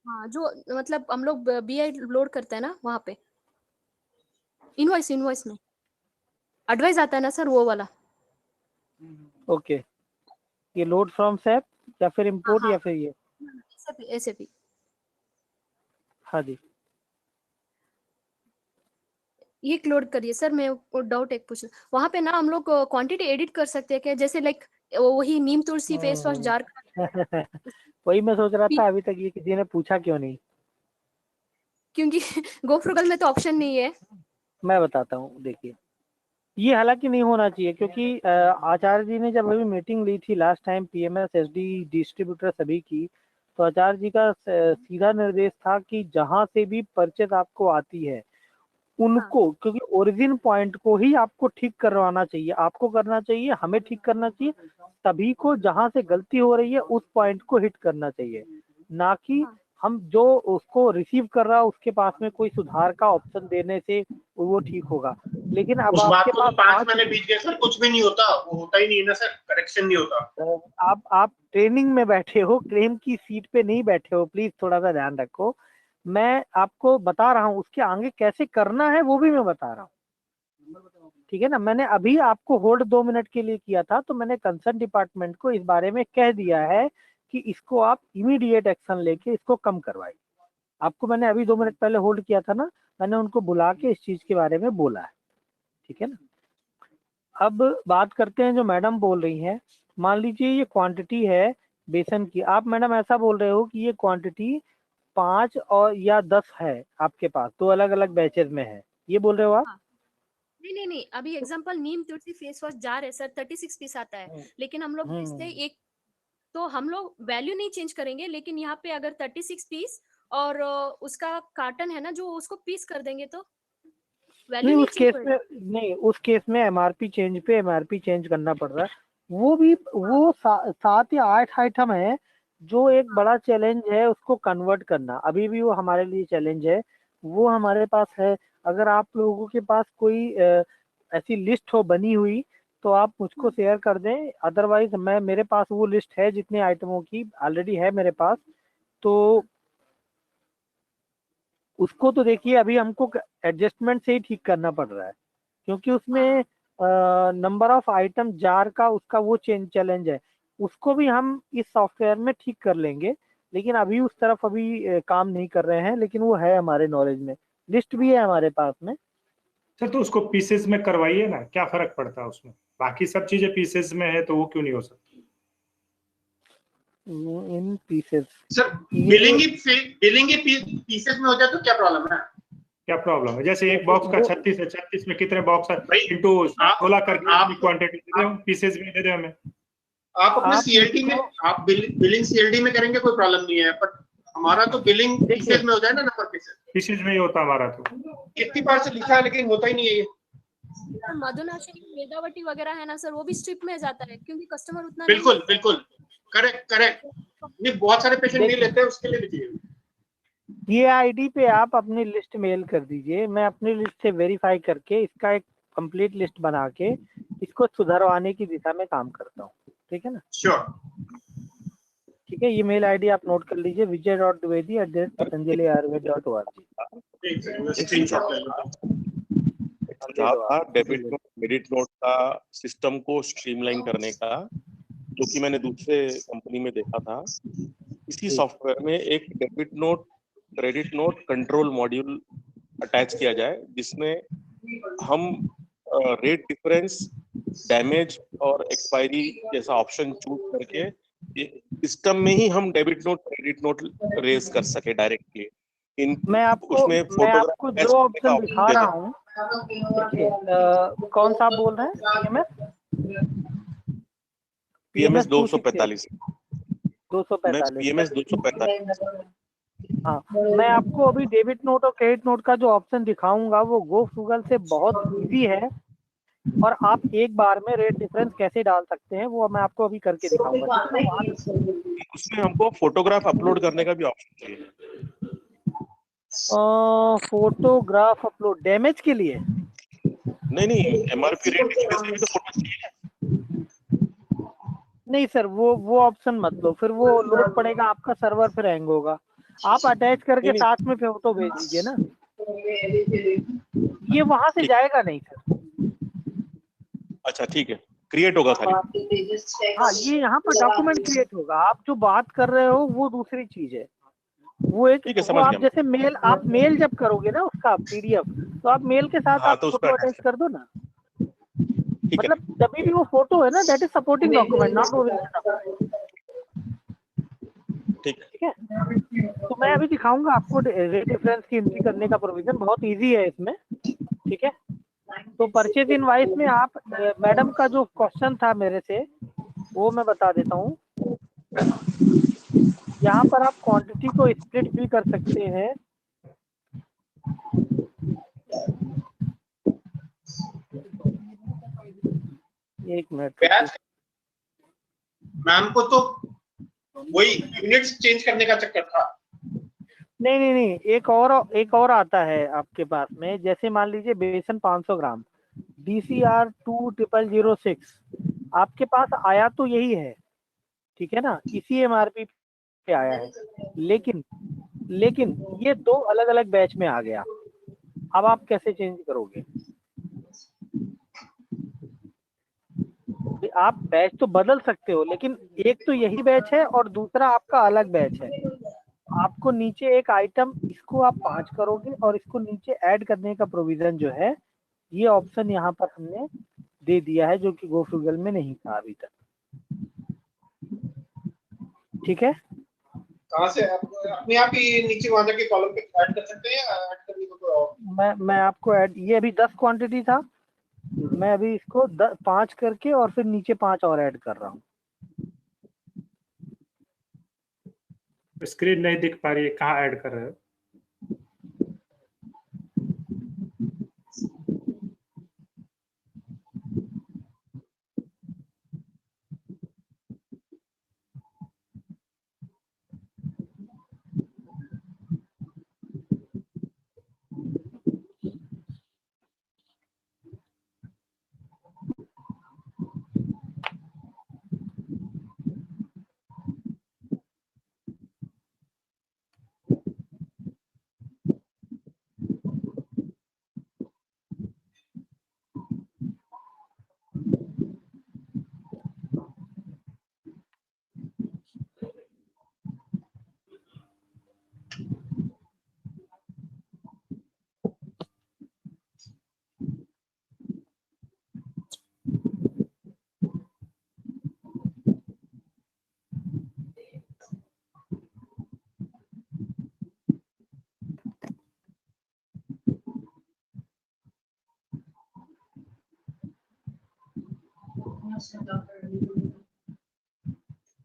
हाँ, जो मतलब हम लोग बीआई लोड करते हैं ना, वहाँ पे इनवॉइस में एडवाइस आता है ना सर, वो वाला। ओके, ये लोड फ्रॉम सैप या फिर इंपोर्ट या फिर ये एसएपी। हाँ जी, ये लोड करिए सर। मैं डाउट एक पूछ, वहाँ पे ना हम लोग क्वांटिटी एडिट कर सकते हैं क्या? जैसे लाइक वही नीम तुलसी फेस वॉश जार का। वही मैं सोच रहा था अभी तक ये किसी ने पूछा क्यों नहीं। क्योंकि गोफ्रुगल में तो ऑप्शन नहीं है। मैं बताता हूँ, देखिए ये हालांकि नहीं होना चाहिए, क्योंकि आचार्य जी ने जब अभी मीटिंग ली थी last time PMS SD distributor सभी की, तो आचार्य जी का सीधा निर्देश था कि जहां से भी परचेज आपको आती है उनको, क्योंकि ओरिजिन पॉइंट को ही आपको ठीक करवाना चाहिए, आपको करना चाहिए, हमें ठीक करना चाहिए, सभी को जहां से गलती हो रही है उस पॉइंट को हिट करना चाहिए, ना कि हम जो उसको रिसीव कर रहा है उसके पास में कोई सुधार का ऑप्शन देने से वो ठीक होगा। लेकिन अब उस बात आपके को तो पास 5 महीने बीत गए सर, कुछ भी नहीं होता, वो होता ही नहीं है ना सर, करेक्शन नहीं होता। आप ट्रेनिंग में बैठे हो, क्लेम की सीट पे नहीं बैठे हो, प्लीज थोड़ा सा ध्यान रखो। मैं आपको बता रहा हूँ उसके आगे कैसे करना है वो भी मैं बता रहा हूँ, ठीक है ना। मैंने अभी आपको होल्ड 2 मिनट के लिए किया था, तो मैंने कंसर्न डिपार्टमेंट को इस बारे में कह दिया है कि इसको आप इमीडिएट एक्शन लेके इसको कम करवाइए। आपको मैंने अभी 2 मिनट पहले होल्ड किया था ना, मैंने उनको बुला के इस चीज के बारे में बोला है, ठीक है ना। अब बात करते हैं जो मैडम बोल रही हैं। मान लीजिए ये क्वांटिटी है बेसन की, आप मैडम ऐसा बोल रहे हो कि ये क्वांटिटी 5 और या 10 है आपके पास, 2 अलग अलग बैचेस में है, ये बोल रहे हो आप? नहीं नहीं नहीं, अभी एग्जांपल नीम तुलसी फेस वॉश जार है सर, 36 पीस आता है, लेकिन हम लोग बेचते हैं एक, तो हम लोग वैल्यू नहीं चेंज करेंगे, लेकिन यहाँ पे अगर 36 पीस और उसका कार्टन है ना जो, उसको पीस कर देंगे तो वैल्यू नहीं, नहीं उस चेंज केस में नहीं, उस केस में एमआरपी चेंज पे एमआरपी चेंज करना पड़ रहा है। वो भी वो 7 या 8 आइटम है जो एक बड़ा चैलेंज है उसको कन्वर्ट करना, अभी भी वो हमारे लिए चैलेंज है, वो हमारे पास है। अगर आप लोगों के पास कोई ऐसी लिस्ट हो बनी हुई तो आप मुझको शेयर कर दें, अदरवाइज मैं, मेरे पास वो लिस्ट है जितने आइटमों की ऑलरेडी है मेरे पास, तो उसको तो देखिए अभी हमको एडजस्टमेंट से ही ठीक करना पड़ रहा है, क्योंकि उसमें नंबर ऑफ आइटम जार का उसका वो चैलेंज है, उसको भी हम इस सॉफ्टवेयर में ठीक कर लेंगे, लेकिन अभी उस तरफ अभी काम नहीं कर रहे हैं, लेकिन वो है हमारे नॉलेज में, लिस्ट भी है हमारे पास में। सर तो उसको पीसेस में करवाइए ना, क्या फर्क पड़ता है उसमें, बाकी सब चीजें पीसेस में है तो वो क्यों नहीं हो सकती? इन पीसेस सर बिलिंग ही पीसेस में हो जाए तो क्या प्रॉब्लम है? क्या प्रॉब्लम है? जैसे एक बॉक्स का 36 है, 36 में कितने बॉक्स है इनटू 16 करके आप क्वांटिटी दे दो, पीसेस भी दे दे हमें। आप अपने सीएलडी में, आप बिलिंग सीएलडी में करेंगे कोई प्रॉब्लम नहीं है, बट हमारा तो बिलिंग पीसेस में हो जाए ना, नंबर पीसेस में ही होता हमारा, तो कितनी बार से लिखा है लेकिन होता ही नहीं है ये। मधुनाशिनी वेदावटी वगैरह है ना सर, वो भी स्ट्रिप में जाता है क्योंकि कस्टमर उतना बिल्कुल बिल्कुल करेक्ट नहीं, बहुत सारे पेशेंट नहीं लेते, उसके लिए भी चाहिए। ये आईडी पे आप अपनी लिस्ट मेल कर दीजिए, मैं अपनी लिस्ट से वेरीफाई करके इसका एक कंप्लीट लिस्ट बना के इसको सुधरवाने की दिशा में काम करता हूँ, ठीक है ना। श्योर, ठीक है, ये मेल आईडी आप नोट कर लीजिए, vijay.dwivedi@patanjali.org। था डेबिट नोट क्रेडिट नोट का सिस्टम को स्ट्रीमलाइन करने का, जो कि मैंने दूसरे कंपनी में देखा था। इसी सॉफ्टवेयर में एक debit note credit note control module attach किया जाए, जिसमें हम रेट डिफरेंस, डैमेज और एक्सपायरी जैसा ऑप्शन चूज करके सिस्टम में ही हम debit note credit note raise कर सके डायरेक्टली। मैं आपको जो ऑप्शन दिखा रहा हूँ, कौन सा आप बोल रहे हैं? PMS 245 PMS 245। हाँ, मैं आपको अभी डेबिट नोट और क्रेडिट नोट का जो ऑप्शन दिखाऊंगा वो गोफ्रुगल से बहुत इजी है, और आप एक बार में रेट डिफरेंस कैसे डाल सकते हैं वो मैं आपको अभी करके दिखाऊंगा। उसमें हमको फोटोग्राफ अपलोड करने का भी ऑप्शन चाहिए। फोटोग्राफ अपलोड डैमेज के लिए? नहीं, एमआरपी रेट डिस्प्ले से भी तो फोटो चाहिए। नहीं सर, वो ऑप्शन मत लो, फिर वो लोड पड़ेगा आपका सर्वर, फिर हैंग होगा। आप अटैच करके साथ में फोटो भेज दीजिए ना, ये वहां से जाएगा नहीं सर। अच्छा ठीक है, क्रिएट होगा खाली। हाँ, ये यहाँ पर डॉक्यूमेंट क्रिएट होगा, आप जो बात कर रहे हो वो दूसरी चीज है, वो एक वो आप जैसे मेल, आप मेल जब करोगे ना उसका पीडीएफ, तो आप मेल के साथ आप फोटो अटैच कर दो ना, मतलब जब भी वो फोटो है ना, that is supporting document, not original. ठीक है, तो मैं अभी दिखाऊंगा आपको रेट डिफरेंस की एंट्री करने का प्रोविजन बहुत इजी है इसमें, ठीक है। तो परचेज इनवाइस में आप मैडम का जो क्वेश्चन था मेरे से वो मैं बता देता हूँ। यहाँ पर आप क्वांटिटी को स्प्लिट भी कर सकते हैं। एक मिनट, मैम को तो वही यूनिट्स चेंज करने का चक्कर था। नहीं, एक और आता है आपके पास में। जैसे मान लीजिए बेसन 500 ग्राम DCR 2006 आपके पास आया तो यही है, ठीक है ना, इसी MRP पे आया है, लेकिन ये 2 अलग अलग बैच में आ गया। अब आप कैसे चेंज करोगे? आप बैच तो बदल सकते हो, लेकिन एक तो यही बैच है और दूसरा आपका अलग बैच है। आपको नीचे एक आइटम, इसको आप 5 करोगे और इसको नीचे ऐड करने का प्रोविजन जो है, ये ऑप्शन यहाँ पर हमने दे दिया है, जो कि गोफ्रूगल में नहीं था अभी तक, ठीक है। कहाँ से अपने आप ही नीचे वहां जाके कॉलम पे ऐड कर सकते हैं या ऐड करने को तो मैं आपको ऐड, ये अभी 10 क्वांटिटी था, मैं अभी इसको 5 करके और फिर नीचे 5 और ऐड कर रहा हूँ। स्क्रीन नहीं दिख पा रही है, कहाँ ऐड कर रहे हो?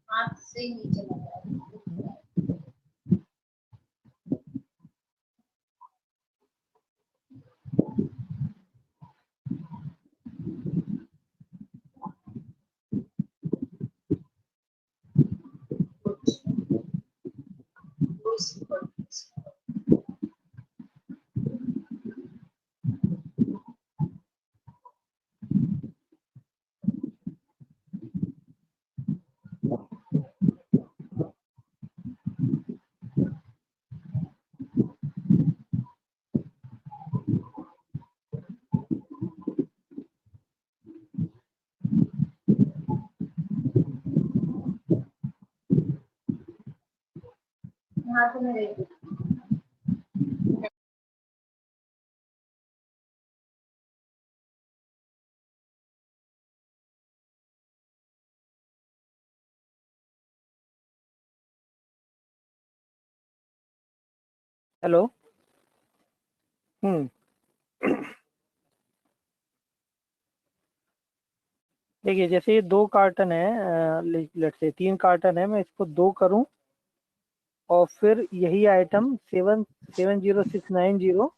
हाथ से नीचे लगा हाथ में रख हेलो। देखिए, जैसे ये 2 कार्टन है, लेट से 3 कार्टन है, मैं इसको 2 करूं और फिर यही आइटम 70690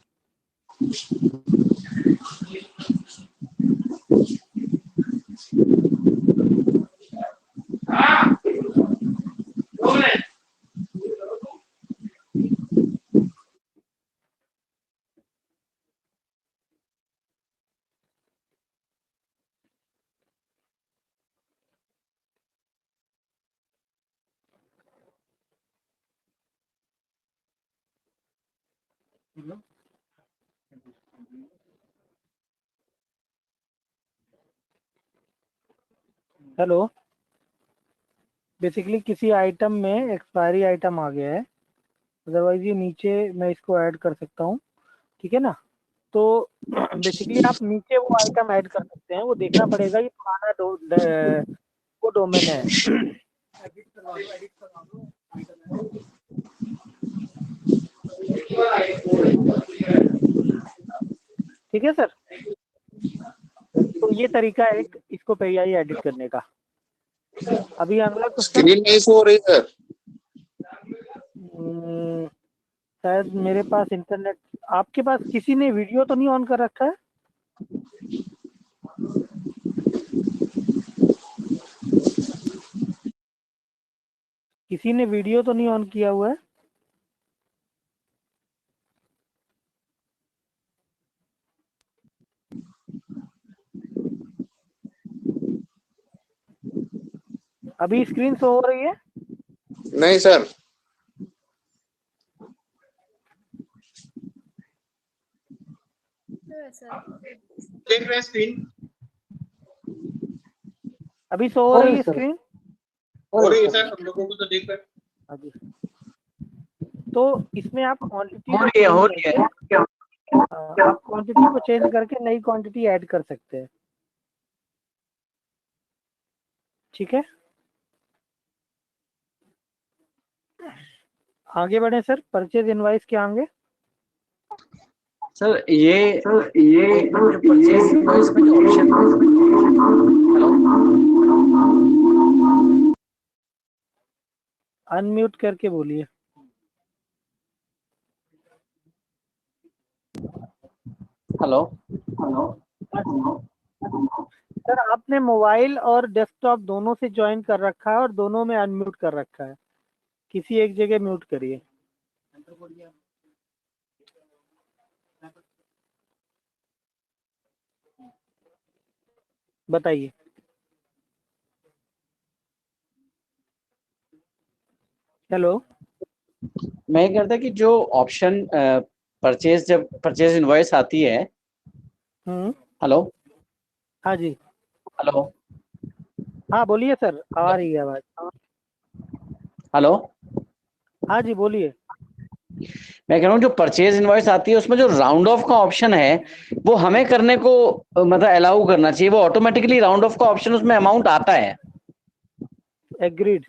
हेलो। बेसिकली किसी आइटम में एक्सपायरी आइटम आ गया है, अदरवाइज ये नीचे मैं इसको ऐड कर सकता हूँ, ठीक है ना। तो बेसिकली आप नीचे वो आइटम ऐड कर सकते हैं, वो देखना पड़ेगा ये पुराना वो डोमेन है। ठीक है सर, तो ये तरीका है एक इसको पीआई एडिट करने का। अभी अगला क्वेश्चन। स्क्रीन नहीं शो हो रही सर। शायद मेरे पास इंटरनेट, आपके पास किसी ने वीडियो तो नहीं ऑन कर रखा है? किसी ने वीडियो तो नहीं ऑन किया हुआ है? अभी स्क्रीन शो हो रही है? नहीं सर। देख रहे हैं स्क्रीन? अभी शो हो रही है स्क्रीन? हो रही है सर, हम लोगों को तो देख रहे हैं। अभी तो इसमें आप क्वांटिटी हो रही है। आप क्वांटिटी को चेंज करके नई क्वांटिटी ऐड कर सकते हैं। ठीक है, आगे बढ़े सर। परचेज इनवाइस के आगे सर ये परचेज इनवॉइस में जो ऑप्शन, अनम्यूट करके बोलिए। हेलो सर, आपने मोबाइल और डेस्कटॉप दोनों से ज्वाइन कर रखा है और दोनों में अनम्यूट कर रखा है, किसी एक जगह म्यूट करिए। बताइए। हेलो, मैं ये कहता कि जो ऑप्शन परचेज, जब परचेज इनवॉइस आती है। हेलो, हाँ जी, हेलो, हाँ बोलिए सर, आ रही है आवाज। हेलो, हाँ जी बोलिए। मैं कह रहा हूँ जो परचेज इनवॉइस आती है उसमें जो राउंड ऑफ का ऑप्शन है वो हमें करने को मतलब अलाउ करना चाहिए, वो ऑटोमेटिकली राउंड ऑफ का ऑप्शन उसमें अमाउंट आता है। एग्रीड,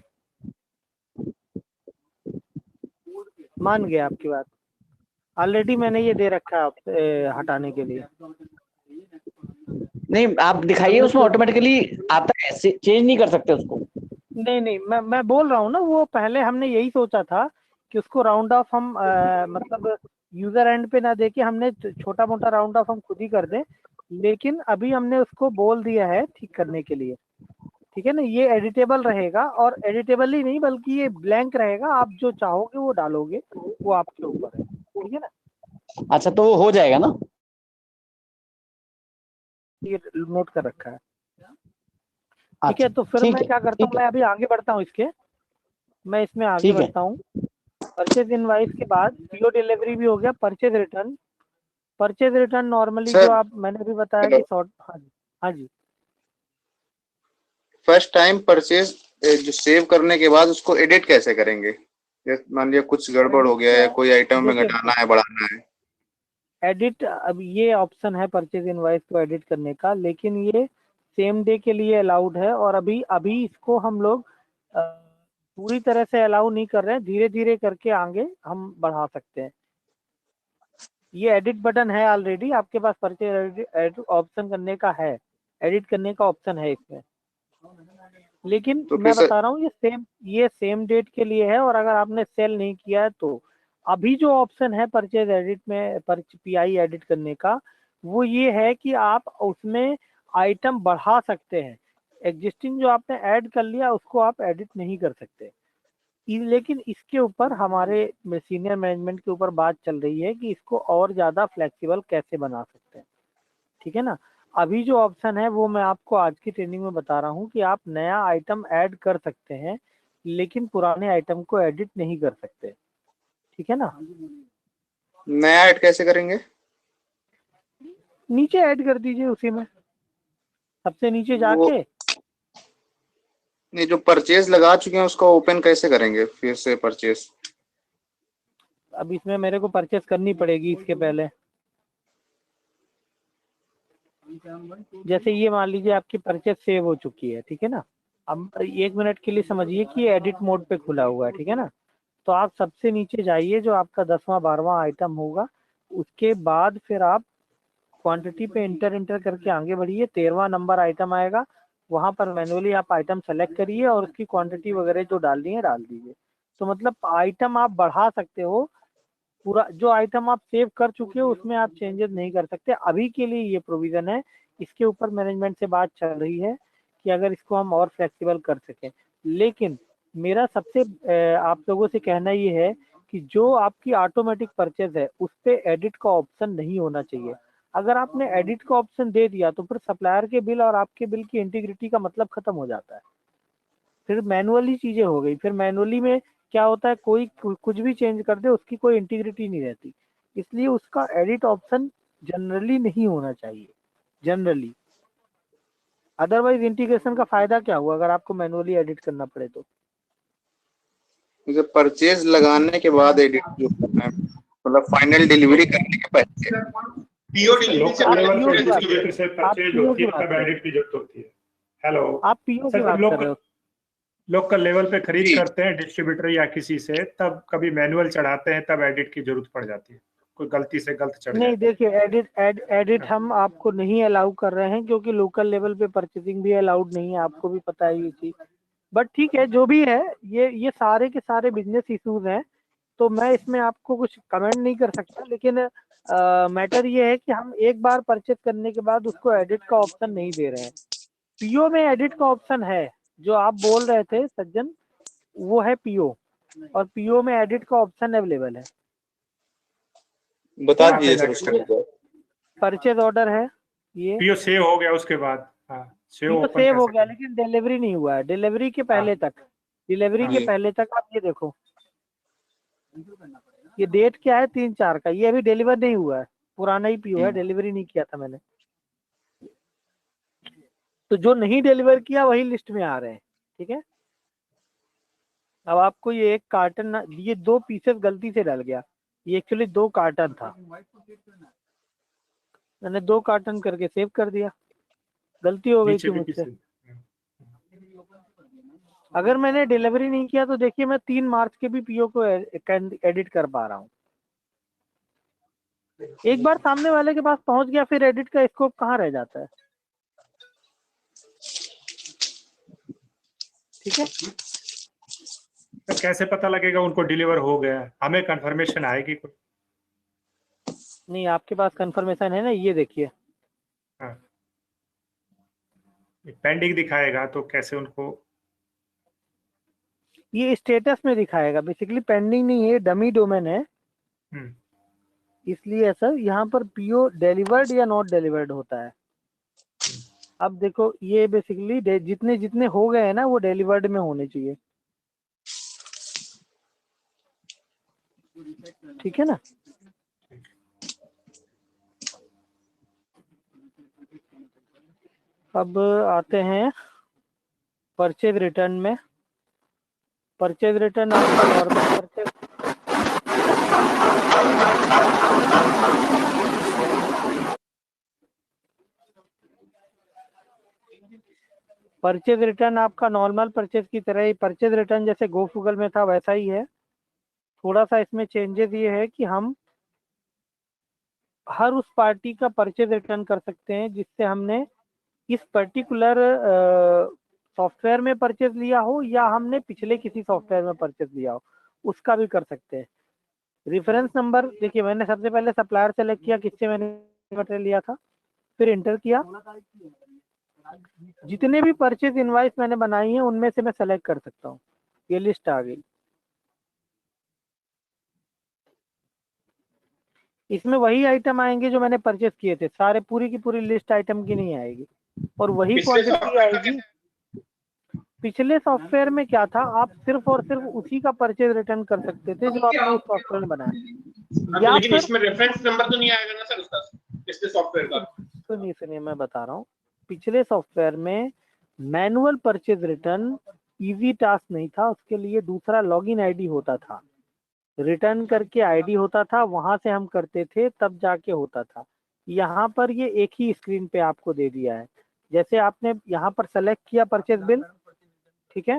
मान गया आपकी बात। ऑलरेडी मैंने ये दे रखा है आप हटाने के लिए। नहीं, आप दिखाइए, उसमें ऑटोमेटिकली आता है, चेंज नहीं कर सकते उसको। नहीं, मैं बोल रहा हूँ ना, वो पहले हमने यही सोचा था कि उसको राउंड ऑफ हम मतलब यूजर एंड पे ना देके हमने छोटा मोटा राउंड ऑफ हम खुद ही कर दें, लेकिन अभी हमने उसको बोल दिया है ठीक करने के लिए। ठीक है ना, ये एडिटेबल रहेगा, और एडिटेबल ही नहीं बल्कि ये ब्लैंक रहेगा, आप जो चाहोगे वो डालोगे, वो आपके ऊपर है। ठीक है ना। अच्छा, तो वो हो जाएगा ना? ये नोट कर रखा है। ठीक है, तो फिर मैं क्या करता हूँ, मैं अभी आगे बढ़ता हूँ मैं इसमें आगे बढ़ता हूँ। परचेज इनवाइस के बाद पीओ डिलीवरी भी हो गया। Purchase return, purchase return normally जो आप, मैंने भी बताया कि शॉर्ट। हाँ जी, फर्स्ट टाइम परचेज जो सेव करने के बाद उसको एडिट कैसे करेंगे? मान लिया कुछ गड़बड़ हो गया है, कोई आइटम में घटाना है, बढ़ाना है। एडिट, अब ये ऑप्शन है परचेज इनवाइस को एडिट करने का, लेकिन ये सेम डे के लिए अलाउड है, और अभी इसको हम लोग पूरी तरह से अलाउ नहीं कर रहे हैं, धीरे धीरे करके आगे हम बढ़ा सकते हैं। ये एडिट बटन है ऑलरेडी आपके पास, परचेज ऑप्शन करने का है, एडिट करने का ऑप्शन है इसमें, लेकिन तो मैं बता रहा हूँ ये सेम डेट के लिए है, और अगर आपने सेल नहीं किया है तो अभी जो ऑप्शन है परचेज एडिट में, पीआई एडिट करने का, वो ये है कि आप उसमें आइटम बढ़ा सकते हैं। एग्जिस्टिंग जो आपने ऐड कर लिया उसको आप एडिट नहीं कर सकते। लेकिन इसके ऊपर हमारे सीनियर मैनेजमेंट के ऊपर बात चल रही है कि इसको और ज़्यादा फ्लेक्सिबल कैसे बना सकते हैं। ठीक है ना। अभी जो ऑप्शन है वो मैं आपको आज की ट्रेनिंग में बता रहा हूँ कि आप नया आइटम ऐड कर सकते हैं, लेकिन पुराने आइटम को एडिट नहीं कर सकते। ठीक है ना। नया ऐड कैसे करेंगे? नीचे ऐड कर दीजिए, उसी में सबसे नीचे जाके। नहीं, जो परचेज लगा चुके हैं उसको ओपन कैसे करेंगे फिर से परचेज? अब इसमें मेरे को परचेस करनी पड़ेगी इसके पहले। जैसे ये मान लीजिए आपकी परचेस सेव हो चुकी है, ठीक है ना। अब 1 मिनट के लिए समझिए कि ये एडिट मोड पे खुला हुआ है, ठीक है ना। तो आप सबसे नीचे जाइए, जो आपका 10वां 12वां आइटम होगा, उसके बाद फिर आप क्वांटिटी पे इंटर करके आगे बढ़िए। 13वां नंबर आइटम आएगा, वहां पर मैनुअली आप आइटम सेलेक्ट करिए और उसकी क्वांटिटी वगैरह जो डालनी है डाल दीजिए। तो मतलब आइटम आप बढ़ा सकते हो, पूरा जो आइटम आप सेव कर चुके हो उसमें आप चेंजेस नहीं कर सकते। अभी के लिए ये प्रोविजन है, इसके ऊपर मैनेजमेंट से बात चल रही है कि अगर इसको हम और फ्लेक्सिबल कर सकें। लेकिन मेरा सबसे आप लोगों से कहना ये है कि जो आपकी ऑटोमेटिक परचेज है उस पर एडिट का ऑप्शन नहीं होना चाहिए। अगर आपने एडिट का ऑप्शन दे दिया तो फिर सप्लायर के बिल और आपके बिल की इंटीग्रिटी का मतलब खत्म हो जाता है। फिर मैनुअली चीजें हो गई, फिर मैनुअली में क्या होता है, कोई कुछ भी चेंज कर दे उसकी कोई इंटीग्रिटी नहीं रहती। इसलिए उसका एडिट ऑप्शन जनरली नहीं होना चाहिए, जनरली। अदरवाइज इंटीग्रेशन का फायदा क्या हुआ अगर आपको मैनुअली एडिट करना पड़े तो? परचेज लगाने के बाद एडिट जो करना है, मतलब फाइनल डिलीवरी करने के पहले पीओ डिलीवरी से लोकल लेवल पहले पे डिस्ट्रीब्यूटर से परचेज होती है तब एडिट की जरूरत होती है। हेलो, आप पीओ की सर बात जब कर रहे हो? लोकल लेवल पे खरीद करते हैं डिस्ट्रीब्यूटर या किसी से, तब कभी मैनुअल चढ़ाते हैं तब एडिट की जरूरत पड़ जाती है, कोई गलती से गलत चढ़ नहीं, जाए। देखिए एडिट हम आपको नहीं अलाउ कर रहे हैं क्योंकि लोकल लेवल पे परचेसिंग भी अलाउड नहीं है, आपको भी पता है ये चीज। बट ठीक है, जो भी है, ये सारे के सारे बिजनेस इश्यूज हैं, तो मैं इसमें आपको कुछ कमेंट नहीं कर सकता। लेकिन मैटर ये है कि हम एक बार परचेज करने के बाद उसको एडिट का ऑप्शन नहीं दे रहे हैं। पीओ में एडिट का ऑप्शन है, जो आप बोल रहे थे सज्जन, वो है पीओ, और पीओ में एडिट का ऑप्शन अवेलेबल है। बता दीजिए सर उसका। परचेज ऑर्डर है ये, पीओ सेव हो गया उसके बाद, हाँ पीओ सेव हो गया लेकिन डिलीवरी नहीं हुआ है। डिलीवरी के पहले तक, डिलीवरी के पहले तक आप ये देखो, ये डेट क्या है 3/4 का, ये अभी डिलीवर नहीं हुआ है, पुराना ही पीओ है, डिलीवरी नहीं किया था मैंने। तो जो नहीं डिलीवर किया वही लिस्ट में आ रहे हैं, ठीक है। अब आपको ये एक कार्टन, ये 2 पीसेस गलती से डल गया, ये एक्चुअली 2 कार्टन था, मैंने 2 कार्टन करके सेव कर दिया, गलती हो गई थी मुझसे। अगर मैंने डिलीवरी नहीं किया तो देखिए मैं 3 मार्च के भी पीओ को एडिट कर पा रहा हूँ। एक बार सामने वाले के पास पहुंच गया फिर एडिट का स्कोप कहाँ रह जाता है, ठीक है। तो कैसे पता लगेगा उनको डिलीवर हो गया? हमें कंफर्मेशन आएगी कोई? नहीं, आपके पास कंफर्मेशन है ना, ये देखिए। हाँ, पेंडिंग दिखाएगा तो कैसे उनको? ये स्टेटस में दिखाएगा, बेसिकली पेंडिंग नहीं है, डमी डोमेन है, इसलिए सर यहाँ पर पीओ डिलीवर्ड या नॉट डिलीवर्ड होता है। अब देखो ये बेसिकली जितने जितने हो गए हैं ना वो डिलीवर्ड में होने चाहिए, ठीक है ना। अब आते हैं परचेज रिटर्न में। परचेज रिटर्न आपका नॉर्मल परचेज, परचेज रिटर्न आपका नॉर्मल परचेज की तरह ही, परचेज रिटर्न जैसे गोफुगल में था वैसा ही है। थोड़ा सा इसमें चेंजेस ये है कि हम हर उस पार्टी का परचेज रिटर्न कर सकते हैं जिससे हमने इस पर्टिकुलर सॉफ्टवेयर में परचेज लिया हो या हमने पिछले किसी सॉफ्टवेयर में परचेज लिया हो, उसका भी कर सकते हैं। रेफरेंस नंबर देखिए, मैंने सबसे पहले सप्लायर सेलेक्ट किया किससे मैंने मटेरियल लिया था, फिर इंटर किया, जितने भी परचेज इनवाइस मैंने बनाई है उनमें से मैं सेलेक्ट कर सकता हूँ, ये लिस्ट आ गई। इसमें वही आइटम आएंगे जो मैंने परचेज किए थे, सारे पूरी की पूरी लिस्ट आइटम की नहीं आएगी, और वही क्वांटिटी आएगी। पिछले सॉफ्टवेयर में क्या था, आप सिर्फ और सिर्फ उसी का परचेज रिटर्न कर सकते थे जो आपने उस सॉफ्टवेयर में बनाया, या लेकिन इसमें रेफरेंस नंबर तो नहीं आएगा ना सर उसका, पिछले सॉफ्टवेयर का? सुनिए मैं बता रहा हूँ, पिछले सॉफ्टवेयर में manual purchase return easy task नहीं था, उसके लिए दूसरा लॉगिन आईडी होता था, रिटर्न करके आईडी होता था, वहां से हम करते थे तब जाके होता था। यहाँ पर ये एक ही स्क्रीन पे आपको दे दिया है। जैसे आपने यहाँ पर सेलेक्ट किया परचेज बिल, ठीक है,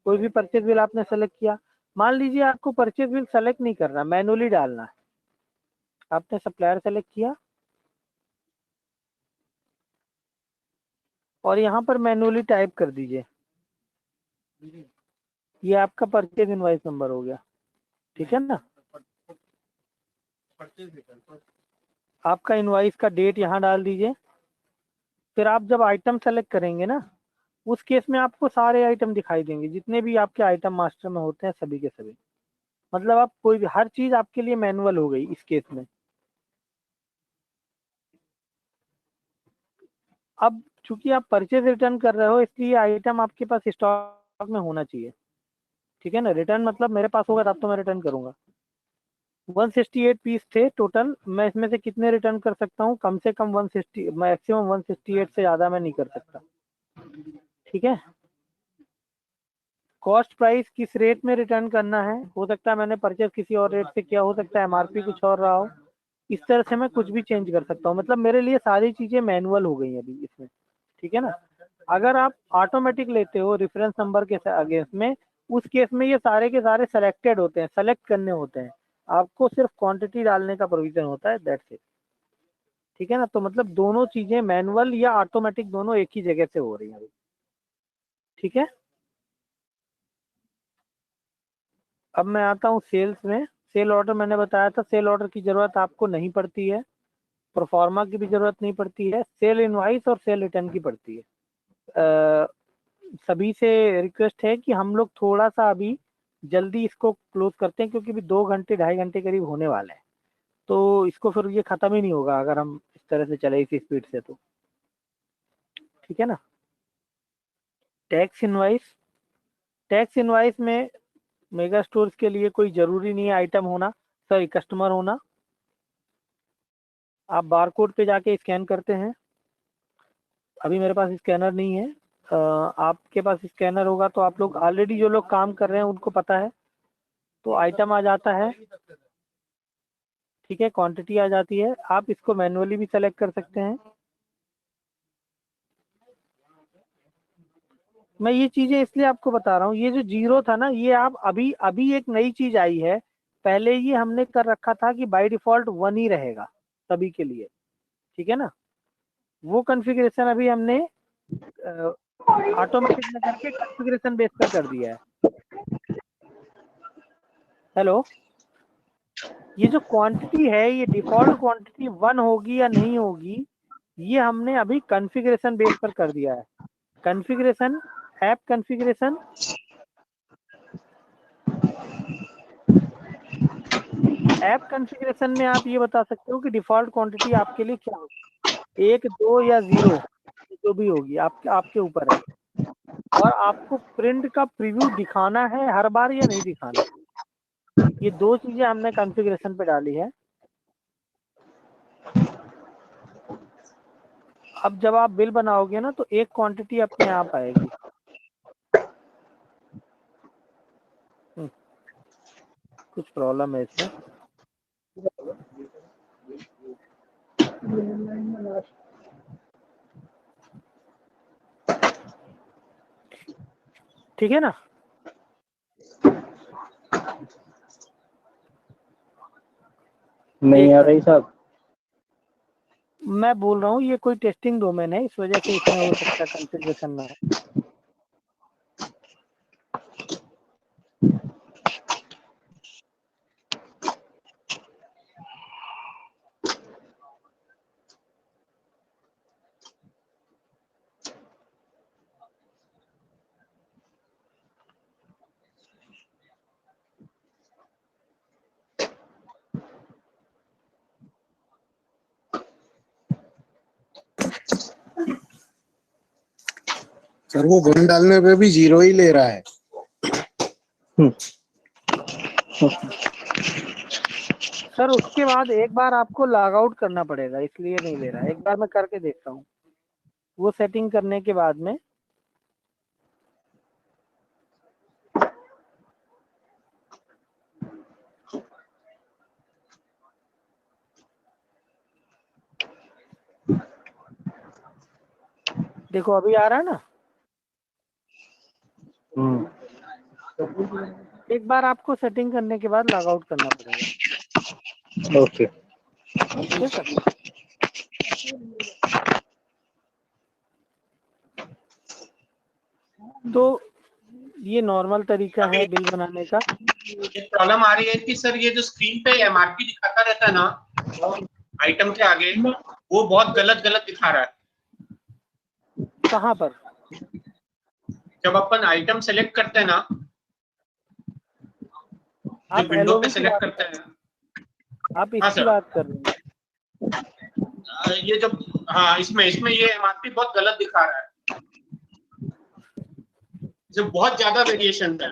कोई भी परचेज बिल आपने सेलेक्ट किया, मान लीजिए आपको परचेज बिल सेलेक्ट नहीं करना, मैनुअली डालना है। आपने सप्लायर सेलेक्ट किया और यहाँ पर मैनुअली टाइप कर दीजिए, ये आपका परचेज इनवॉइस नंबर हो गया, ठीक है ना। आपका इनवॉइस का डेट यहाँ डाल दीजिए। फिर आप जब आइटम सेलेक्ट करेंगे ना, उस केस में आपको सारे आइटम दिखाई देंगे, जितने भी आपके आइटम मास्टर में होते हैं सभी के सभी। मतलब आप कोई भी हर चीज आपके लिए मैनुअल हो गई इस केस में। अब चूंकि आप परचेज रिटर्न कर रहे हो, इसलिए आइटम आपके पास स्टॉक में होना चाहिए, ठीक है ना। रिटर्न मतलब मेरे पास होगा तब तो मैं रिटर्न करूंगा। 168 पीस थे टोटल, मैं इसमें से कितने रिटर्न कर सकता हूँ? कम से कम 160, मैक्सिमम 168 से ज़्यादा मैं नहीं कर सकता, ठीक है। कॉस्ट प्राइस किस रेट में रिटर्न करना है, हो सकता है मैंने परचेज किसी और रेट से किया, हो सकता है एमआरपी कुछ और रहा हो, इस तरह से मैं कुछ भी चेंज कर सकता हूँ। मतलब मेरे लिए सारी चीज़ें मैनुअल हो गई अभी इसमें, ठीक है ना। अगर आप ऑटोमेटिक लेते हो रेफरेंस नंबर के अगेंस्ट में, उस केस में ये सारे के सारे सेलेक्टेड होते हैं, सेलेक्ट करने होते हैं, आपको सिर्फ क्वांटिटी डालने का प्रोविजन होता है, दैट्स इट, ठीक है ना। तो मतलब दोनों चीजें मैनुअल या ऑटोमेटिक दोनों एक ही जगह से हो रही हैं, ठीक है। अब मैं आता हूँ सेल्स में। सेल ऑर्डर मैंने बताया था, सेल ऑर्डर की जरूरत आपको नहीं पड़ती है, प्रोफार्मा की भी जरूरत नहीं पड़ती है, सेल इनवाइस और सेल रिटर्न की पड़ती है। सभी से रिक्वेस्ट है कि हम लोग थोड़ा सा अभी जल्दी इसको क्लोज करते हैं, क्योंकि अभी 2 घंटे 2.5 घंटे करीब होने वाले हैं, तो इसको फिर ये खत्म ही नहीं होगा अगर हम इस तरह से चले इसी स्पीड से, तो ठीक है ना। टैक्स इनवाइस, टैक्स इनवाइस में मेगा स्टोर्स के लिए कोई जरूरी नहीं है आइटम होना, सॉरी कस्टमर होना। आप बारकोड पे जाके स्कैन करते हैं। अभी मेरे पास स्कैनर नहीं है, आपके पास स्कैनर होगा तो आप लोग ऑलरेडी जो लोग काम कर रहे हैं उनको पता है, तो आइटम आ जाता है, ठीक है, क्वांटिटी आ जाती है। आप इसको मैनुअली भी सेलेक्ट कर सकते हैं। मैं ये चीजें इसलिए आपको बता रहा हूँ, ये जो जीरो था ना, ये आप अभी अभी एक नई चीज आई है, पहले ये हमने कर रखा था कि बाय डिफॉल्ट 1 ही रहेगा सभी के लिए, ठीक है ना। वो कॉन्फ़िगरेशन अभी हमने ऑटोमेटिक में करके कॉन्फ़िगरेशन बेस पर कर दिया है। हेलो, ये जो क्वांटिटी है, ये डिफॉल्ट क्वांटिटी 1 होगी या नहीं होगी, ये हमने अभी कॉन्फ़िगरेशन बेस पर कर दिया है। Configuration, app configuration, app configuration में आप ये बता सकते हो कि डिफॉल्ट क्वांटिटी आपके लिए क्या होगी, 1, 2 या 0, जो भी होगी आपके ऊपर है। और आपको प्रिंट का प्रीव्यू दिखाना है हर बार या नहीं दिखाना, ये 2 चीजें हमने कॉन्फ़िगरेशन पे डाली है। अब जब आप बिल बनाओगे ना, तो एक क्वांटिटी अपने आप आएगी। कुछ प्रॉब्लम है इसमें। ठीक है ना। नहीं आ रही साहब। मैं बोल रहा हूँ ये कोई टेस्टिंग डोमेन है, इस वजह से इसमें हो सकता है कॉन्फ़िगरेशन ना हो। सर वो 1 डालने पे भी 0 ही ले रहा है। सर उसके बाद एक बार आपको लॉग आउट करना पड़ेगा, इसलिए नहीं ले रहा है। एक बार मैं करके देखता हूँ, वो सेटिंग करने के बाद में। देखो अभी आ रहा है ना, एक बार आपको सेटिंग करने के बाद लॉग आउट करना पड़ेगा। ओके ठीक है सर। तो ये नॉर्मल तरीका है बिल बनाने का। प्रॉब्लम आ रही है कि सर ये जो स्क्रीन पे एमआरपी दिखाता रहता है ना आइटम के आगे, वो बहुत गलत गलत दिखा रहा है। कहाँ पर? जब अपन आइटम सेलेक्ट करते हैं ना, जब आप विंडो पे LOB की सेलेक्ट बात करते कर हैं, आप हाँ इसकी सर, बात कर रहे हैं। ये जब, हाँ इसमें ये एमआरपी बहुत गलत दिखा रहा है, जब बहुत ज्यादा वेरिएशन है।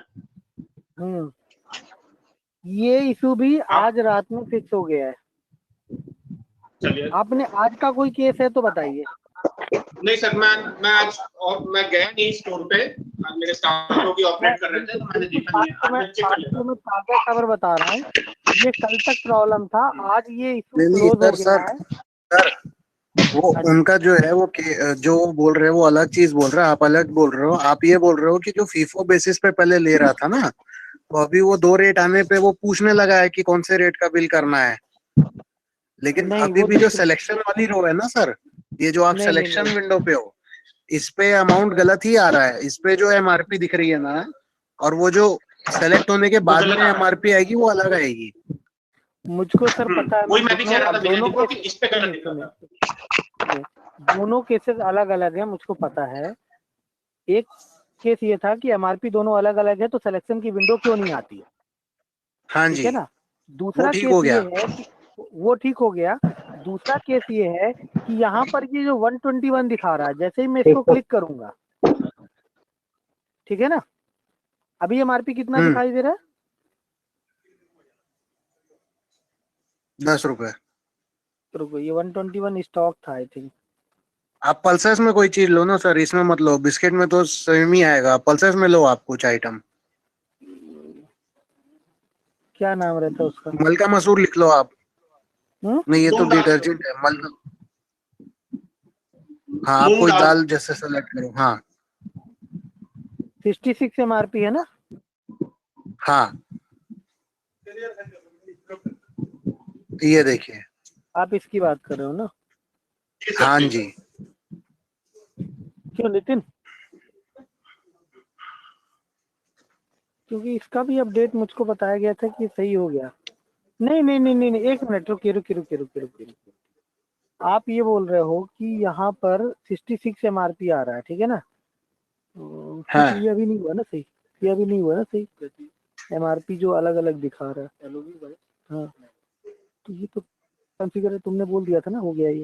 ये इशू भी आज रात में फिक्स हो गया है। चलिए, आपने आज का कोई केस है तो बताइए। नहीं सर, मैं आज और मैं गया नहीं स्टोर पे, आज मेरे स्टाफ लोग भी ऑपरेट कर रहे थे तो मैंने देखा नहीं है। आज मैं चेक कर लेता। मैं ताजा खबर बता रहा हूँ, ये कल तक प्रॉब्लम था, आज ये इशू नहीं क्लोज हो गया सर है। सर वो उनका जो है वो जो बोल रहे हैं वो अलग चीज बोल रहे हैं, आप अलग बोल रहे हो। आप ये बोल रहे हो कि जो फीफो बेसिस पे पहले ले रहा था ना, तो अभी वो 2 रेट आने पे वो पूछने लगा है कि कौन से रेट का बिल करना है। लेकिन अभी भी जो सिलेक्शन वाली रो है ना सर, ये जो आप सिलेक्शन विंडो पे हो, इस पे अमाउंट गलत ही आ रहा है। इस पे जो एमआरपी दिख रही है ना, और वो जो सेलेक्ट होने के बाद में एमआरपी आएगी वो अलग आएगी। मुझको सर पता है, वही मैं भी कह रहा था दोनों को कि इस पे गलत दिखा था। दोनों केसेस अलग अलग है, मुझको पता है। एक केस ये था कि एमआरपी दोनों अलग अलग है तो सिलेक्शन की विंडो क्यों नहीं आती है। हाँ ठीक जी, है ना। दूसरा ठीक केस हो गया। ये है कि वो ठीक हो गया। दूसरा केस ये है कि यहाँ पर ये जो 121 दिखा रहा है, जैसे ही मैं इसको क्लिक करूंगा, ठीक है ना, अभी एमआरपी कितना दिखाई दे रहा है? 10 रुपए। रुको, ये 121 स्टॉक था आई थिंक। आप पल्सेस में कोई चीज लो ना सर, इसमें मत लो। बिस्किट में तो सेम ही आएगा, पल्सेस में लो आप कुछ आइटम। क्या नाम रहता है उसका? मलका मसूर लिख लो आप। नहीं ये तो डिटर्जेंट है। हाँ आप कोई दाल जैसे सेलेक्ट करो। हाँ 66 एमआरपी है ना। हाँ ये देखिए, आप इसकी बात कर रहे हो ना? हाँ जी। क्यों नितिन? क्योंकि इसका भी अपडेट मुझको बताया गया था कि सही हो गया। नहीं नहीं नहीं नहीं, एक मिनट, रुकिए। आप ये बोल रहे हो कि यहाँ पर 66 एमआरपी आ रहा है, ठीक है ना। हाँ। ये अभी नहीं हुआ ना सही, ये अभी नहीं हुआ ना सही। एमआरपी जो अलग अलग दिखा रहा है। हाँ तो ये तो कॉन्फ़िगर है, तुमने बोल दिया था ना, हो गया ये।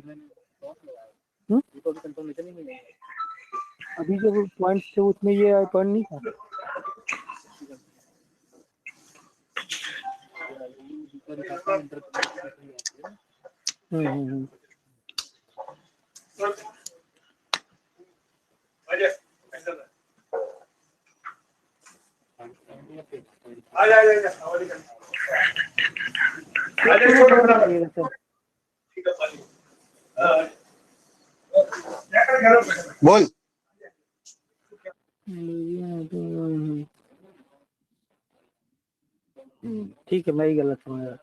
अभी जो पॉइंट्स थे उसमें ये पॉइंट नहीं था। बोल। ठीक है, मैं ही गलत समझ रहा।